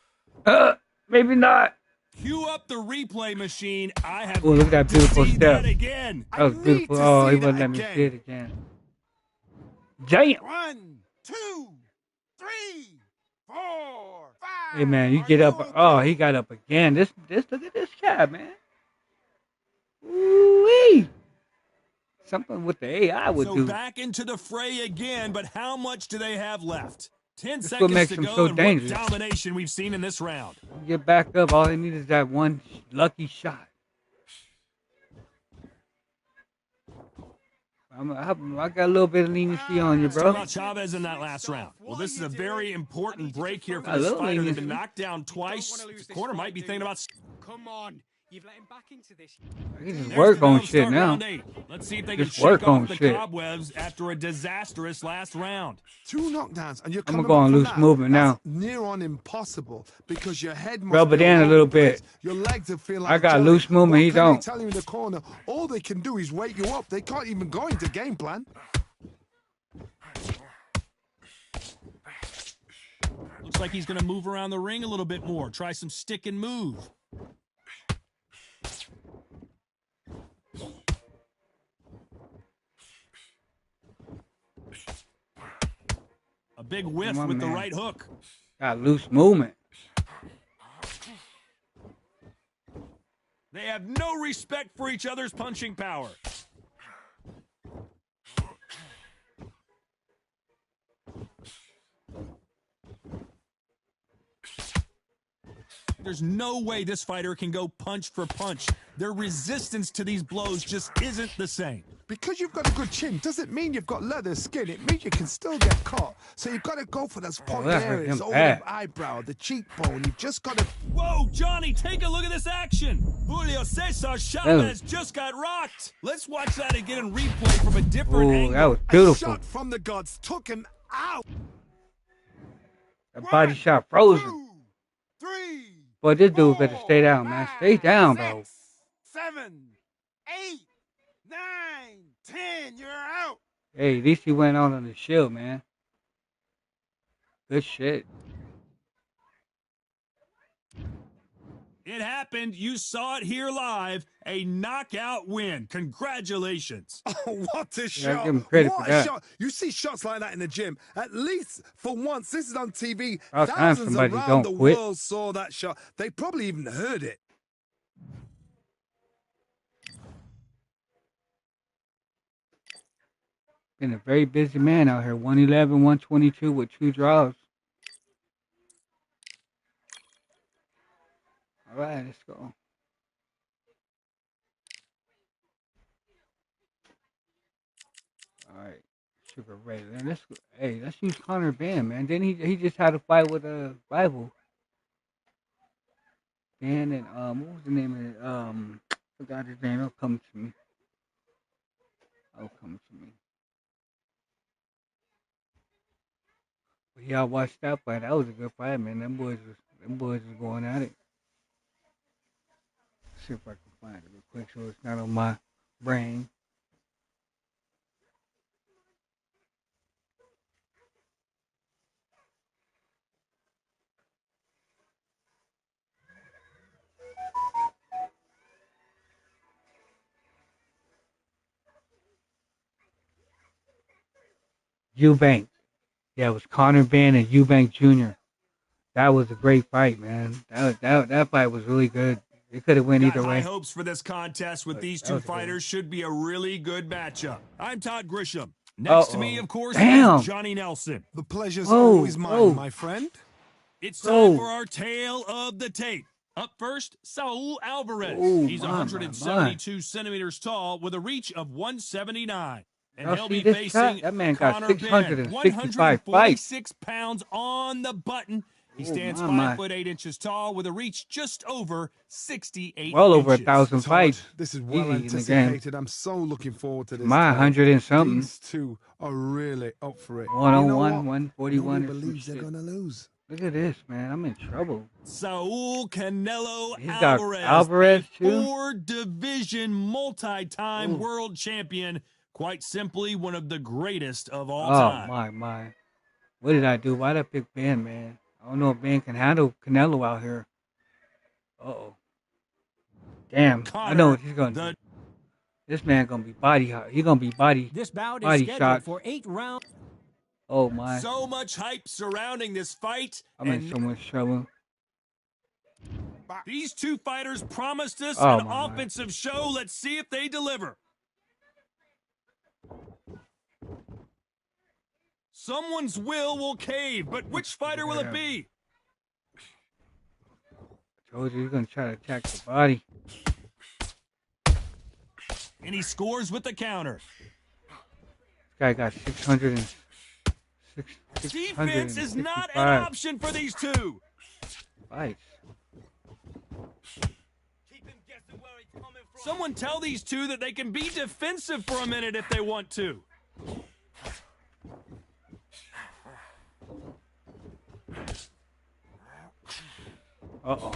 E: Maybe not.
A: Cue up the replay machine. I have
E: Oh, look at that beautiful
A: seen
E: step.
A: that again.
E: That was
B: I need
E: beautiful.
B: to
E: Oh,
B: see
E: he wouldn't
B: that
E: let me
B: again.
E: see it again. Damn.
G: 1, 2, 3, 4, 5.
E: Hey, man, you
G: Are
E: get up.
G: okay?
E: Oh, he got up again. This, look at this cat, man. Ooh-wee. Something with the AI would
A: So
E: do.
A: back into the fray again, but how much do they have left? 10
E: This is what
A: seconds
E: makes
A: to
E: them
A: go,
E: so
A: and
E: dangerous.
A: what domination we've seen in this round.
E: Get back up. All they need is that one lucky shot. I got a little bit of leniency on you,
A: Let's talk
E: bro.
A: about Chavez in that last round. Well, this is a very important break here for
E: A
A: this
E: little
A: fighter. They've
E: leniency.
A: been knocked down twice. The corner might be thinking about.
F: Come on. You've let him back into this.
E: I can just
A: There's
E: work
A: the
E: on
A: bell to
E: shit
A: start
E: now.
A: round 8. Let's see if they can
E: Just
A: shake
E: work on
A: off the
E: shit.
A: cobwebs after a disastrous last round.
B: 2 knockdowns, and you're
E: I'm
B: coming
E: gonna go
B: back
E: on
B: from
E: loose
B: that.
E: movement
B: That's
E: now.
B: near on impossible because your head must
E: Rub it
B: be
E: in
B: all
E: a
B: over
E: little
B: the place.
E: bit.
B: Your legs will feel like
E: I got
B: jelly.
E: loose movement,
B: What
E: he
B: can
E: don't.
B: They tell you in the corner. All they can do is wake you up. They can't even go into game plan.
A: Looks like he's going to move around the ring a little bit more. Try some stick and move. A big whiff
E: Come on,
A: with the
E: man.
A: right hook.
E: Got loose movement.
A: They have no respect for each other's punching power. There's no way this fighter can go punch for punch. Their resistance to these blows just isn't the same.
B: Because you've got a good chin doesn't mean you've got leather skin. It means you can still get caught. So you've got to go for those point
E: that hurt
B: areas,
E: him
B: over
E: bad.
B: the eyebrow, the cheekbone. You've just got to.
A: Whoa, Johnny, take a look at this action. Julio Cesar Chavez just got rocked. Let's watch that again in replay from a different
E: Ooh,
A: angle.
E: that was
B: A
E: beautiful.
B: shot from the gods took him out.
E: That body shot frozen.
G: 2, 3.
E: Boy, this dude better stay down, man. Stay down, bro.
G: 6, 7, 8, 9, 10. You're out.
E: Hey, at least he went out on the shield, man. Good shit.
A: It happened. You saw it here live. A knockout win. Congratulations.
B: Oh, what a
E: Yeah,
B: shot.
E: give him credit
B: What
E: for
B: a
E: that.
B: shot. You see shots like that in the gym. At least for once, this is on TV.
E: About time
B: Thousands
E: somebody
B: around
E: don't
B: the
E: quit.
B: world saw that shot. They probably even heard it.
E: Been a very busy man out here. 111, 122 with 2 draws. All right, let's go. All right, Sugar Ray. Man, let's use Connor Ben, man. Then he just had a fight with a rival. Ben and what was the name of it? Forgot his name. It'll come to me. But yeah, I watched that fight. That was a good fight, man. Them boys was going at it. See if I can find it real quick so it's not on my brain. Eubank. Yeah, it was Connor Ben and Eubank Jr. That was a great fight, man. That fight was really good. It could have went
A: Got
E: either
A: high
E: way.
A: hopes for this contest with
E: But
A: these
E: that
A: two
E: was a good one.
A: fighters. Should be a really good matchup. I'm Todd Grisham. Next to me, of course,
E: Damn.
A: is Johnny Nelson.
B: The pleasure's
E: Whoa,
B: always mine,
E: whoa.
B: my friend.
A: It's
E: Bro.
A: time for our tale of the tape. Up first, Saul Alvarez.
E: Oh,
A: He's
E: my.
A: 172 centimeters tall with a reach of 179. And
E: Y'all
A: he'll
E: see
A: be
E: this
A: facing
E: shot? That man got
A: Connor Ben,
E: 665 fights.
A: 146 pounds on the button. He
E: Oh,
A: stands
E: my.
A: 5'8" tall with a reach just over 68
E: Well over
A: inches.
E: 1,000
B: Todd,
E: fights.
B: this is well
E: Easy in the game.
B: anticipated. I'm so looking forward to this.
E: My
B: Todd.
E: 100 and something.
B: These two are really up for it.
E: 101,
B: You know what?
E: 141
B: Nobody
E: or some
B: believes they're
E: shit.
B: going to lose.
E: Look at this, man. I'm in trouble.
A: Saul Canelo
E: He's got
A: Alvarez,
E: Alvarez,
A: a
E: too?
A: 4-division multi-time
E: Ooh.
A: world champion. Quite simply, one of the greatest of all
E: Oh,
A: time.
E: my. What did I do? Why'd I pick Ben, man? I don't know if Ben can handle Canelo out here. Uh-oh. Damn. I know what he's going to do. This man going to be body hot. He's going to be body
C: This bout is
E: body
C: scheduled
E: shots.
C: for 8 rounds.
E: Oh, my.
A: So much hype surrounding this fight.
E: I'm in so much trouble.
A: These two fighters promised us
E: Oh,
A: an
E: my.
A: offensive show. Let's see if they deliver. Someone's will cave, but which fighter will it be?
E: I told you he's going to try to attack the body.
A: And he scores with the counter.
E: This guy got 600 and
A: Defense is not an
E: 665
A: option for these two.
E: fights.
A: Someone tell these two that they can be defensive for a minute if they want to.
E: Uh-oh.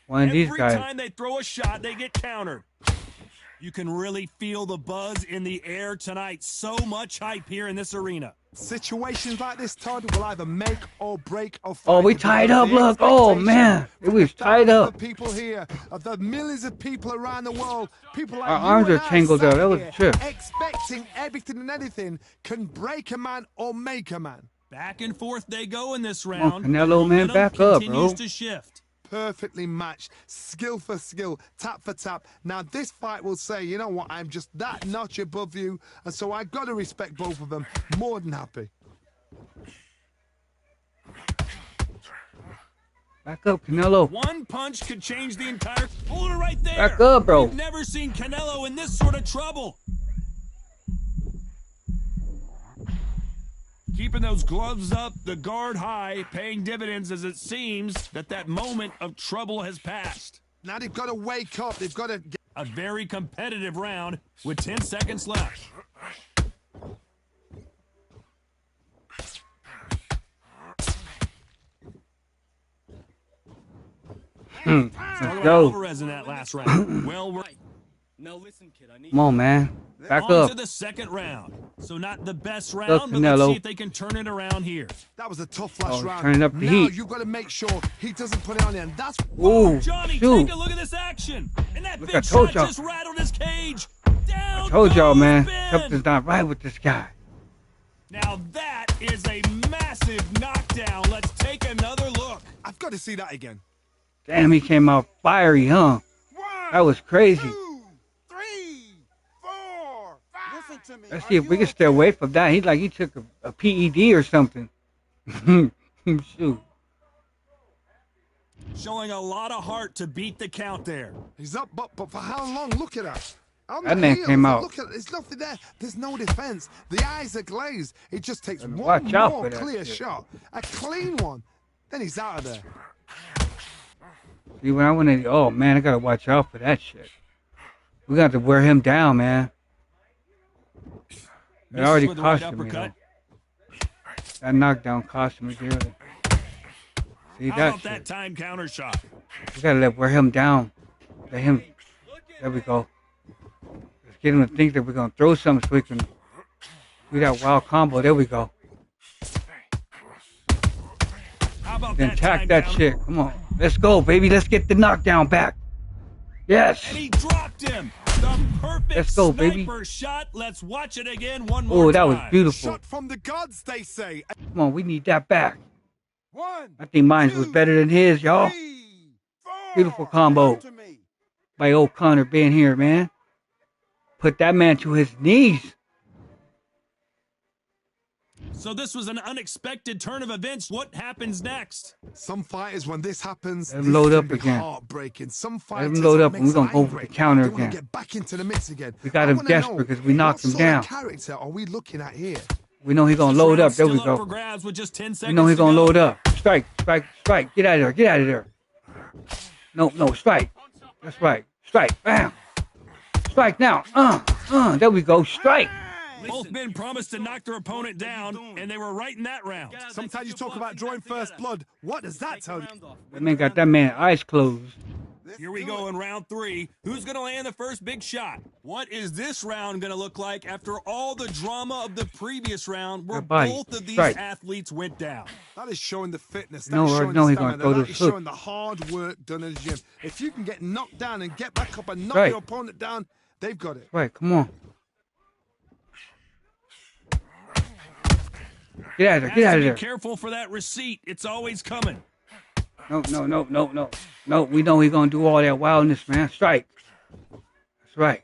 E: One of these guys.
A: Every time they throw a shot, they get countered. You can really feel the buzz in the air tonight. So much hype here in this arena.
B: Situations like this, Todd, will either make or break a fight.
E: Oh, we tied up. Look. Oh, man. It was tied up.
B: The people here, of the millions of people around the world, people like
E: Our
B: you
E: arms
B: and
E: are
B: I
E: tangled
B: sat
E: up. That was a
B: here
E: trip.
B: expecting everything and anything can break a man or make a man.
A: Back and forth they go in this
E: on,
A: round.
E: Canelo, man,
A: Momentum
E: back up,
A: continues
E: bro.
A: to shift.
B: Perfectly matched, skill for skill, tap for tap. Now this fight will say, you know what, I'm just that notch above you, and so I got to respect both of them. More than happy.
E: Back up, Canelo.
A: One punch could change the entire... Hold it right there.
E: Back up, bro.
A: We've never seen Canelo in this sort of trouble. Keeping those gloves up, the guard high, paying dividends as it seems that moment of trouble has passed.
B: Now they've got to wake up. They've got to get...
A: A very competitive round with 10 seconds left.
E: Let's go.
A: Alvarez in that last round. Well, right.
D: Now listen, kid, I need
E: Come on, man. Back
A: On
E: up.
A: to the second round. So not the best
E: Look,
A: round, but let's
E: Canelo.
A: see if they can turn it around here.
B: That was a tough last
E: Oh,
B: round.
E: turning up the
B: Now
E: heat.
B: you've got to make sure he doesn't put it on you, and that's
E: Ooh,
A: Johnny,
E: shoot.
A: take a look at this action. And that
E: Look, I
A: big
E: told
A: shot
E: y'all.
A: just rattled his cage. Down
E: I told y'all,
A: goes
E: man.
A: Ben.
E: Something's not right with this guy.
A: Now that is a massive knockdown. Let's take another look.
B: I've got to see that again.
E: Damn, he came out fiery, huh? That was crazy.
G: 2, 3, 4, 5. Listen to me.
E: Let's see if we can stay away from that. He's like he took a PED or something. Shoot.
A: Showing a lot of heart to beat the count there.
B: He's up, but for how long? Look at that. On
E: That
B: the
E: man
B: heels,
E: came out.
B: Look at it. There's nothing there. There's no defense. The eyes are glazed. It just takes one
E: watch out
B: more
E: for that
B: clear
E: shit.
B: shot, a clean one. Then he's out of there.
E: See, when I went in, oh man, I gotta watch out for that shit. We got to wear him down, man. It
A: Misses
E: already
A: with the right
E: cost me, though.
A: uppercut.
E: That knockdown cost me dearly. See
A: How
E: that
A: about that
E: shit?
A: time counter shot?
E: We gotta wear him down. Let him. There we go. Let's get him to think that we're gonna throw something so we can do that wild combo. There we go.
A: How about
E: Then
A: that
E: attack
A: time
E: that
A: counter?
E: shit. Come on. Let's go, baby. Let's get the knockdown back. Yes.
A: And he dropped him. The perfect
E: Let's go, baby.
A: sniper shot. Let's watch it again one more
E: Oh, that
A: time.
E: was beautiful.
B: Shot from the gods, they say.
E: Come on, we need that back.
G: 1,
E: I think mine was better than his, y'all.
G: 3, 4.
E: Beautiful combo.
G: Listen to me.
E: By old Connor being here, man. Put that man to his knees.
A: So this was an unexpected turn of events. What happens next?
B: Some fighters, when this happens,
E: Let him
B: this
E: load
B: can
E: up
B: be
E: again.
B: heartbreaking. Some
E: Let
B: fighters,
E: him load
B: it
E: up and
B: makes
E: we're going to go
B: them
E: for the
B: angry.
E: counter
B: They want to
E: again.
B: get back into the mix again.
E: We got
B: I
E: him
B: wanna know,
E: desperate because we knocked him
B: what sort
E: down.
B: of character are we looking at here?
E: We know he's going
A: This
E: to load up.
A: round's
E: There we
A: still up for
E: go.
A: grabs with just 10
E: We
A: seconds
E: know he's
A: to
E: going to
A: go.
E: load up. Strike, strike, strike. Get out of there. Get out of there. No, strike. That's right. Strike. Bam. Strike now. There we go. Strike.
A: Both men promised to knock their opponent down, and they were right in that round.
B: Sometimes you talk about drawing first blood. What does that tell you?
E: That man got that man eyes closed.
A: Here we go in round 3. Who's going to land the first big shot? What is this round going to look like after all the drama of the previous round where
E: Good body.
A: both of these
E: Strike.
A: athletes went down?
B: That is showing the fitness.
E: No,
B: That's
E: I
B: showing
E: know
B: the
E: he's gonna
B: stamina.
E: throw
B: That
E: those
B: is
E: hooks.
B: showing the hard work done in the gym. If you can get knocked down and get back up and knock
E: Right.
B: your opponent down, they've got it.
E: Right, come on. Get out of there.
A: Has
E: Get out
A: to
E: of
A: be
E: there.
A: careful for that receipt. It's always coming.
E: No. No, we know he's going to do all that wildness, man. Strike. That's right.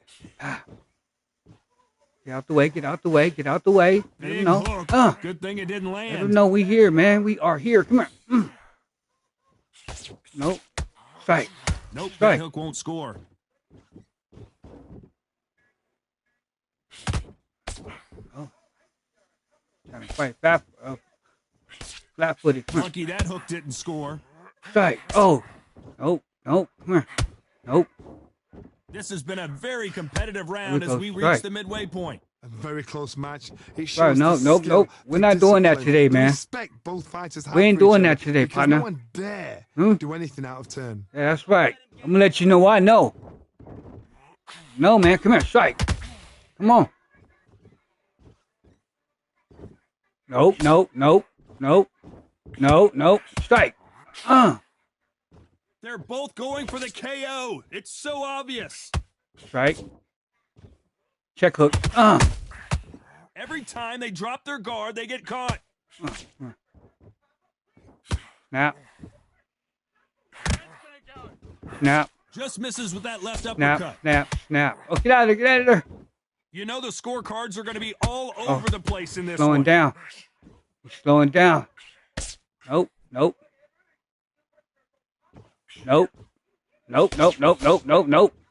E: Get out the way. Get out the way. Get out the way. Let him
A: Big
E: know.
A: hook. Good thing it didn't
E: Let him
A: land.
E: know we here, man. We are here. Come here. Nope. Strike.
A: Nope,
E: Strike.
A: that hook won't score.
E: Trying to fight flat-footed. Come here.
A: Lucky that hook didn't score.
E: Strike. Oh. Nope. Come here. Nope.
A: This has been a very competitive round as
E: goes
A: we reach
E: strike.
A: the midway point.
B: A very close match. It
E: Right,
B: shows
E: no,
B: the
E: nope,
B: skill,
E: nope. We're
B: the
E: not doing that
B: discipline,
E: today,
B: the
E: man.
B: respect both fighters have
E: We ain't
B: for each
E: doing
B: other,
E: that today,
B: because
E: partner.
B: No one dare do anything out of turn.
E: Yeah, that's right. I'm gonna let you know I know. No, man, come here, strike. Come on. Nope. Strike.
A: They're both going for the KO. It's so obvious.
E: Strike. Check hook.
A: Every time they drop their guard, they get caught.
E: Snap. Snap.
A: Just misses with that left uppercut.
E: Snap. Oh, get out of there.
A: You know the scorecards are going to be all over the place in this
E: Slowing
A: one.
E: down. He's slowing down. Nope.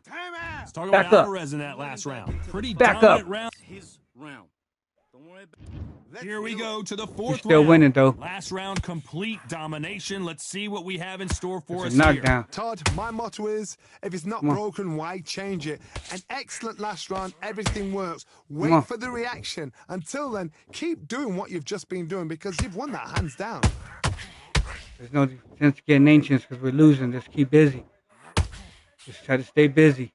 G: Time out.
A: Let's talk
E: Back
A: about
E: up.
A: Alvarez in that last round. Pretty
E: Back
A: dominant
E: up.
A: round.
D: His round. Don't worry about
A: Here we go to the
E: He's
A: fourth
E: still
A: round.
E: winning, though.
A: Last round, complete domination. Let's see what we have in store for
E: It's
A: us
E: a
A: here.
E: knockdown.
B: Todd, my motto is, if it's not
E: Come on.
B: broken, why change it? An excellent last round, everything works.
E: on.
B: Wait for the reaction. Until then, keep doing what you've just been doing because you've won that hands down.
E: There's no sense getting ancients because we're losing. Just keep busy. Just try to stay busy.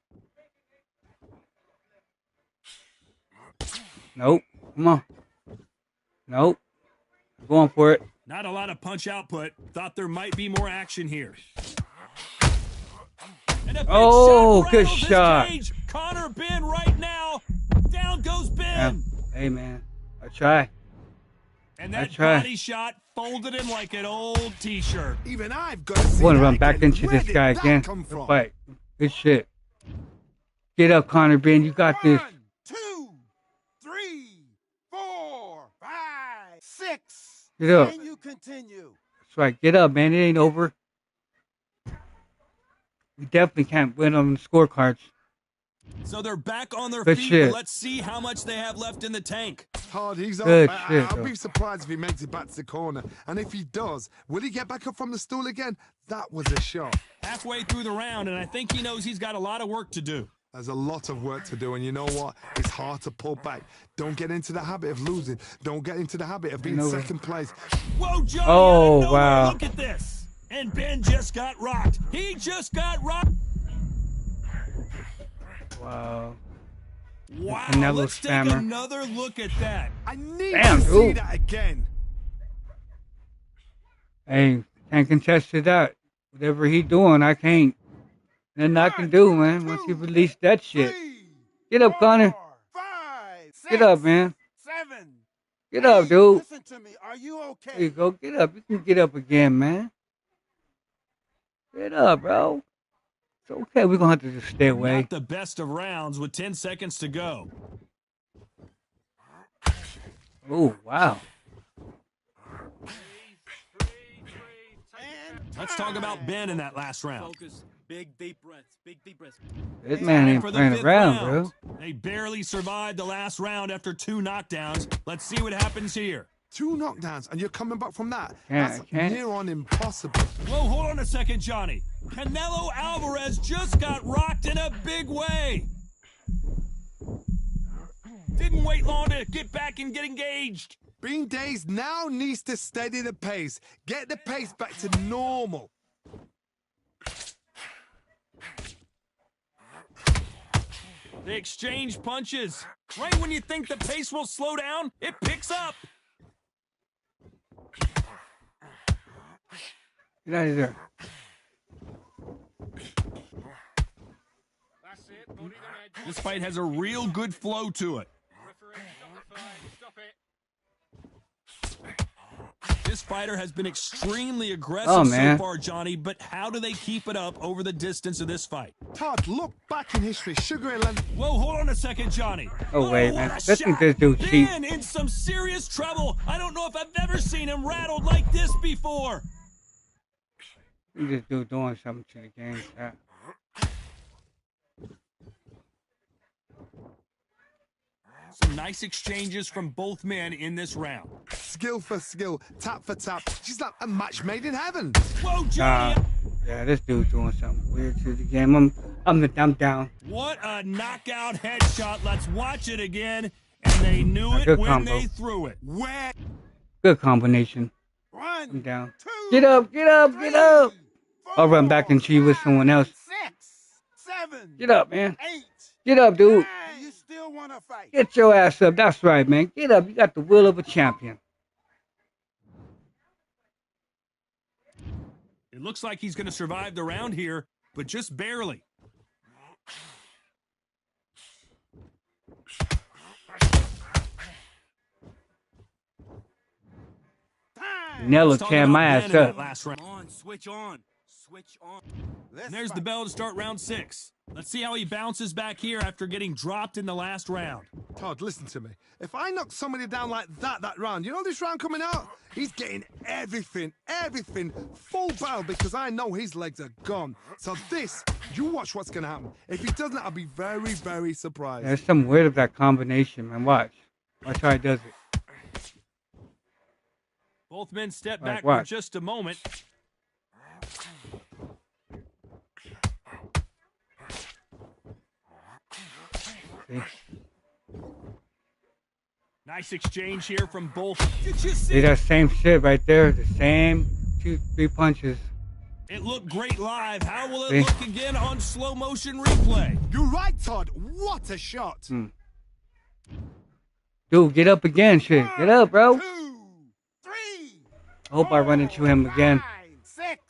E: Nope. Come on. Nope. Going for it.
A: Not a lot of punch output. Thought there might be more action here. And a big
E: Oh,
A: shot
E: good
A: rattles his
E: shot.
A: cage. Connor Ben right now. Down goes Ben.
E: Yeah. Hey, man. I try.
A: And that
E: try.
A: body shot folded him like an old T-shirt.
B: Even I've got to see
E: I want to
B: that
E: run back
B: again.
E: into
B: Where
E: this
B: did
E: guy
B: that
E: again.
B: come from?
E: Fight. Good shit. Get up, Connor Ben. You got this.
G: 1, 2, 3, 4, 5, 6.
E: Get up.
G: And you continue.
E: That's right. Get up, man. It ain't over. We definitely can't win on the scorecards.
A: So they're back on their
E: Good
A: feet,
E: shit.
A: but let's see how much they have left in the tank.
B: Todd, he's
E: Good
B: up.
E: shit,
B: I'll
E: though.
B: be surprised if he makes it back to the corner. And if he does, will he get back up from the stool again? That was a shot.
A: Halfway through the round, and I think he knows he's got a lot of work to do.
B: There's a lot of work to do, and you know what? It's hard to pull back. Don't get into the habit of losing. Don't get into the habit of being
E: know
B: second place.
A: Whoa, Johnny,
E: Oh,
A: out of nowhere.
E: wow.
A: Look at this. And Ben just got rocked. He just got rocked.
E: Wow.
A: Wow,
E: Canelo
A: let's take
E: spammer.
A: another look at that.
B: I need
E: Damn,
B: to see
E: dude.
B: that again.
E: Hey, can't contest to that. Whatever he doing, I can't. Nothing I can do, man. Once he released that shit.
G: 3,
E: Get up, Connor.
G: 4, 5, 6,
E: Get up, man.
G: 7.
E: Get up, dude.
G: Listen to me. Are you okay?
E: There you go. Get up. You can get up again, man. Get up, bro. It's okay. We're going to have to just stay away.
A: Not the best of rounds with 10 seconds to go.
E: Oh, wow.
A: Let's talk about Ben in that last round.
D: Focus. Big deep breaths. Big deep breaths.
E: This man ain't
A: For the
E: playing
A: fifth
E: around,
A: round.
E: bro.
A: They barely survived the last round after 2 knockdowns. Let's see what happens here.
B: 2 knockdowns, and you're coming back from that.
E: Can't-
B: That's
E: can't.
B: near on impossible.
A: Whoa, hold on a second, Johnny. Canelo Alvarez just got rocked in a big way. Didn't wait long to get back and get engaged.
B: Bean Days now needs to steady the pace. Get the pace back to normal.
A: They exchange punches. Right when you think the pace will slow down, it picks up.
E: Get out of there.
H: That's it. Body the edge.
A: This fight has a real good flow to it.
H: Referee, stop the fight. Stop it.
A: This fighter has been extremely aggressive
E: Oh,
A: so
E: man.
A: far, Johnny, but how do they keep it up over the distance of this fight?
B: Todd, look back in history. Sugar Hill and
A: Whoa, hold on a second, Johnny.
E: Oh, wait,
A: what
E: man.
A: a
E: Let's think
A: shot.
E: this dude's cheap.
A: Ben in some serious trouble. I don't know if I've ever seen him rattled like this before.
E: This dude doing something to the game. Yeah.
A: Some nice exchanges from both men in this round.
B: skill for skill, tap for tap. She's like a match made in heaven.
A: Whoa, Johnny.
E: Yeah, this dude's doing something weird to the game. I'm down.
A: What a knockout headshot. Let's watch it again. And they knew
E: A
A: it
E: good
A: when
E: combo.
A: they threw it.
B: Where?
E: Good combination.
G: 1,
E: I'm down.
G: 2,
E: Get up, get up, get up.
G: 4,
E: I'll run back and cheat with someone else.
G: 6, 7,
E: Get up, man.
G: 8,
E: Get up, dude.
G: 9. You still want to fight?
E: Get your ass up. That's right, man. Get up. You got the will of a champion.
A: It looks like he's going to survive the round here, but just barely.
E: Canelo
A: Let's talk
E: tear
A: about
E: my
A: Ben
E: ass
A: in that
E: up.
A: last round.
D: On. Switch on. Switch on.
G: Let's
A: And there's the
G: fight.
A: bell to start round 6. Let's see how he bounces back here after getting dropped in the last round.
B: Todd, listen to me. If I knock somebody down like that round, you know this round coming out? He's getting everything, full barrel because I know his legs are gone. So this, you watch what's going to happen. If he doesn't, I'll be very, very surprised.
E: There's something weird of that combination, man. Watch. Watch how he does it.
A: Both men step
E: Right,
A: back for
E: watch.
A: just a moment.
E: See?
A: Nice exchange here from both. Did you
E: See
A: see?
E: that same shit right there? The same 2-3 punches.
A: It looked great live. How will it
E: See?
A: look again on slow motion replay?
B: You're right, Todd. What a shot.
E: Dude Dude, get up again, shit. Get up, bro.
G: 2, 3,
E: I hope I run into him again.
G: 9, 6,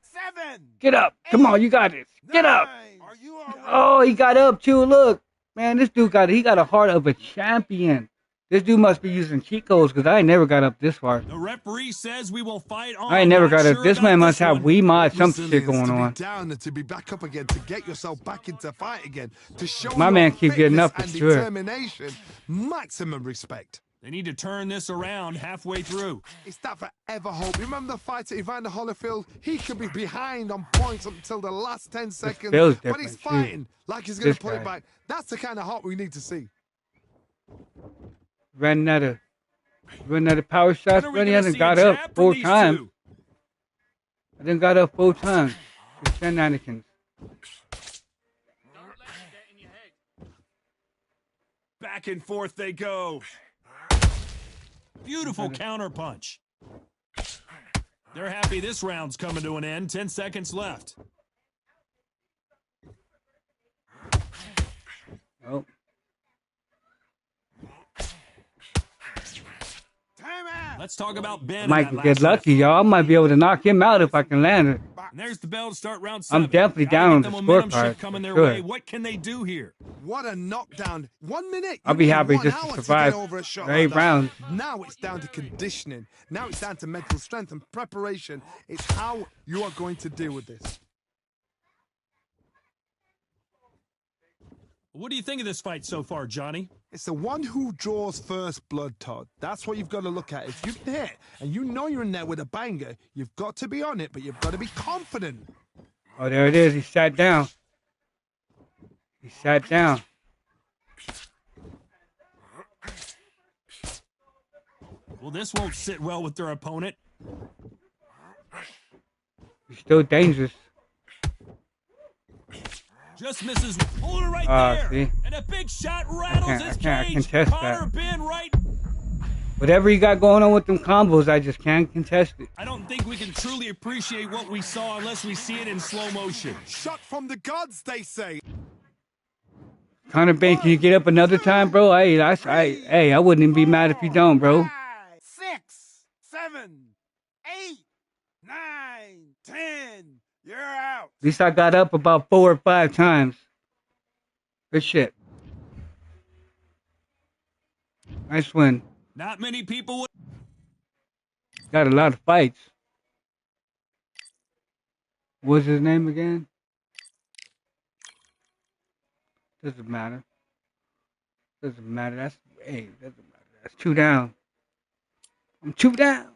G: 7.
E: Get up. Come on, you got this. Get up.
G: 9. Are you all right?
E: Oh, he got up too. Look. Man, this dude he got a heart of a champion. This dude must be using cheat codes because I ain't never got up this far.
A: The referee says we will fight on.
E: I ain't never
A: Not
E: got up.
A: sure
E: This
A: about
E: man must
A: this
E: have
A: one.
E: Wii mod, some shit
B: Resilience,
E: going
B: to
E: on.
B: be down and to be back up again, to get yourself back into fight again, to show
E: My
B: your
E: man keep getting
B: fitness
E: up for
B: and
E: sure.
B: determination. Maximum respect.
A: They need to turn this around halfway through.
B: It's that forever hope. Remember the fight at Evander Holyfield? He could be behind on points up until the last 10 seconds,
E: feels
B: but
E: different,
B: he's
E: too.
B: fighting like he's going
E: This
B: to put it
E: guy.
B: back. That's the kind of hope we need to see.
E: Running out of power shots.
A: When are we
E: Running
A: gonna
E: out and
A: see a
E: got
A: jab
E: up
A: from
E: 4
A: these
E: times.
A: two?
E: I done got up 4 times. The shenanigans.
H: Don't let it get in your head.
A: Back and forth they go. Beautiful counter punch. They're happy this round's coming to an end. 10 seconds left.
E: Oh.
G: Time out.
A: Let's talk about Ben.
E: I
A: in
E: might
A: that
E: get
A: last
E: lucky,
A: round.
E: y'all. I might be able to knock him out if I can land it.
A: And there's the bell to start round 7.
E: I'm definitely
A: Gotta
E: down
A: get
E: on
A: the
E: the
A: momentum
E: scorecard,
A: shift coming
E: for
A: their
E: sure.
A: way. What can they do here?
B: What a knockdown. 1 minute.
E: I'll
B: You
E: be
B: need
E: happy
B: 1
E: just to
B: hour
E: survive
B: get over a shot
E: 8
B: like that.
E: rounds.
B: Now it's down to conditioning. Now it's down to mental strength and preparation. It's how you are going to deal with this.
A: What do you think of this fight so far, Johnny?
B: It's the one who draws first blood, Todd. That's what you've got to look at. If you can hit and you know you're in there with a banger, you've got to be on it, but you've got to be confident.
E: Oh, there it is. He sat down. He sat down.
A: Well, this won't sit well with their opponent.
E: He's still dangerous.
A: Just misses. Pulling it right there.
E: See?
A: And a big shot rattles his
E: I
A: cage.
E: contest
A: Connor
E: that.
A: Ben right.
E: Whatever he got going on with them combos, I just can't contest it.
A: I don't think we can truly appreciate what we saw unless we see it in slow motion.
B: Shot from the gods, they say.
E: Conor Ben, can you get up another time, bro? Hey, I wouldn't even be mad if you don't, bro.
G: 5, 6, 7, 8, 9, 10. You're out.
E: At least I got up about 4 or 5 times. Good shit. Nice win.
A: Not many people would.
E: Got a lot of fights. What's his name again? Doesn't matter. Doesn't matter. Doesn't matter. That's 2 down. I'm 2 down.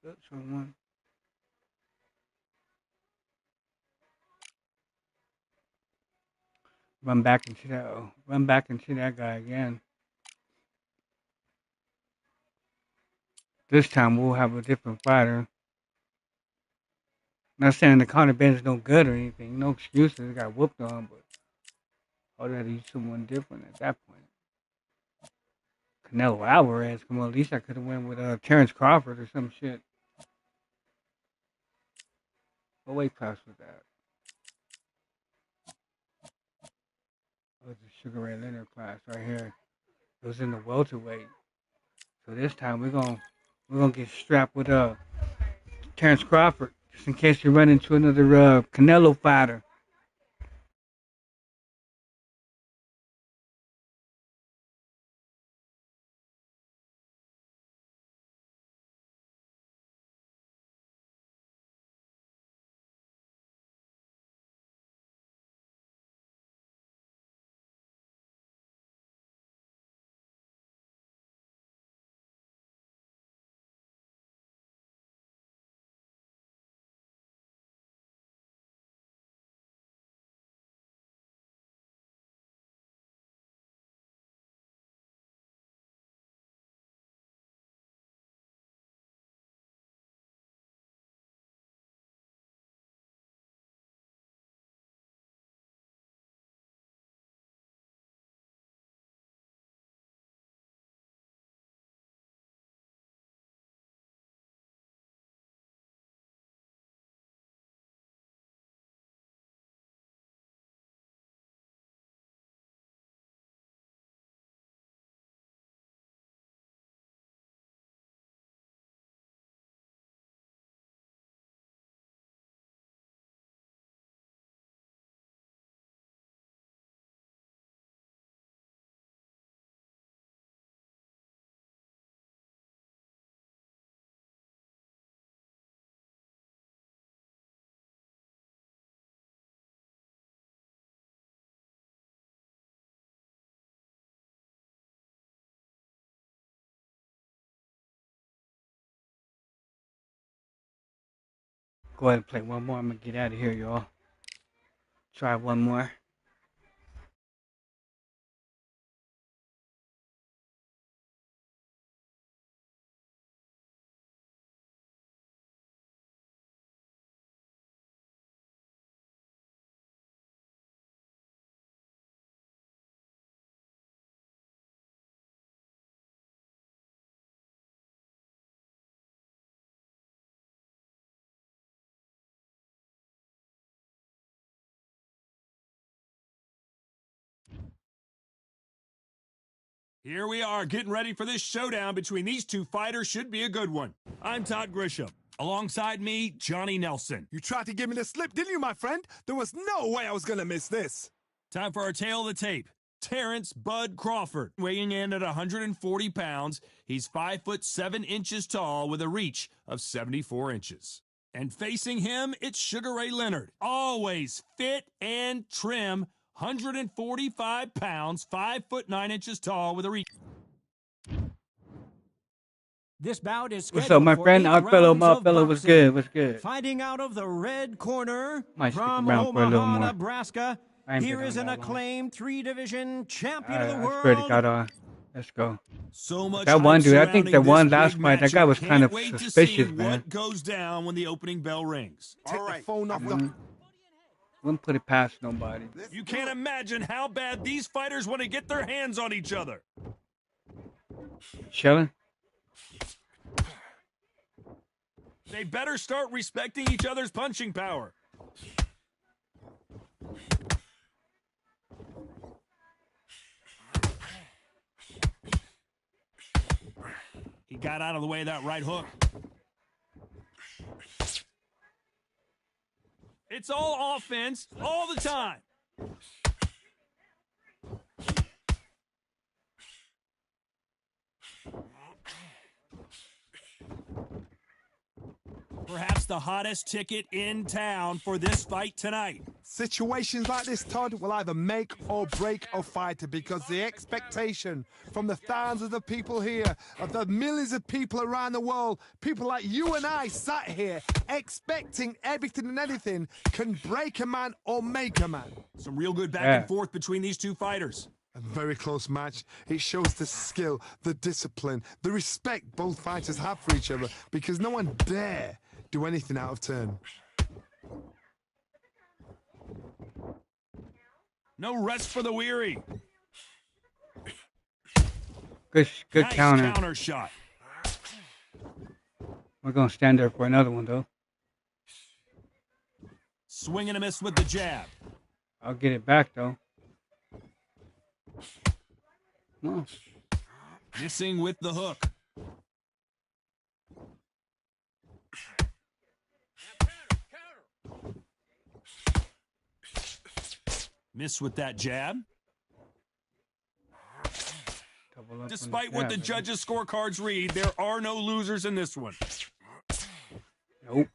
E: That's 1. Run back into that guy again. This time we'll have a different fighter. Not saying the Conor Ben's no good or anything. No excuses. He got whooped on, but I would have to use someone different at that point. Canelo Alvarez, come on, at least I could have went with Terrence Crawford or some shit. What weight class was that? It was the Sugar Ray Leonard class right here. It was in the welterweight. So this time we're gonna get strapped with Terrence Crawford, just in case you run into another Canelo fighter. go ahead and play one more. I'm gonna get out of here, y'all. Try one more.
A: Here we are, getting ready for this showdown between these two fighters. Should be a good one. I'm Todd Grisham. Alongside me, Johnny Nelson.
B: You tried to give me the slip, didn't you, my friend? There was no way I was going to miss this.
A: Time for our tail of the tape. Terrence Bud Crawford, weighing in at 140 pounds. He's 5'7" tall with a reach of 74 inches. And facing him, it's Sugar Ray Leonard. Always fit and trim. 145 pounds, 5'9" tall with a reach.
C: This bout is
E: What's
C: scheduled
E: up, my
C: for
E: friend?
C: 8
E: Our fellow,
C: rounds
E: my
C: of
E: fellow, what's
C: boxing.
E: good? What's good?
C: Fighting out of the red corner
E: Might stick
C: from
E: around for a little
C: Omaha,
E: more.
C: Nebraska.
E: I ain't
C: Here
E: been
C: is
E: on
C: an
E: that long.
C: acclaimed 3-division champion of the
E: I
C: world.
E: swear to God, let's go.
A: So much
E: That one
A: hype
E: dude, I think
A: surrounding
E: the one
A: this
E: last
A: big
E: fight, that guy
A: matchup.
E: was kind
A: Can't
E: of
A: wait to
E: suspicious,
A: see
E: man.
A: what goes down when the opening bell rings.
B: Take
G: All
B: the
G: right.
B: phone off the...
E: Wouldn't put it past nobody.
G: Let's
A: You
G: do
A: can't
G: it.
A: imagine how bad these fighters want to get their hands on each other.
E: Chilling?
A: They better start respecting each other's punching power. He got out of the way of that right hook. It's all offense all the time. Perhaps the hottest ticket in town for this fight tonight.
B: Situations like this, Todd, will either make or break a fighter because the expectation from the thousands of people here, of the millions of people around the world, people like you and I sat here expecting everything and anything, can break a man or make a man.
A: Some real good back and forth between these two fighters.
B: A very close match. It shows the skill, the discipline, the respect both fighters have for each other because no one dare do anything out of turn.
A: No rest for the weary.
E: Good
A: Nice
E: counter.
A: shot.
E: We're going to stand there for another one, though.
A: Swing and a miss with the jab.
E: I'll get it back, though. Come on.
A: Missing with the hook. Miss with that jab.
E: Double up on
A: Despite
E: the
A: what
E: jab,
A: the
E: baby.
A: judges' scorecards read, there are no losers in this one.
E: Nope.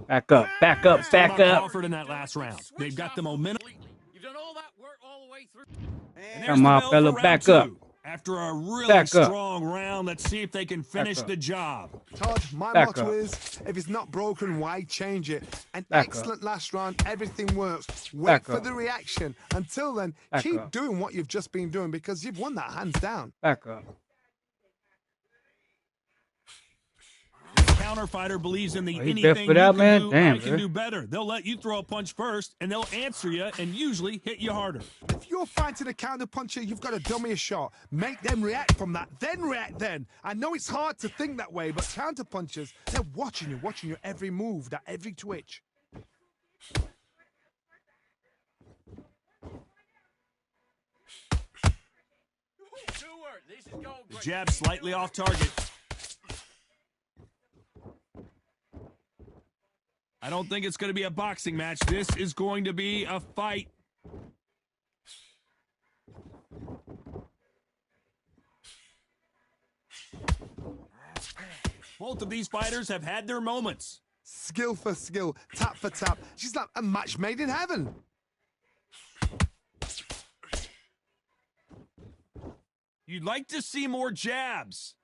E: Back up, back up, back up.
A: Crawford in that last round. They've got the momentum.
H: You've done all that work all the way through.
A: And
E: Come on,
A: bell
E: fella,
A: for round
E: back
A: two.
E: up.
A: After a really
E: Back up.
A: strong round, let's see if they can finish
E: up.
A: the job.
B: Todd, my
E: Back
B: motto
E: up.
B: is, if it's not broken, why change it? An
E: Back
B: excellent last round, everything works. Wait
E: Back
B: for
E: up.
B: the reaction. Until then,
E: Back
B: keep
E: up.
B: doing what you've just been doing because you've won that hands down.
E: Back up.
A: Counter fighter believes in the
E: Oh, he
A: anything
E: biffed
A: you
E: it out,
A: can
E: man?
A: do,
E: Damn,
A: I can
E: bro.
A: do better. They'll let you throw a punch first, and they'll answer you and usually hit you harder.
B: If you're fighting a counter puncher, you've got to dummy a shot. Make them react from that, then react then. I know it's hard to think that way, but counter punchers, they're watching your every move, that every twitch.
H: This is going
A: The
H: great.
A: jab slightly off target. I don't think it's going to be a boxing match. This is going to be a fight. Both of these fighters have had their moments.
B: Skill for skill, tap for tap. She's like a match made in heaven.
A: You'd like to see more jabs.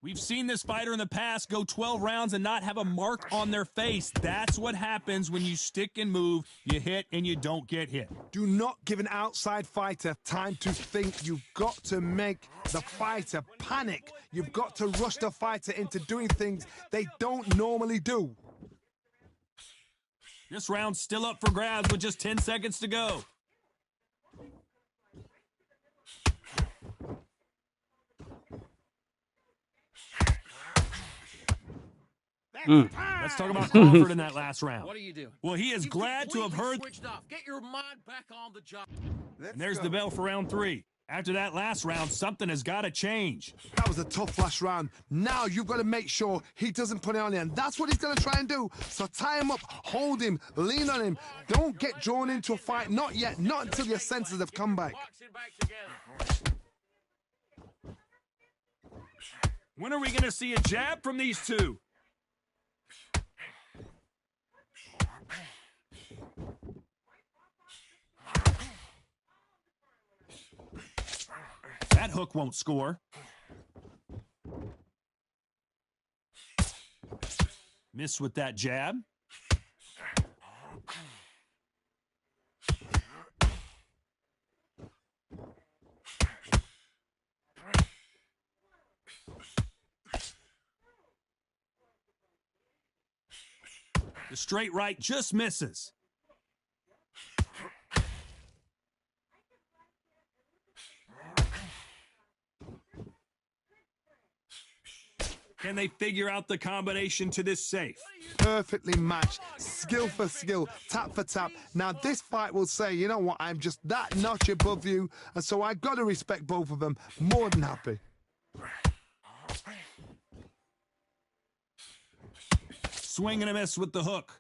A: We've seen this fighter in the past go 12 rounds and not have a mark on their face. That's what happens when you stick and move, you hit and you don't get hit.
B: Do not give an outside fighter time to think. You've got to make the fighter panic. You've got to rush the fighter into doing things they don't normally do.
A: This round's still up for grabs with just 10 seconds to go. Let's talk about Crawford in that last round.
H: What are you doing?
A: Well, he is glad to have heard.
H: Switched off. Get your mind back on the job.
A: And there's the bell for round 3. After that last round, something has got to change.
B: That was a tough last round. Now you've got to make sure he doesn't put it on you, and that's what he's going to try and do. So tie him up, hold him, lean on him. Don't get drawn into a fight. Not yet. Not until your senses have come back.
H: Boxing back together.
A: When are we going to see a jab from these two? That hook won't score. Miss with that jab. The straight right just misses. Can they figure out the combination to this safe?
B: Perfectly matched, skill for skill, tap for tap. Now this fight will say, you know what, I'm just that notch above you, and so I got to respect both of them. More than happy.
A: Swing and a miss with the hook.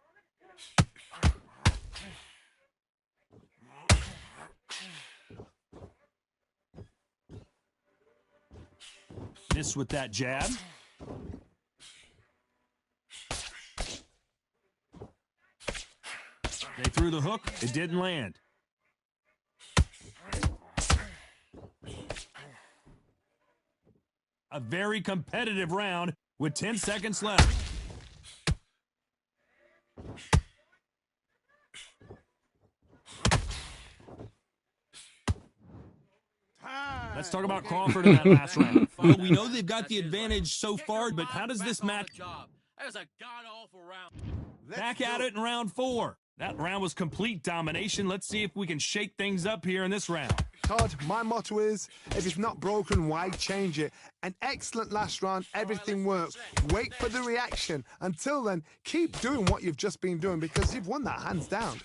A: Miss with that jab. They threw the hook. It didn't land. A very competitive round with 10 seconds left. Let's talk about Crawford in that last round. Well, we know they've got the advantage so far, but how does this match?
H: That was a god-awful round.
A: Back at it in round 4. That round was complete domination. Let's see if we can shake things up here in this round.
B: Todd, my motto is, if it's not broken, why change it? An excellent last round, everything worked. Wait for the reaction. Until then, keep doing what you've just been doing because you've won that hands down.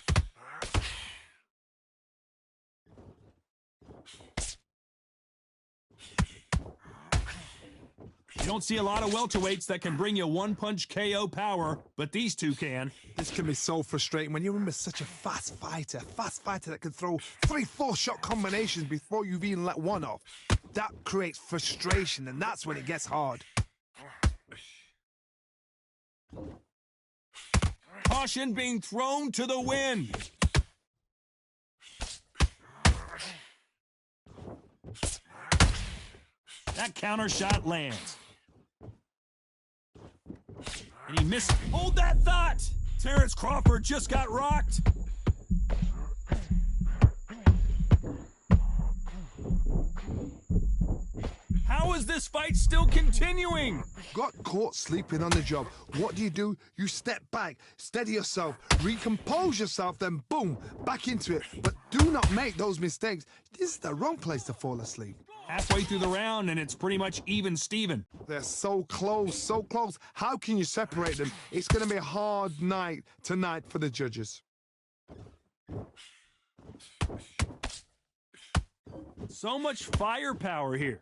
A: You don't see a lot of welterweights that can bring you one-punch KO power, but these two can.
B: This can be so frustrating when you're in with such a fast fighter that can throw 3-4 shot combinations before you've even let one off. That creates frustration, and that's when it gets hard.
A: Caution being thrown to the wind. That counter shot lands. And he missed. Hold that thought! Terrence Crawford just got rocked. How is this fight still continuing?
B: Got caught sleeping on the job. What do? You step back, steady yourself, recompose yourself, then boom, back into it. But do not make those mistakes. This is the wrong place to fall asleep.
A: Halfway through the round, and it's pretty much even Steven.
B: They're so close, so close. How can you separate them? It's going to be a hard night tonight for the judges.
A: So much firepower here.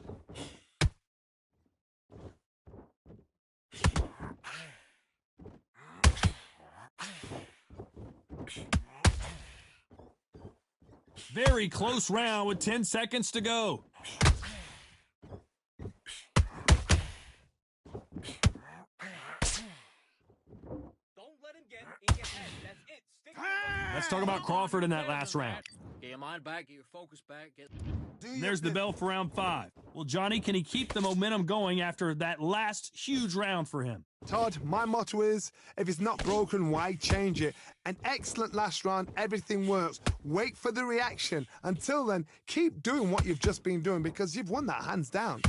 A: Very close round with 10 seconds to go. Let's talk about Crawford in that last round.
D: Get your mind back, get your focus back.
A: And there's the bell for round 5. Well, Johnny, can he keep the momentum going after that last huge round for him?
B: Todd, my motto is, if it's not broken, why change it? An excellent last round, everything works. Wait for the reaction. Until then, keep doing what you've just been doing because you've won that hands down.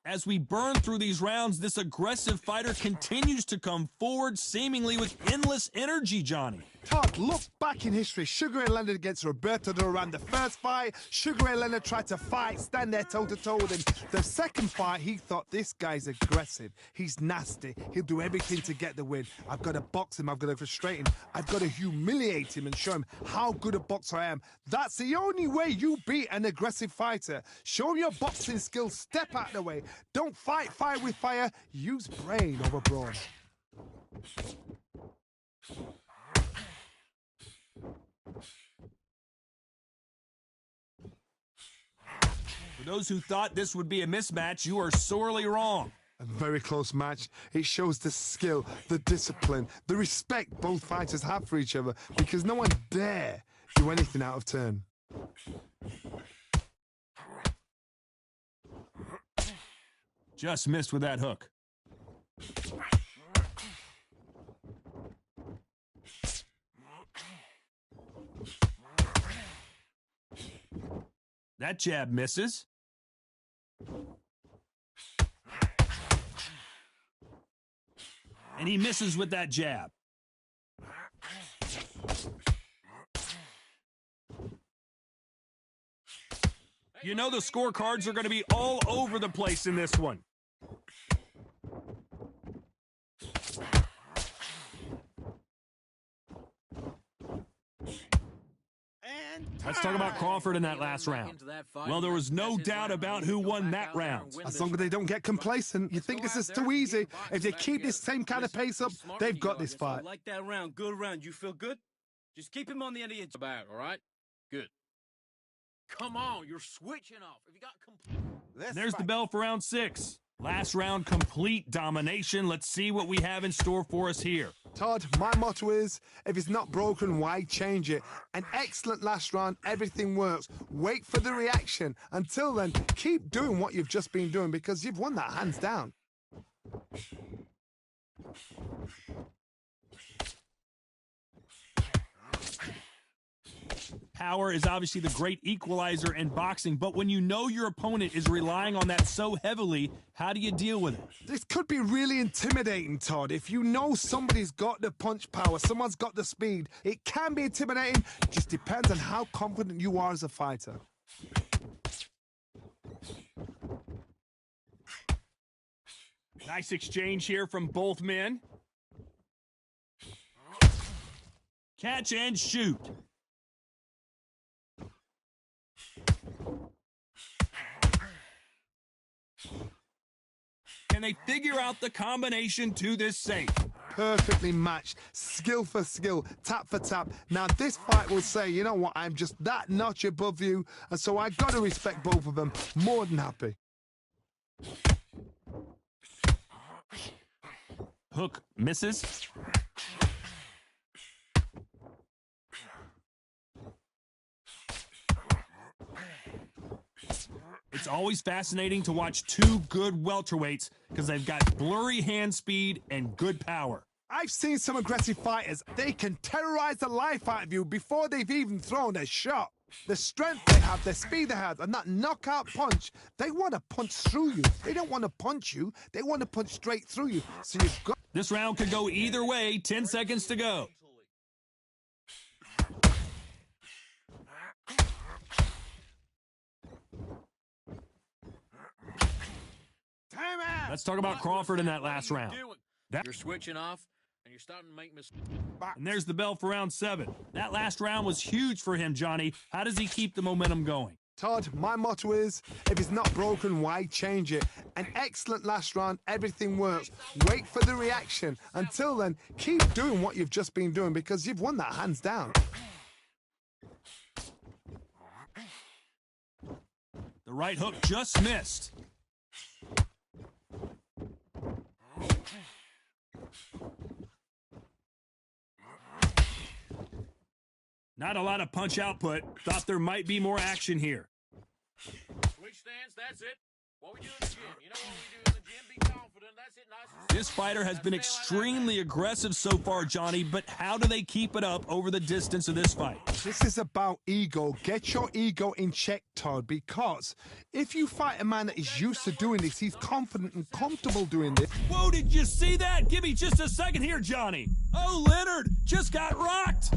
A: As we burn through these rounds, this aggressive fighter continues to come forward, seemingly with endless energy, Johnny.
B: Todd, look back in history. Sugar Ray Leonard against Roberto Duran. The first fight, Sugar Ray Leonard tried to fight, stand there toe-to-toe with him. The second fight, he thought, this guy's aggressive. He's nasty. He'll do everything to get the win. I've got to box him. I've got to frustrate him. I've got to humiliate him and show him how good a boxer I am. That's the only way you beat an aggressive fighter. Show him your boxing skills. Step out of the way. Don't fight fire with fire. Use brain over brawn.
A: For those who thought this would be a mismatch, you are sorely wrong.
B: A very close match. It shows the skill, the discipline, the respect both fighters have for each other because no one dare do anything out of turn.
A: Just missed with that hook. That jab misses. And he misses with that jab. You know the scorecards are going to be all over the place in this one. Let's talk about Crawford in that last round. Well, there was no doubt about who won that round.
B: As long as they don't get complacent, you think this is too easy. If they keep this same kind of pace up, they've got this fight.
D: I like that round. Good round. You feel good? Just keep him on the end of your back, all right? Good. Come on, you're switching off. If you got
A: There's the bell for round 6. Last round, complete domination. Let's see what we have in store for us here.
B: Todd, my motto is, if it's not broken, why change it? An excellent last round, everything works. Wait for the reaction. Until then, keep doing what you've just been doing because you've won that hands down.
A: Power is obviously the great equalizer in boxing, but when you know your opponent is relying on that so heavily, how do you deal with it?
B: This could be really intimidating, Todd. If you know somebody's got the punch power, someone's got the speed, it can be intimidating. Just depends on how confident you are as a fighter.
A: Nice exchange here from both men. Catch and shoot. Can they figure out the combination to this safe?
B: Perfectly matched, skill for skill, tap for tap. Now this fight will say, you know what, I'm just that notch above you, and so I got to respect both of them. More than happy.
A: Hook misses. It's always fascinating to watch two good welterweights because they've got blurry hand speed and good power.
B: I've seen some aggressive fighters. They can terrorize the life out of you before they've even thrown a shot. The strength they have, the speed they have, and that knockout punch, they want to punch through you. They don't want to punch you. They want to punch straight through you. So you've got...
A: This round could go either way. 10 seconds to go. Let's talk about Crawford in that last round.
D: You're switching off, and you're starting to make mistakes.
A: And there's the bell for round 7. That last round was huge for him, Johnny. How does he keep the momentum going?
B: Todd, my motto is, if it's not broken, why change it? An excellent last round, everything works. Wait for the reaction. Until then, keep doing what you've just been doing because you've won that hands down.
A: The right hook just missed. Not a lot of punch output. Thought there might be more action here.
H: Switch stance, that's it. What we do in the gym. You know what we do in the gym? Be confident. That's it. Nice and
A: This fighter has been
H: Now stay like that,
A: extremely aggressive so far, Johnny, but how do they keep it up over the distance of this fight?
B: This is about ego. Get your ego in check, Todd, because if you fight a man that is used to doing this, he's confident and comfortable doing this.
A: Whoa, did you see that? Give me just a second here, Johnny. Oh, Leonard just got rocked.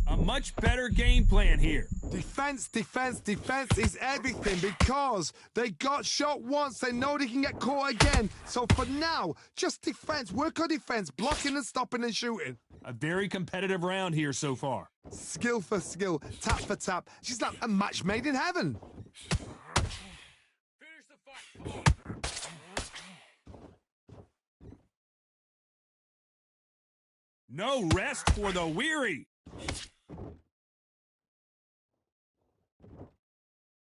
A: A much better game plan here.
B: Defense, defense, defense is everything because they got shot once. They know they can get caught again. So for now, just defense. Work on defense, blocking and stopping and shooting.
A: A very competitive round here so far.
B: Skill for skill, tap for tap. She's like a match made in heaven.
H: finish the fight. Come on.
A: No rest for the weary.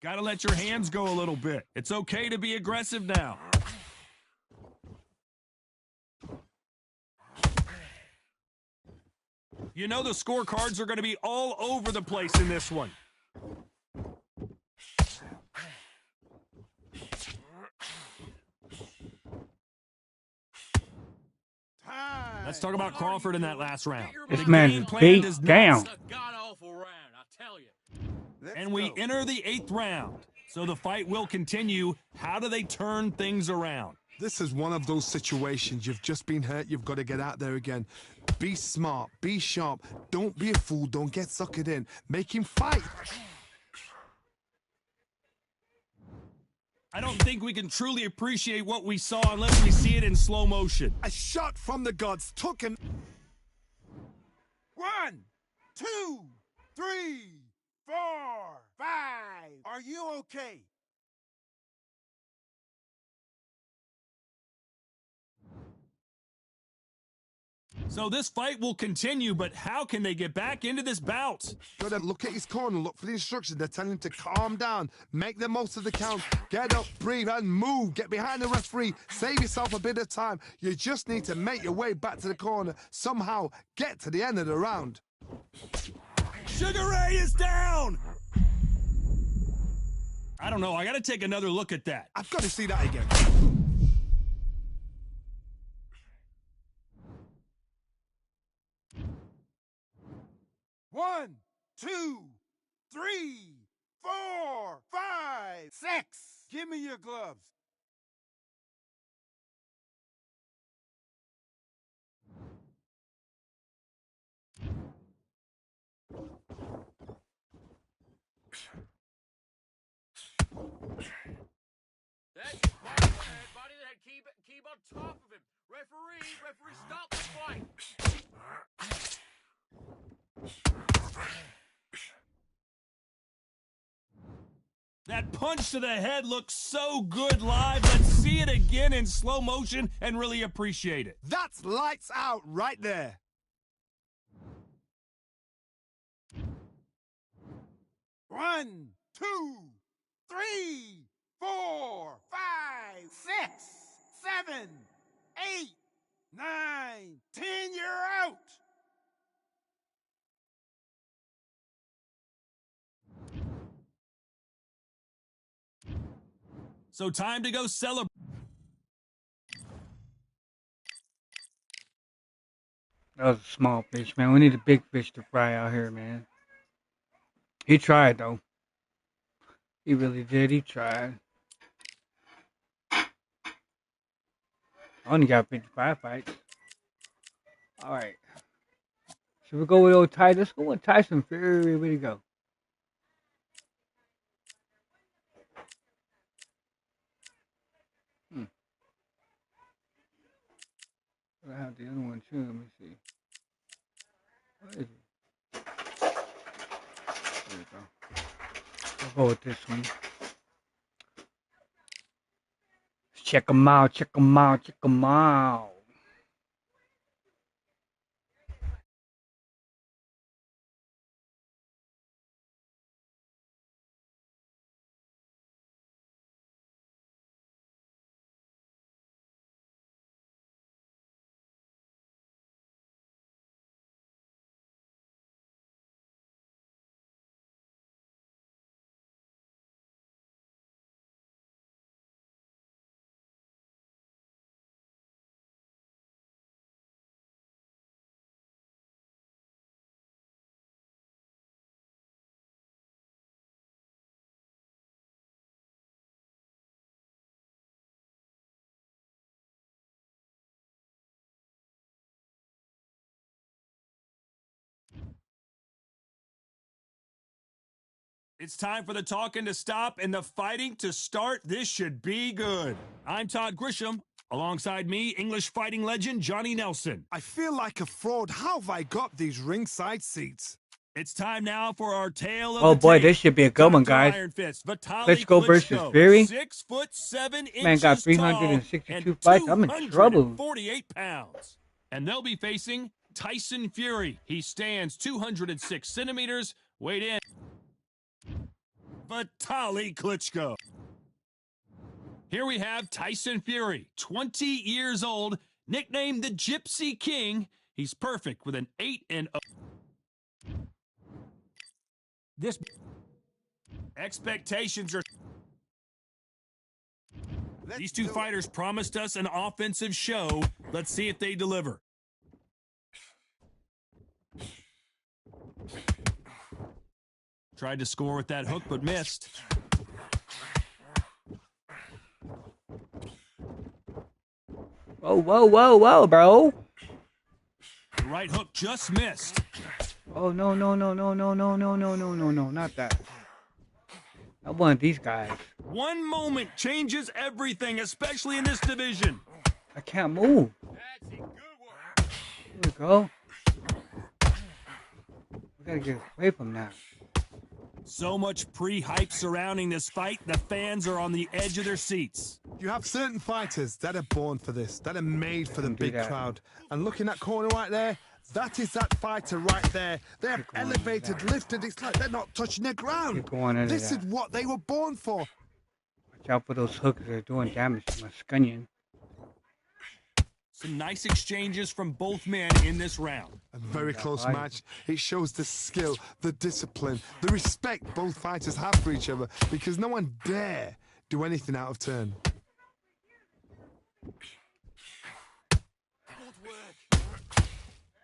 A: Gotta let your hands go a little bit. It's okay to be aggressive now. You know the scorecards are going to be all over the place in this one. Let's talk about Crawford in that last round.
E: This
A: The
E: man
A: game
E: is
A: plan
E: beat
A: does not
E: down.
H: It's a god-awful round, I tell you.
A: And we enter the 8th round. So the fight will continue. How do they turn things around?
B: This is one of those situations. You've just been hurt. You've got to get out there again. Be smart. Be sharp. Don't be a fool. Don't get suckered in. Make him fight.
A: I don't think we can truly appreciate what we saw unless we see it in slow motion.
B: A shot from the gods took him.
G: 1, 2, 3, 4, 5. Are you okay?
A: So this fight will continue, but how can they get back into this bout?
B: Got to look at his corner, look for the instructions. They're telling him to calm down, make the most of the count, get up, breathe, and move. Get behind the referee, save yourself a bit of time. You just need to make your way back to the corner, somehow get to the end of the round.
A: Sugar Ray is down! I don't know, I gotta take another look at that.
B: I've got to see that again.
G: 1, 2, 3, 4, 5, 6. Give me your gloves.
H: That's your fight, ahead, buddy. Keep on top of him. Referee, stop the fight.
A: That punch to the head looks so good live. Let's see it again in slow motion and really appreciate it.
B: That's lights out right there.
G: One, 2, 3, 4, 5, 6, 7, 8, 9, 10. You're out.
A: So time to go celebrate.
E: That was a small fish, man. We need a big fish to fry out here, man. He tried, though. He really did. He tried. I only got 55 fights. All right. Should we go with old Ty? Let's go with Tyson Fury. Where'd he go? I have the other one too. Let me see. What is it? There we go. I'll go with this one. Check them out. Check them out. Check them out.
A: It's time for the talking to stop and the fighting to start. This should be good. I'm Todd Grisham. Alongside me, English fighting legend Johnny Nelson.
B: I feel like a fraud. How have I got these ringside seats?
A: It's time now for our tale of
E: Oh
A: the
E: boy,
A: tape.
E: this should be a good one,
A: Dr.
E: guys.
A: Iron Fist, Vitaly
E: Klitschko versus Fury.
A: 6'7"
E: Man got
A: inches
E: 362
A: tall
E: fights.
A: and
E: I'm in trouble.
A: 248 pounds. And they'll be facing Tyson Fury. He stands 206 centimeters, weighed in Vitaly Klitschko. Here we have Tyson Fury, 20 years old, nicknamed the Gypsy King. He's perfect with an 8-0.
C: This
A: Expectations are...
G: Let's
A: These two
G: do it.
A: fighters promised us an offensive show. Let's see if they deliver. Tried to score with that hook, but missed.
E: Whoa, whoa, whoa, whoa, bro.
A: The right hook just missed.
E: Oh, no, no, no, no, no, no, no, no, no, no, no, not that. I want these guys.
A: One moment changes everything, especially in this division.
E: I can't move.
H: That's it. Good work.
E: Here we go. We gotta get away from that.
A: So much pre-hype surrounding this fight, the fans are on the edge of their seats.
B: You have certain fighters that are born for this, that are made for the
E: Don't do
B: big
E: that.
B: crowd. And look in that corner right there, that is that fighter right there. They're
E: Keep going
B: elevated,
E: into that.
B: lifted. It's like they're not touching the ground.
E: Keep going into
B: This
E: that.
B: is what they were born for.
E: Watch out for those hooks. They're doing damage to my scunion.
A: Some nice exchanges from both men in this round.
B: A very close
E: I-
B: match. It shows the skill, the discipline, the respect both fighters have for each other because no one dare do anything out of turn.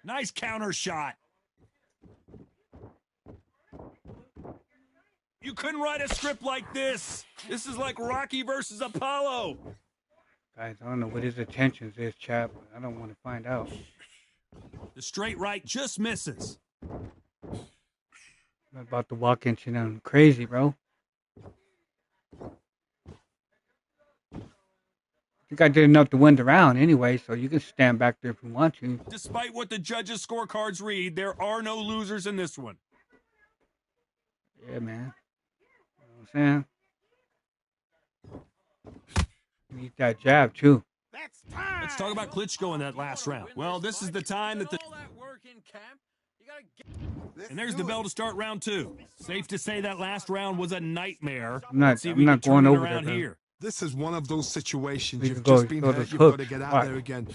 A: Nice counter shot. You couldn't write a script like this. This is like Rocky versus Apollo.
E: Guys, I don't know what his intentions is, chap. I don't want to find out.
A: The straight right just misses.
E: I'm about to walk into them crazy, bro. I think I did enough to win the round anyway, so you can stand back there if you want to.
A: Despite what the judges' scorecards read, there are no losers in this one.
E: Yeah, man. You know what I'm saying? Need that jab, too.
G: That's time.
A: Let's talk about Klitschko in that last round. Well, this is the time that the...
H: All that work in camp. You gotta get...
G: Let's
A: And there's
G: do
A: the
G: it.
A: bell to start round two. Safe to say that last round was a nightmare.
E: I'm not,
A: Let's see if
E: I'm
A: we
E: not
A: can
E: going
A: turn it
E: over there,
A: around
E: bro.
A: here.
B: This is one of those situations.
E: We
B: You've
E: can go-
B: just been
E: go
B: hurt.
E: those
B: You've got to
E: hooks.
B: get out
E: Right.
B: there again.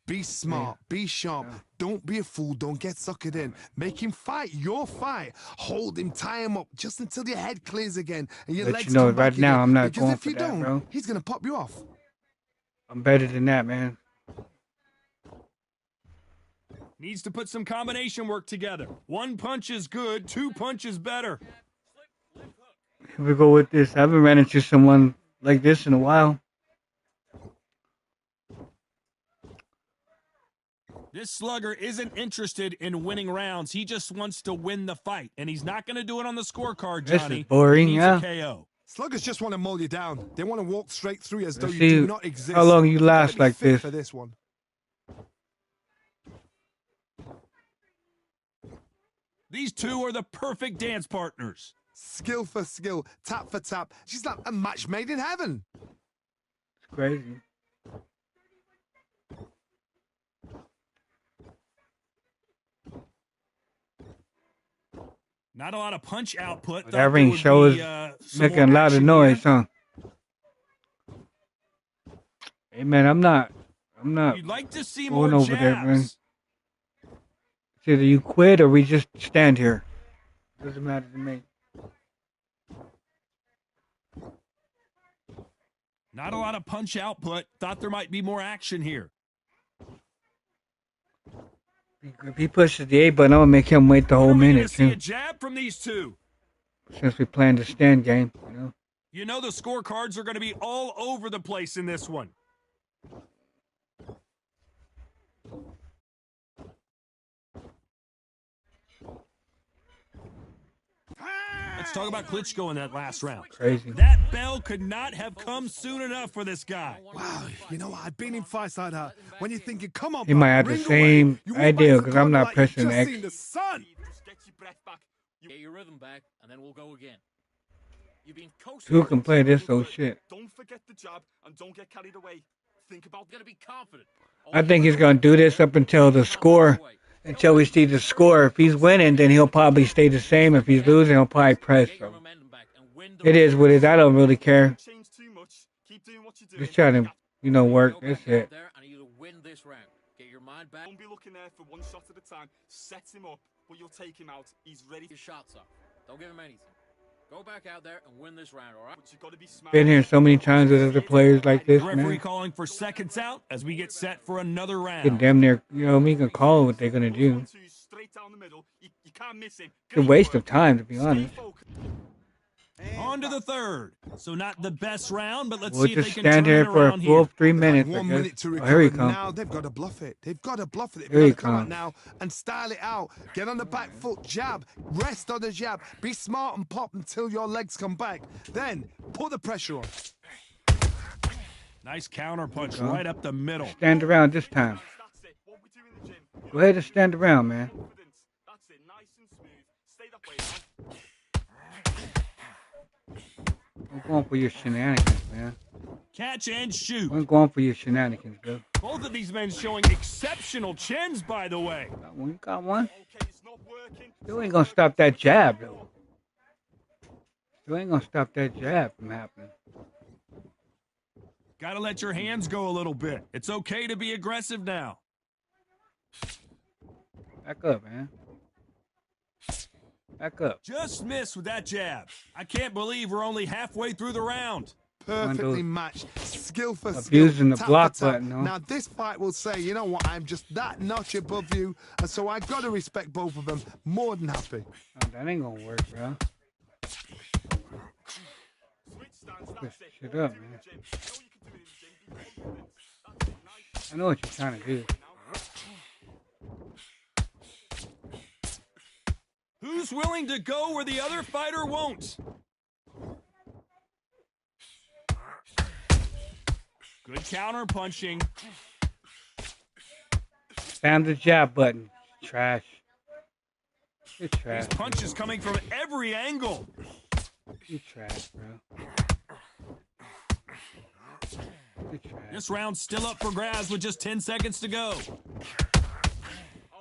B: Be smart. Be sharp. Don't be a fool. Don't get suckered in. Make him fight your fight. Hold him. Tie him up just until your head clears again and your
E: Let
B: legs
E: you know
B: come back
E: right now
B: again.
E: I'm not
B: because
E: going
B: if
E: for
B: you
E: that,
B: don't,
E: bro.
B: he's gonna pop you off.
E: I'm better than that, man.
A: Needs to put some combination work together. One punch is good, two punches better.
E: Here we go with this. I haven't ran into someone like this in a while.
A: This slugger isn't interested in winning rounds. He just wants to win the fight. And he's not going to do it on the scorecard,
E: This is
A: Johnny.
E: boring,
A: He needs
E: yeah.
A: a KO.
B: Sluggers just want to mull you down. They want to walk straight through you as though
E: Let's
B: you do
E: see
B: not exist.
E: how long you
B: gotta
E: last
B: be
E: like
B: fit
E: this.
B: for this one.
A: These two are the perfect dance partners.
B: Skill for skill, tap for tap. She's like a match made in heaven.
E: It's crazy.
A: Not a lot of punch output. Thought
E: That
A: there
E: ring
A: would
E: show
A: be,
E: is
A: some
E: making a
A: more
E: lot of
A: action
E: noise,
A: here.
E: huh? Hey, man, I'm not
A: You'd like to see
E: going
A: more
E: over
A: jabs.
E: there, man. It's either you quit or we just stand here. Doesn't matter to me.
A: Not a lot of punch output. Thought there might be more action here.
E: If he pushes the A button, I'm gonna make him wait the whole
A: Are we gonna
E: minute
A: see a
E: too.
A: jab from these two?
E: Since we playing the stand game, you know.
A: You know the scorecards are going to be all over the place in this one. Let's talk about Klitschko in that last round.
E: Crazy.
A: That bell could not have come soon enough for this guy.
B: Wow, you know what? I've been in fights like that. When you're thinking, come on,
E: He might have the
B: ring
E: same
B: away. You walk back
E: idea
B: to the
E: because I'm
B: corner
E: not
B: like
E: pressing
B: you've just
E: X.
B: seen the sun.
H: Just get your breath back. Get your rhythm back, and then we'll go again. You've been coasting.
E: Who can play this old shit?
H: Don't forget the jab and don't get carried away. Think about gonna be confident.
E: I think he's going to do this up until the score, until we see the score. If he's winning, then he'll probably stay the same. If he's losing, he'll probably press. So it is what it is. I don't really care. Just trying to, work. That's it.
H: Get your mind back. Don't be looking there for one shot at a time. Set him up, but you'll take him out. He's ready. Your shots up. Don't give him anything. Go back out there and win this round, all right? But you got to be smart.
E: Been here so many times with other players like this,
A: Referee
E: man.
A: calling for seconds out as we get set for another round.
E: Get damn near, me can call what they're gonna do.
H: Straight down the middle. You can't miss him.
E: It's a waste of time, to be honest.
A: On to the third. So not the best round, but let's
E: We'll
A: see if they
E: just
A: can
E: stand
A: turn
E: here
A: it
E: for a
A: around
E: full
A: here.
E: 3 minutes.
B: 1 minute to
E: Oh, here he
B: recover.
E: comes.
B: Now they've got to bluff it. They've got to bluff it.
E: Here
B: They've
E: he
B: got to come out
E: comes.
B: now and style it out. Get on the back foot, jab, rest on the jab. Be smart and pop until your legs come back. Then put the pressure on.
A: Nice counter punch right up the middle.
E: Stand around this time.
H: That's it. What we do in the gym.
E: Go ahead and stand around, man.
H: Confidence. That's it. Nice and smooth. Stay that way, man.
E: I'm going for your shenanigans, man.
A: Catch and shoot.
E: I'm going for your shenanigans, bro.
A: Both of these men showing exceptional chins, by the way.
E: Got one? You got one?
H: Okay, it's not working.
E: You ain't gonna stop that jab, though. You ain't gonna stop that jab from happening.
A: Got to let your hands go a little bit. It's okay to be aggressive now.
E: Back up, man. Back up.
A: Just missed with that jab. I can't believe we're only halfway through the round.
B: Perfectly matched. Skill for skill.
E: Abusing the
B: tap
E: block
B: for tap.
E: button, huh?
B: Now this fight will say, you know what, I'm just that notch above you, and so I got to respect both of them. More than happy.
E: Oh, that ain't gonna work, bro.
H: Switch stance.
E: Push
H: That's it.
E: shit
H: What
E: up,
H: we do in
E: man.
H: the gym. You know you can do it in the gym. Be confident. That's it. Nice.
E: I know what you're trying to do.
A: Who's willing to go where the other fighter won't? Good counter punching.
E: Spam the jab button. Trash. You're trash.
A: These punches coming from every angle.
E: You're trash, bro. You're trash.
A: This round's still up for grabs with just 10 seconds to go.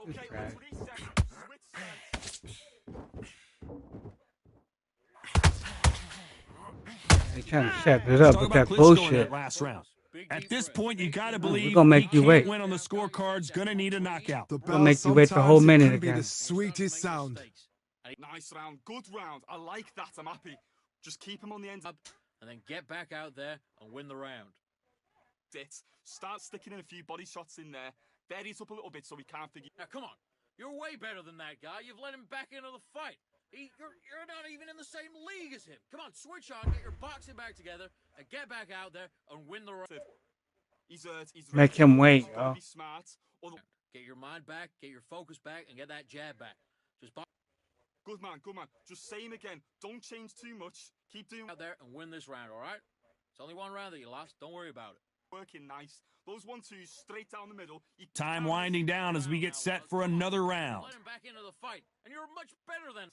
H: Okay,
E: trash.
H: 3 seconds. Switch stance.
E: They trying to set this
A: Let's
E: up
A: talk
E: with
A: about
E: that
A: Klitschko in
E: bullshit.
A: that last round. At this point, you got to believe
E: gonna make
A: he
E: you
A: can't
E: wait.
A: win on the scorecards. Gonna need a knockout.
B: The
E: We'll make you wait the whole
B: sometimes it
E: minute
B: can be
E: again.
B: the sweetest sound.
H: Nice round. Good round. I like that. I'm happy. Just keep him on the end. And then get back out there and win the round. Start sticking in a few body shots in there. Bury it up a little bit so we can't figure. Now, come on. You're way better than that guy. You've let him back into the fight. You're not even in the same league as him. Come on, switch on, get your boxing back together, and get back out there and win the round. He's
E: Make him wait,
H: Gotta
E: yo.
H: be smart. Get your mind back, get your focus back, and get that jab back. Good man, good man. Just same again. Don't change too much. Keep doing out there and win this round, all right? It's only one round that you lost. Don't worry about it. Working nice. Those 1-2s straight down the middle.
A: Time winding down as we get set for another round.
H: Let him back into the fight, and you're much better than.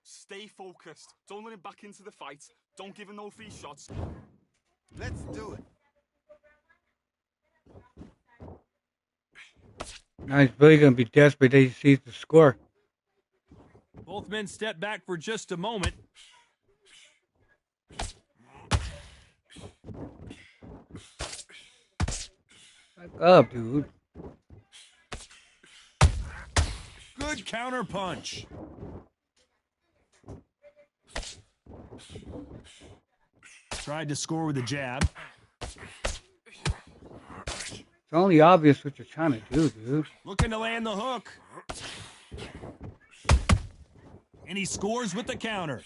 H: Stay focused. Don't let him back into the fight. Don't give him no free shots.
G: Let's do it.
E: Now he's really gonna be desperate that he sees the score.
A: Both men step back for just a moment.
E: Back up, dude.
A: Good counter punch. Tried to score with a jab.
E: It's only obvious what you're trying to do, dude.
A: Looking to land the hook. And he scores with the counter.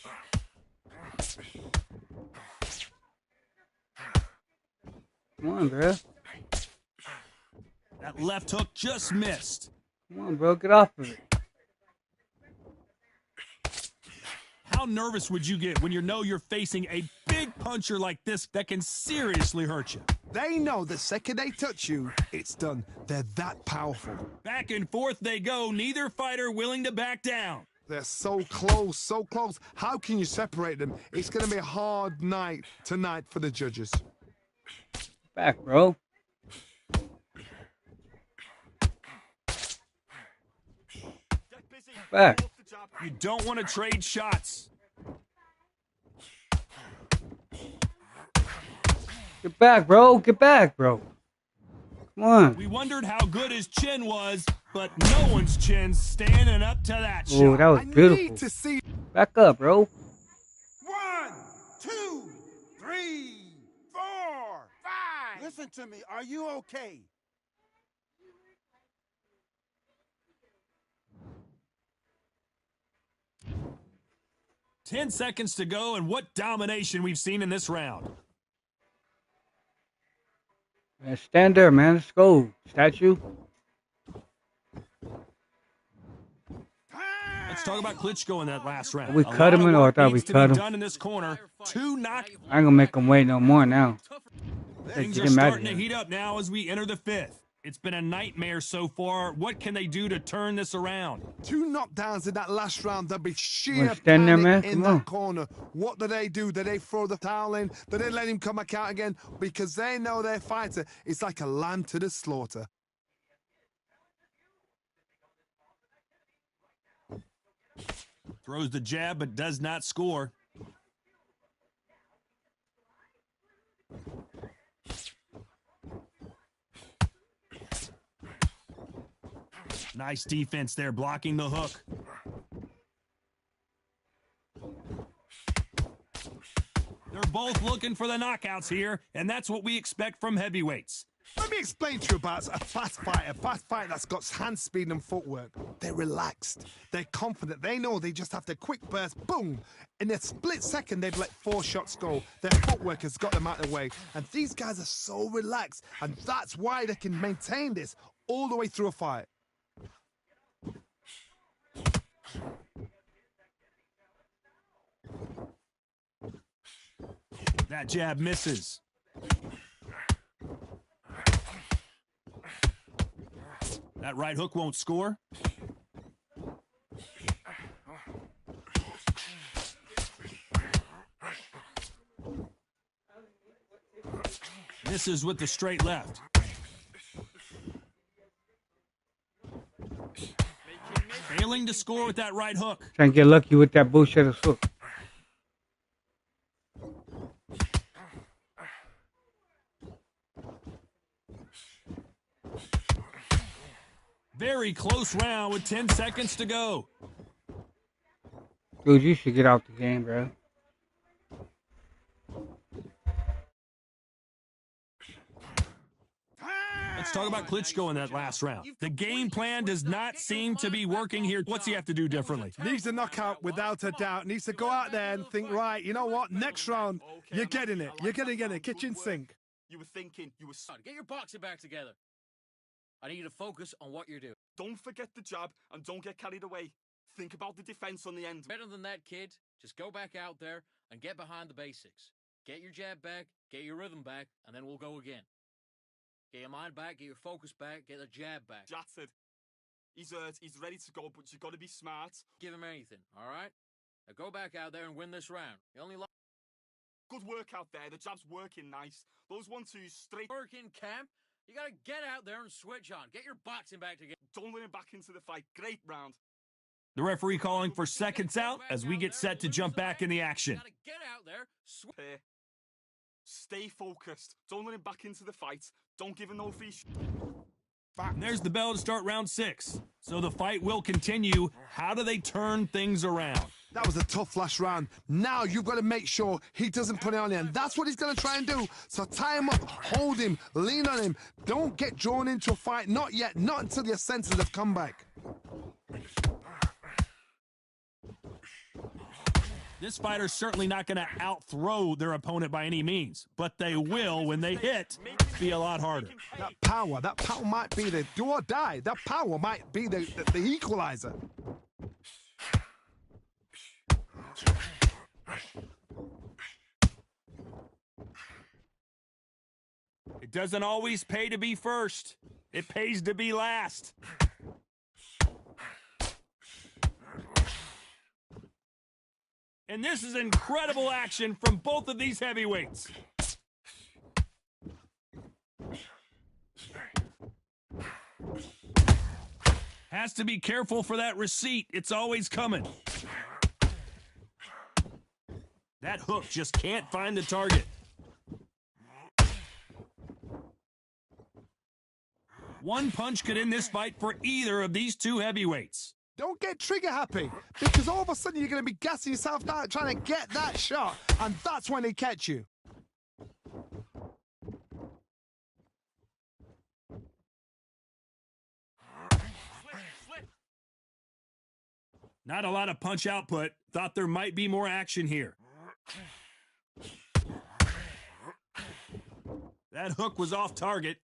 E: Come on, bro.
A: That left hook just missed.
E: Come on, bro. Get off of it.
A: How How nervous would you get when you know you're facing a big puncher like this that can seriously hurt you?
B: They know the second they touch you, it's done. They're that powerful.
A: Back and forth they go, neither fighter willing to back down.
B: They're so close, so close. How can you separate them? It's going to be a hard night tonight for the judges.
E: Back, bro. Back.
A: You don't want to trade shots.
E: Get back, bro. Get back, bro. Come on.
A: We wondered how good his chin was, but no one's chin's standing up to that shot.
E: Oh, that was beautiful.
B: Need to see.
E: Back up, bro.
G: 1, 2, 3, 4, 5. Listen to me. Are you okay?
A: Ten seconds to go, and what domination we've seen in this round.
E: Man, stand there, man. Let's go. Statue.
A: Let's talk about Klitschko in that last round.
E: We cut him in, or I thought we cut him.
A: Done in this corner. Two knock.
E: I ain't gonna make him wait no more now.
A: Things are starting to heat up now as we enter the fifth. It's been a nightmare so far. What can they do to turn this around?
B: 2 knockdowns in that last round. There'll be sheer
E: stand there, man.
B: panic in that corner. What do? Do they throw the towel in? Do they let him come back out again? Because they know their fighter is like a lamb to the slaughter.
A: Throws the jab, but does not score. Nice defense there, blocking the hook. They're both looking for the knockouts here, and that's what we expect from heavyweights.
B: Let me explain to you about a fast fighter that's got hand speed and footwork. They're relaxed. They're confident. They know they just have to quick burst, boom. In a split second, they've let 4 shots go. Their footwork has got them out of the way. And these guys are so relaxed, and that's why they can maintain this all the way through a fight.
A: That jab misses. That right hook won't score. Misses with the straight left. Failing to score with that right hook.
E: Trying to get lucky with that bullshit hook.
A: Very close round with 10 seconds to go.
E: Dude, you should get out the game, bro.
A: Let's talk about Klitschko in that last round. The game plan does not seem to be working here. What's he have to do differently?
B: Needs a knockout without a doubt. Needs to go out there and think, right, you know what? Next round, you're getting it. You're going to get it. Kitchen sink.
H: You were thinking, you were...
I: Get your boxing back together. I need you to focus on what you're doing.
H: Don't forget the jab and don't get carried away. Think about the defense on the end.
I: Better than that, kid. Just go back out there and get behind the basics. Get your jab back, get your rhythm back, and then we'll go again. Get your mind back, get your focus back, get the jab back.
H: Shattered. He's hurt, he's ready to go, but you've got to be smart.
I: Give him anything, all right? Now go back out there and win this round. You only
H: Good work out there. The jab's working nice. Those 1-2s straight.
I: work in camp. You got to get out there and switch on. Get your boxing back together.
H: Don't let him back into the fight. Great round.
A: The referee calling for seconds out as we get set to jump back in the action.
I: Gotta get out there.
H: Here. Stay focused. Don't let him back into the fight. Don't give him no free
A: And there's the bell to start round 6. So the fight will continue. How do they turn things around?
B: That was a tough last round. Now you've got to make sure he doesn't put it on you, and that's what he's going to try and do. So tie him up, hold him, lean on him. Don't get drawn into a fight. Not yet. Not until your senses have come back.
A: This fighter's certainly not going to out-throw their opponent by any means, but they will, when they hit, be a lot harder.
B: That power might be the do or die. That power might be the equalizer.
A: It doesn't always pay to be first. It pays to be last. And this is incredible action from both of these heavyweights. Has to be careful for that receipt. It's always coming. That hook just can't find the target. One punch could end this fight for either of these two heavyweights.
B: Don't get trigger happy, because all of a sudden you're going to be gassing yourself out trying to get that shot, and that's when they catch you.
A: Not a lot of punch output. Thought there might be more action here. That hook was off target.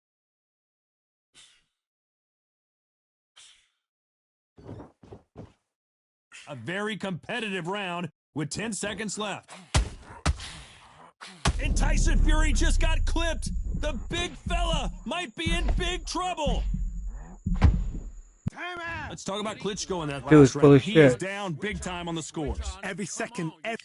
A: A very competitive round with 10 seconds left. And Tyson Fury just got clipped. The big fella might be in big trouble. Let's talk about Klitschko in that last round. He is down big time on the scores.
B: Every second.
A: And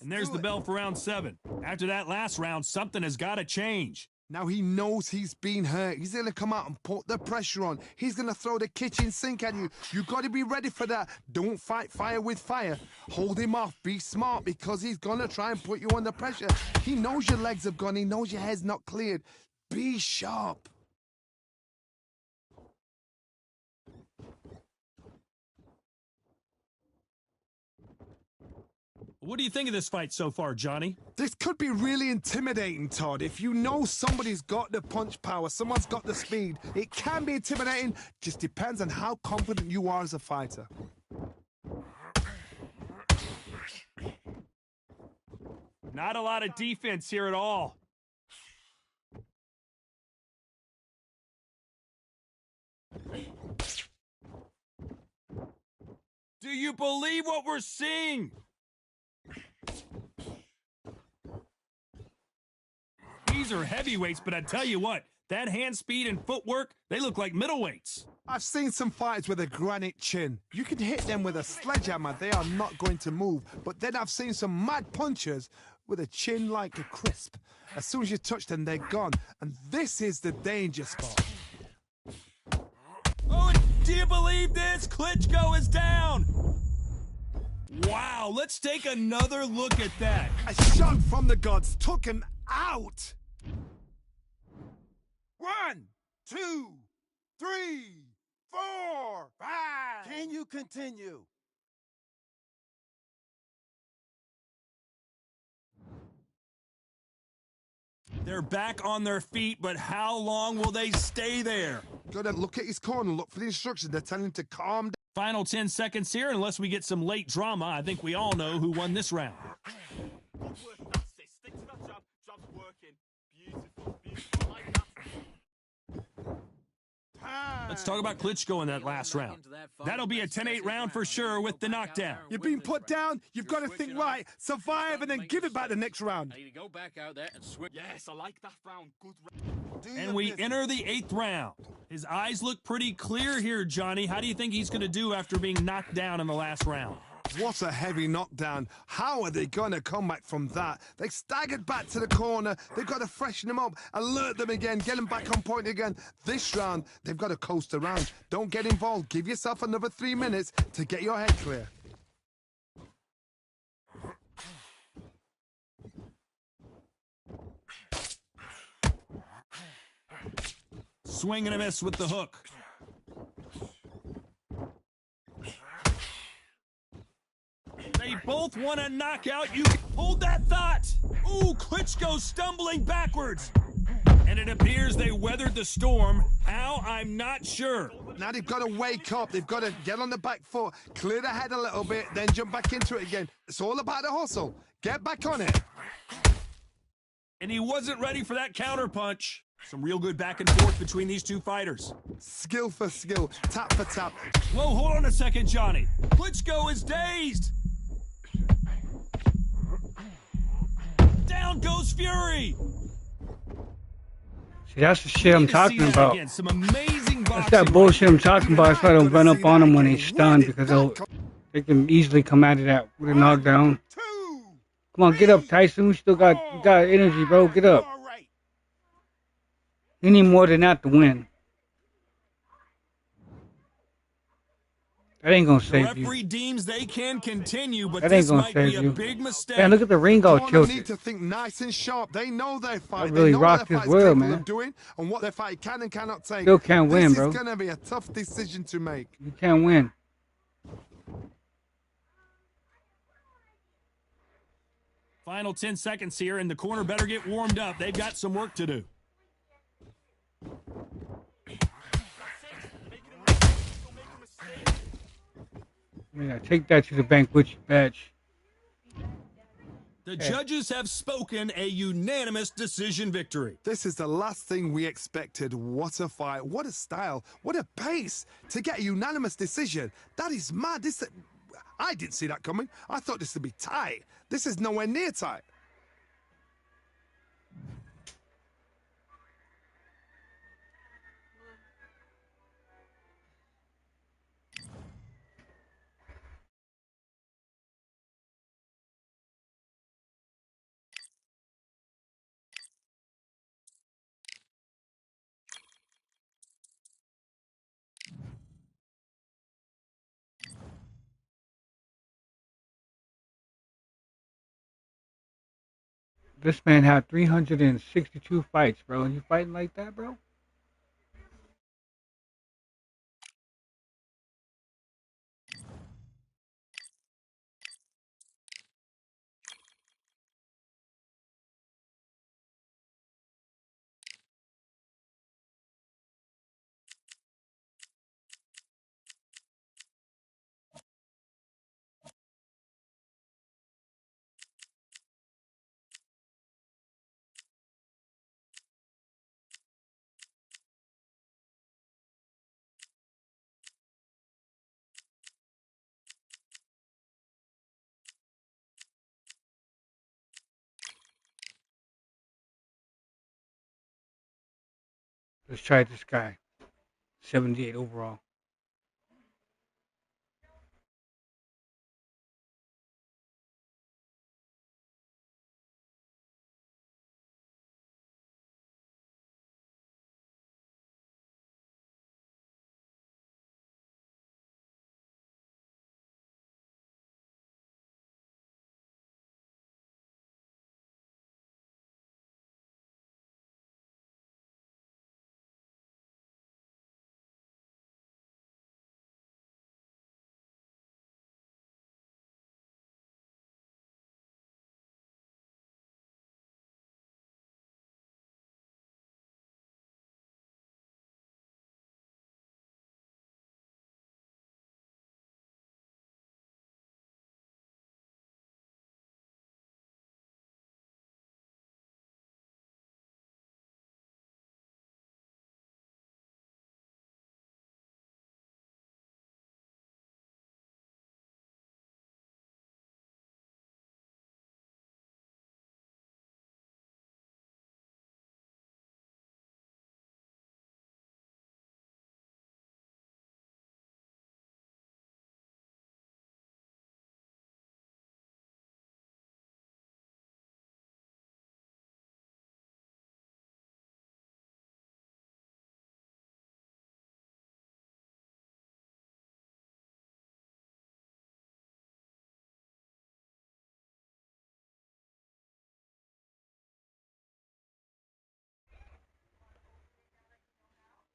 A: there's the bell for round 7. After that last round, something has got to change.
B: Now he knows he's been hurt. He's going to come out and put the pressure on. He's going to throw the kitchen sink at you. You got to be ready for that. Don't fight fire with fire. Hold him off. Be smart, because he's going to try and put you under pressure. He knows your legs have gone. He knows your head's not cleared. Be sharp.
A: What do you think of this fight so far, Johnny?
B: This could be really intimidating, Todd. If you know somebody's got the punch power, someone's got the speed, it can be intimidating. Just depends on how confident you are as a fighter.
A: Not a lot of defense here at all. Do you believe what we're seeing? These are heavyweights, but I tell you what, that hand speed and footwork, they look like middleweights.
B: I've seen some fighters with a granite chin. You can hit them with a sledgehammer, they are not going to move. But then I've seen some mad punchers with a chin like a crisp. As soon as you touch them, they're gone. And this is the danger spot.
A: Oh, do you believe this? Klitschko is down. Wow, let's take another look at that.
B: A shot from the gods took him out.
G: 1, 2, 3, 4, 5. Can you continue?
A: They're back on their feet, but how long will they stay there?
B: Gotta look at his corner, look for the instructions. They're telling him to calm down.
A: Final 10 seconds here, unless we get some late drama. I think we all know who won this round.
H: Good work, that's it. Stick to that jab. Jab's working. Beautiful, beautiful. I like that.
A: Let's talk about Klitschko in that last round. That'll be a 10-8 round for sure with the knockdown.
B: You're being put down, you've got to think right, survive, and then give it back the next round.
I: I need to go back out there and switch.
H: Yes, I like that round. Good round.
A: And we enter the 8th round. His eyes look pretty clear here, Johnny. How do you think he's going to do after being knocked down in the last round?
B: What a heavy knockdown. How are they going to come back from that? They staggered back to the corner. They've got to freshen them up, alert them again, get them back on point again. This round, they've got to coast around. Don't get involved. Give yourself another 3 minutes to get your head clear.
A: Swing and a miss with the hook. They both want a knockout. You hold that thought. Ooh, Klitschko stumbling backwards. And it appears they weathered the storm. How? I'm not sure.
B: Now they've got to wake up. They've got to get on the back foot, clear the head a little bit, then jump back into it again. It's all about the hustle. Get back on it.
A: And he wasn't ready for that counterpunch. Some real good back and forth between these two fighters.
B: Skill for skill, tap for tap.
A: Whoa, hold on a second, Johnny. Klitschko is dazed. Down goes Fury.
E: See, that's the shit I'm
A: Need to see
E: talking
A: that
E: about.
A: again. Some amazing
E: That's
A: boxing
E: that bullshit I'm talking about. That's why I don't run up
B: See
E: on
B: that
E: them when
B: again.
E: they
B: Where
E: stunned
B: did
E: because
B: that come?
E: they can easily come out of that with a knockdown.
G: 2,
E: Come on, get up, Tyson. We got energy, bro. Get up.
G: all right.
E: You need more than that to win. That ain't gonna
A: The
E: save you.
A: referee deems they can continue, but
E: That ain't
A: this
E: gonna
A: might be
E: save
A: a
E: you.
A: big mistake.
E: Man, look at the ring all
B: Corner need
E: tilted.
B: to think nice and sharp. They know their fight.
E: really
B: They know what their
E: rocked his
B: fight's
E: world,
B: capable
E: man.
B: of doing and what their fight can and cannot take.
E: Still can't win,
B: This
E: bro.
B: is gonna be a tough decision to make.
E: You can't win.
A: Final 10 seconds here, and the corner better get warmed up. They've got some work to do.
E: Yeah, take that to the bank with you, badge.
A: The judges have spoken, a unanimous decision victory.
B: This is the last thing we expected. What a fight. What a style. What a pace to get a unanimous decision. That is mad. I didn't see that coming. I thought this would be tight. This is nowhere near tight.
E: This man had 362 fights, bro. You fighting like that, bro? Let's try this guy. 78 overall.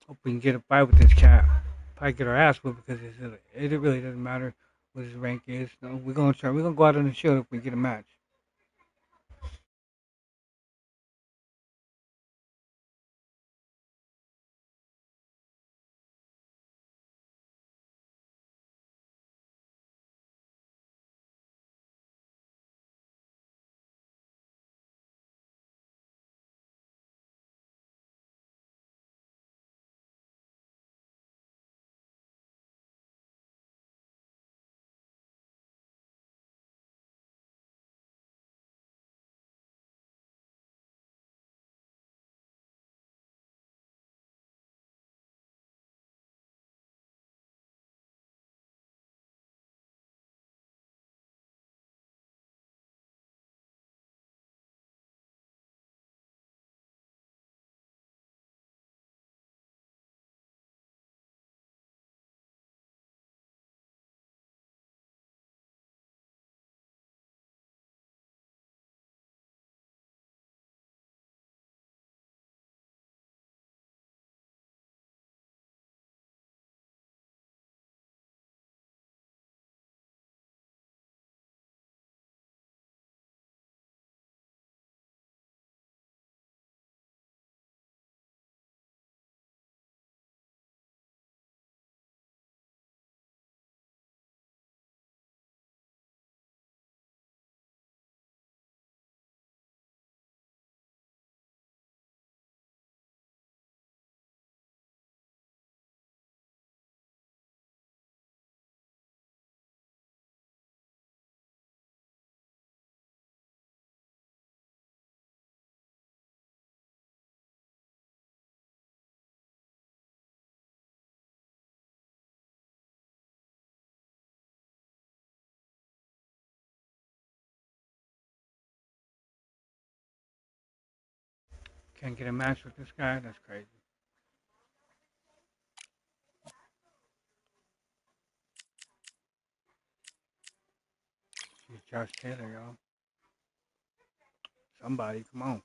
E: Hope we can get a fight with this cat. Probably get our ass whipped because it really doesn't matter what his rank is. No, we're gonna try. We're gonna go out on the show if we get a match. Can't get a match with this guy? That's crazy. She's Josh Taylor, y'all. Somebody, come on.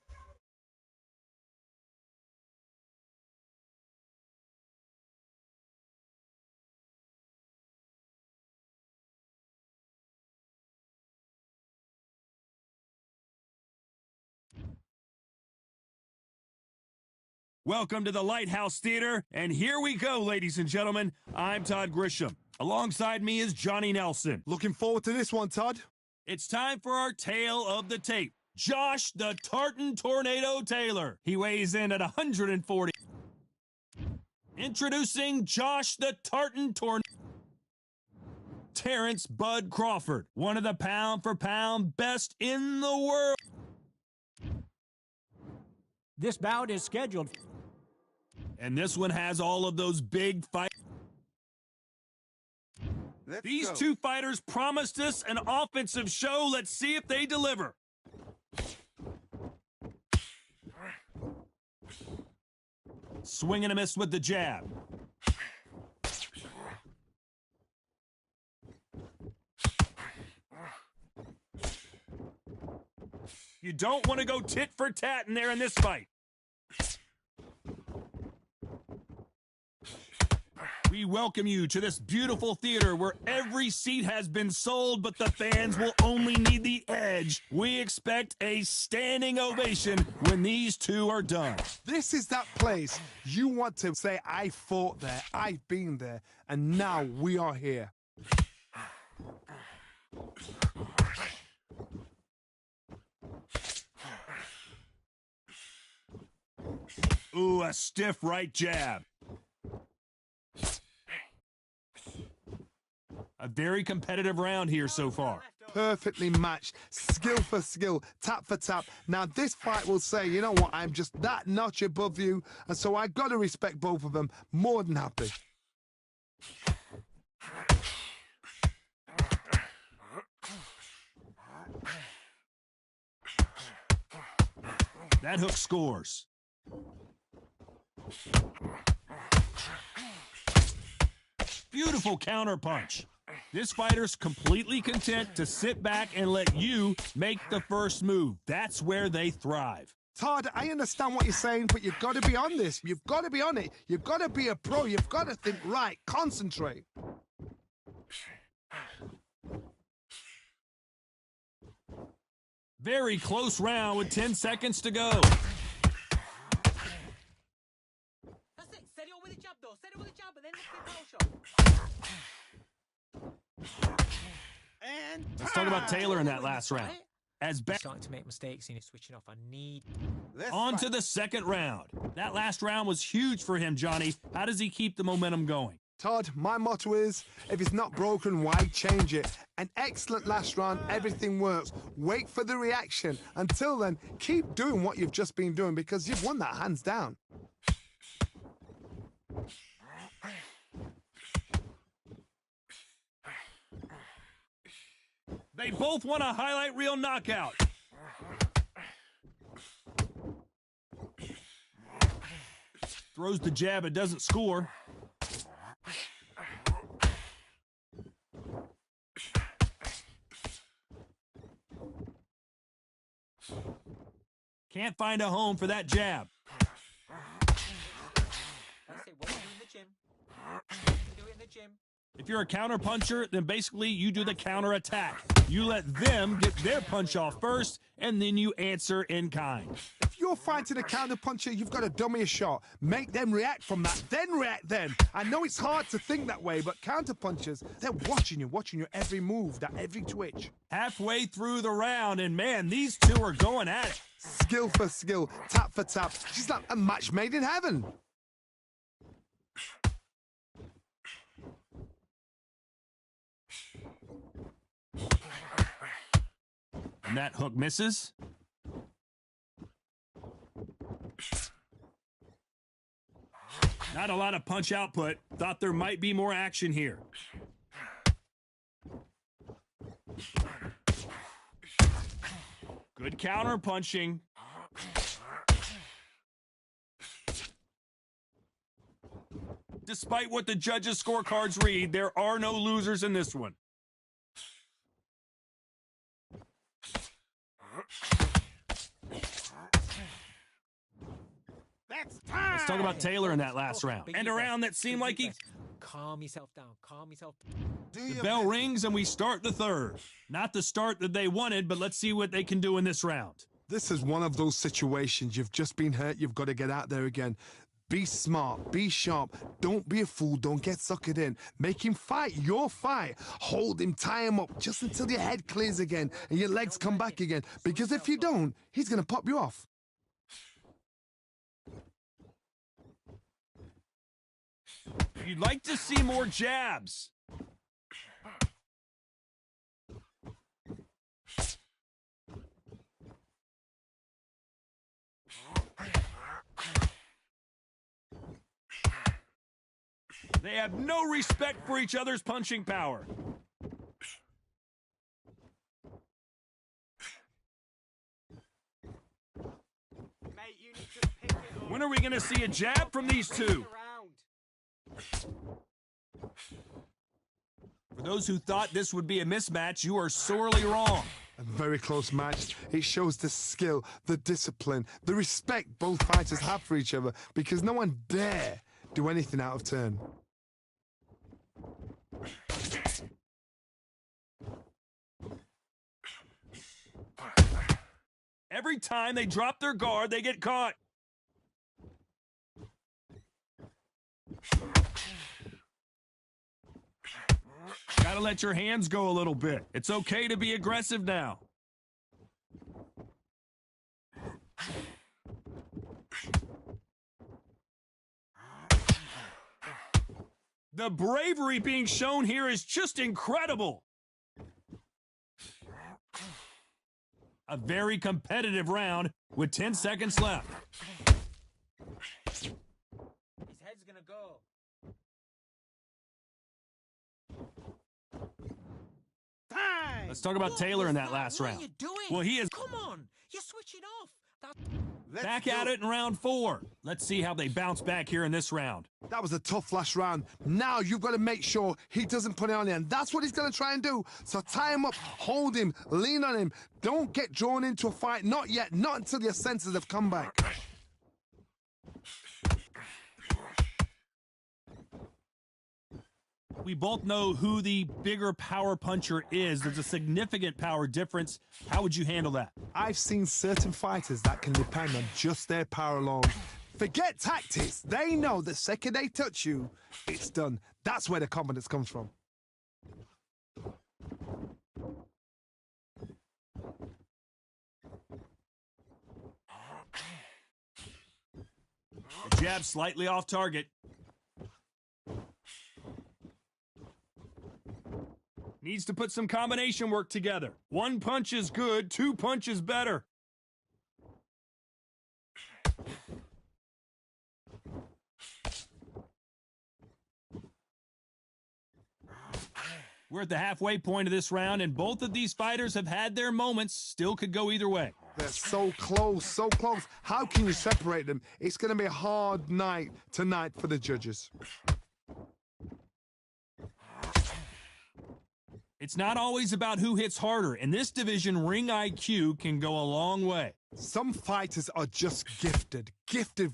A: Welcome to the Lighthouse Theater, and here we go, ladies and gentlemen. I'm Todd Grisham. Alongside me is Johnny Nelson.
B: Looking forward to this one, Todd.
A: It's time for our tale of the tape. Josh the Tartan Tornado Taylor. He weighs in at 140. Introducing Josh the Tartan Tornado. Terrence Bud Crawford, one of the pound-for-pound best in the world.
C: This bout is scheduled.
A: And this one has all of those big fights. These two fighters promised us an offensive show. Let's see if they deliver. Swing and a miss with the jab. You don't want to go tit for tat in there in this fight. We welcome you to this beautiful theater where every seat has been sold, but the fans will only need the edge. We expect a standing ovation when these two are done.
B: This is that place you want to say, I fought there, I've been there, and now we are here.
A: Ooh, a stiff right jab. A very competitive round here so far.
B: Perfectly matched, skill for skill, tap for tap. Now this fight will say, you know what, I'm just that notch above you, and so I gotta respect both of them. More than happy.
A: That hook scores. Beautiful counter punch. This fighter's completely content to sit back and let you make the first move. That's where they thrive.
B: Todd, I understand what you're saying, but you've got to be on this. You've got to be on it. You've got to be a pro. You've got to think right. Concentrate.
A: Very close round with 10 seconds to go.
D: That's it. Steady on with the jab, though. Steady with the jab, and then the power shot.
F: And
A: Let's talk about Taylor in that last round. As back
F: starting to make mistakes and he's switching off. I need.
A: on to the second round. That last round was huge for him, Johnny. How does he keep the momentum going?
B: Todd, my motto is, if it's not broken, why change it? An excellent last round, everything works. Wait for the reaction. Until then, keep doing what you've just been doing because you've won that hands down.
A: They both want a highlight reel knockout. Throws the jab, it doesn't score. Can't find a home for that jab.
F: That's it. What we do in the gym. We do it in the gym.
A: If you're a counter puncher, then basically you do the counter attack. You let them get their punch off first, and then you answer in kind.
B: If you're fighting a counter puncher, you've got to dummy a shot. Make them react from that, then react then. I know it's hard to think that way, but counter punchers, they're watching your every move, that every twitch.
A: Halfway through the round, and man, these two are going at it.
B: Skill for skill, tap for tap. She's like a match made in heaven.
A: And that hook misses. Not a lot of punch output. Thought there might be more action here. Good counter punching. Despite what the judges' scorecards read, there are no losers in this one.
G: That's time.
A: Let's talk about Taylor in that last round. And a round that seemed like he...
F: Calm yourself down. Calm yourself.
A: The bell rings and we start the third. Not the start that they wanted, but let's see what they can do in this round.
B: This is one of those situations. You've just been hurt. You've got to get out there again. Be smart. Be sharp. Don't be a fool. Don't get suckered in. Make him fight your fight. Hold him. Tie him up just until your head clears again and your legs come back again. Because if you don't, he's going to pop you off.
A: You'd like to see more jabs. They have no respect for each other's punching power.
F: Mate, you need to pick it up.
A: When are we going to see a jab from these two? For those who thought this would be a mismatch, you are sorely wrong.
B: A very close match. It shows the skill, the discipline, the respect both fighters have for each other because no one dare do anything out of turn.
A: Every time they drop their guard, they get caught. Gotta let your hands go a little bit. It's okay to be aggressive now. The bravery being shown here is just incredible. A very competitive round with 10 seconds left.
F: His head's gonna go.
G: Time.
A: Let's talk about Taylor in that last round.
I: What are you doing?
A: Well, he is
I: Come on, you're switching off.
A: back at it in round 4. Let's see how they bounce back here in this round.
B: That was a tough last round. Now you've got to make sure he doesn't put it on you, and that's what he's going to try and do. So tie him up, hold him, lean on him. Don't get drawn into a fight. Not yet. Not until your senses have come back.
A: We both know who the bigger power puncher is. There's a significant power difference. How would you handle that?
B: I've seen certain fighters that can depend on just their power alone. Forget tactics. They know the second they touch you, it's done. That's where the confidence comes from.
A: The jab slightly off target. Needs to put some combination work together. 1 punch is good, 2 punches better. We're at the halfway point of this round, and both of these fighters have had their moments. Still could go either way.
B: They're so close, so close. How can you separate them? It's going to be a hard night tonight for the judges.
A: It's not always about who hits harder. In this division, ring IQ can go a long way.
B: Some fighters are just gifted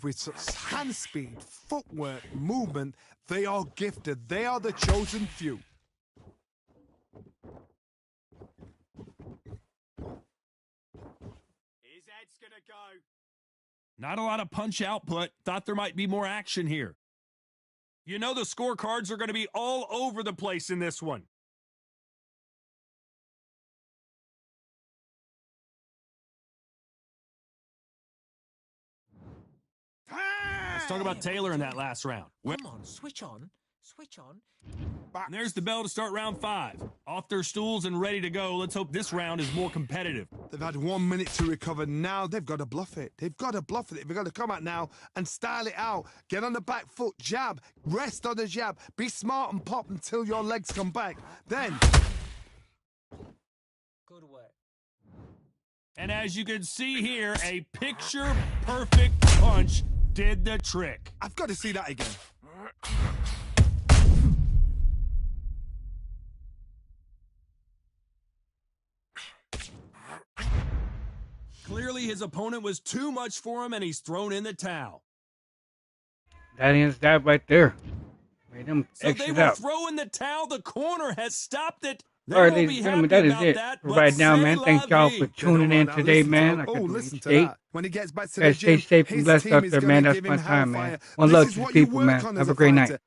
B: with such hand speed, footwork, movement. They are gifted. They are the chosen few.
F: His head's gonna go.
A: Not a lot of punch output. Thought there might be more action here. You know the scorecards are going to be all over the place in this one. Let's talk about Taylor in that last round.
I: Come on, switch on. Switch on.
A: And there's the bell to start round 5. Off their stools and ready to go. Let's hope this round is more competitive.
B: They've had 1 minute to recover. Now they've got to bluff it. They've got to bluff it. They've got to come out now and style it out. Get on the back foot, jab, rest on the jab. Be smart and pop until your legs come back. Then...
F: Good work.
A: And as you can see here, a picture-perfect punch did the trick.
B: I've got to see that again.
A: his opponent was too much for him and he's thrown in the towel.
E: That ends that right there. Made them
A: So they
E: exit
A: will
E: out.
A: throw in the towel. The corner has stopped it. They
E: All right,
A: won't
E: ladies
A: be
E: and gentlemen,
A: happy
E: that is
A: about
E: it
A: that,
E: for
A: but
E: right now,
A: c'est
E: man.
A: la
E: Thank y'all
A: vie.
E: for tuning in today, man. I got to
B: listen to
E: skate.
B: that. When he gets back to
E: Guys,
B: the gym,
E: stay safe and
B: his
E: blessed
B: team
E: out
B: is
E: there,
B: going
E: man.
B: to
E: That's
B: give
E: my
B: him
E: time, man.
B: hellfire.
E: One
B: This
E: love
B: is
E: to the
B: what you
E: people,
B: work
E: man.
B: on as
E: Have
B: a
E: a great
B: fighter.
E: night.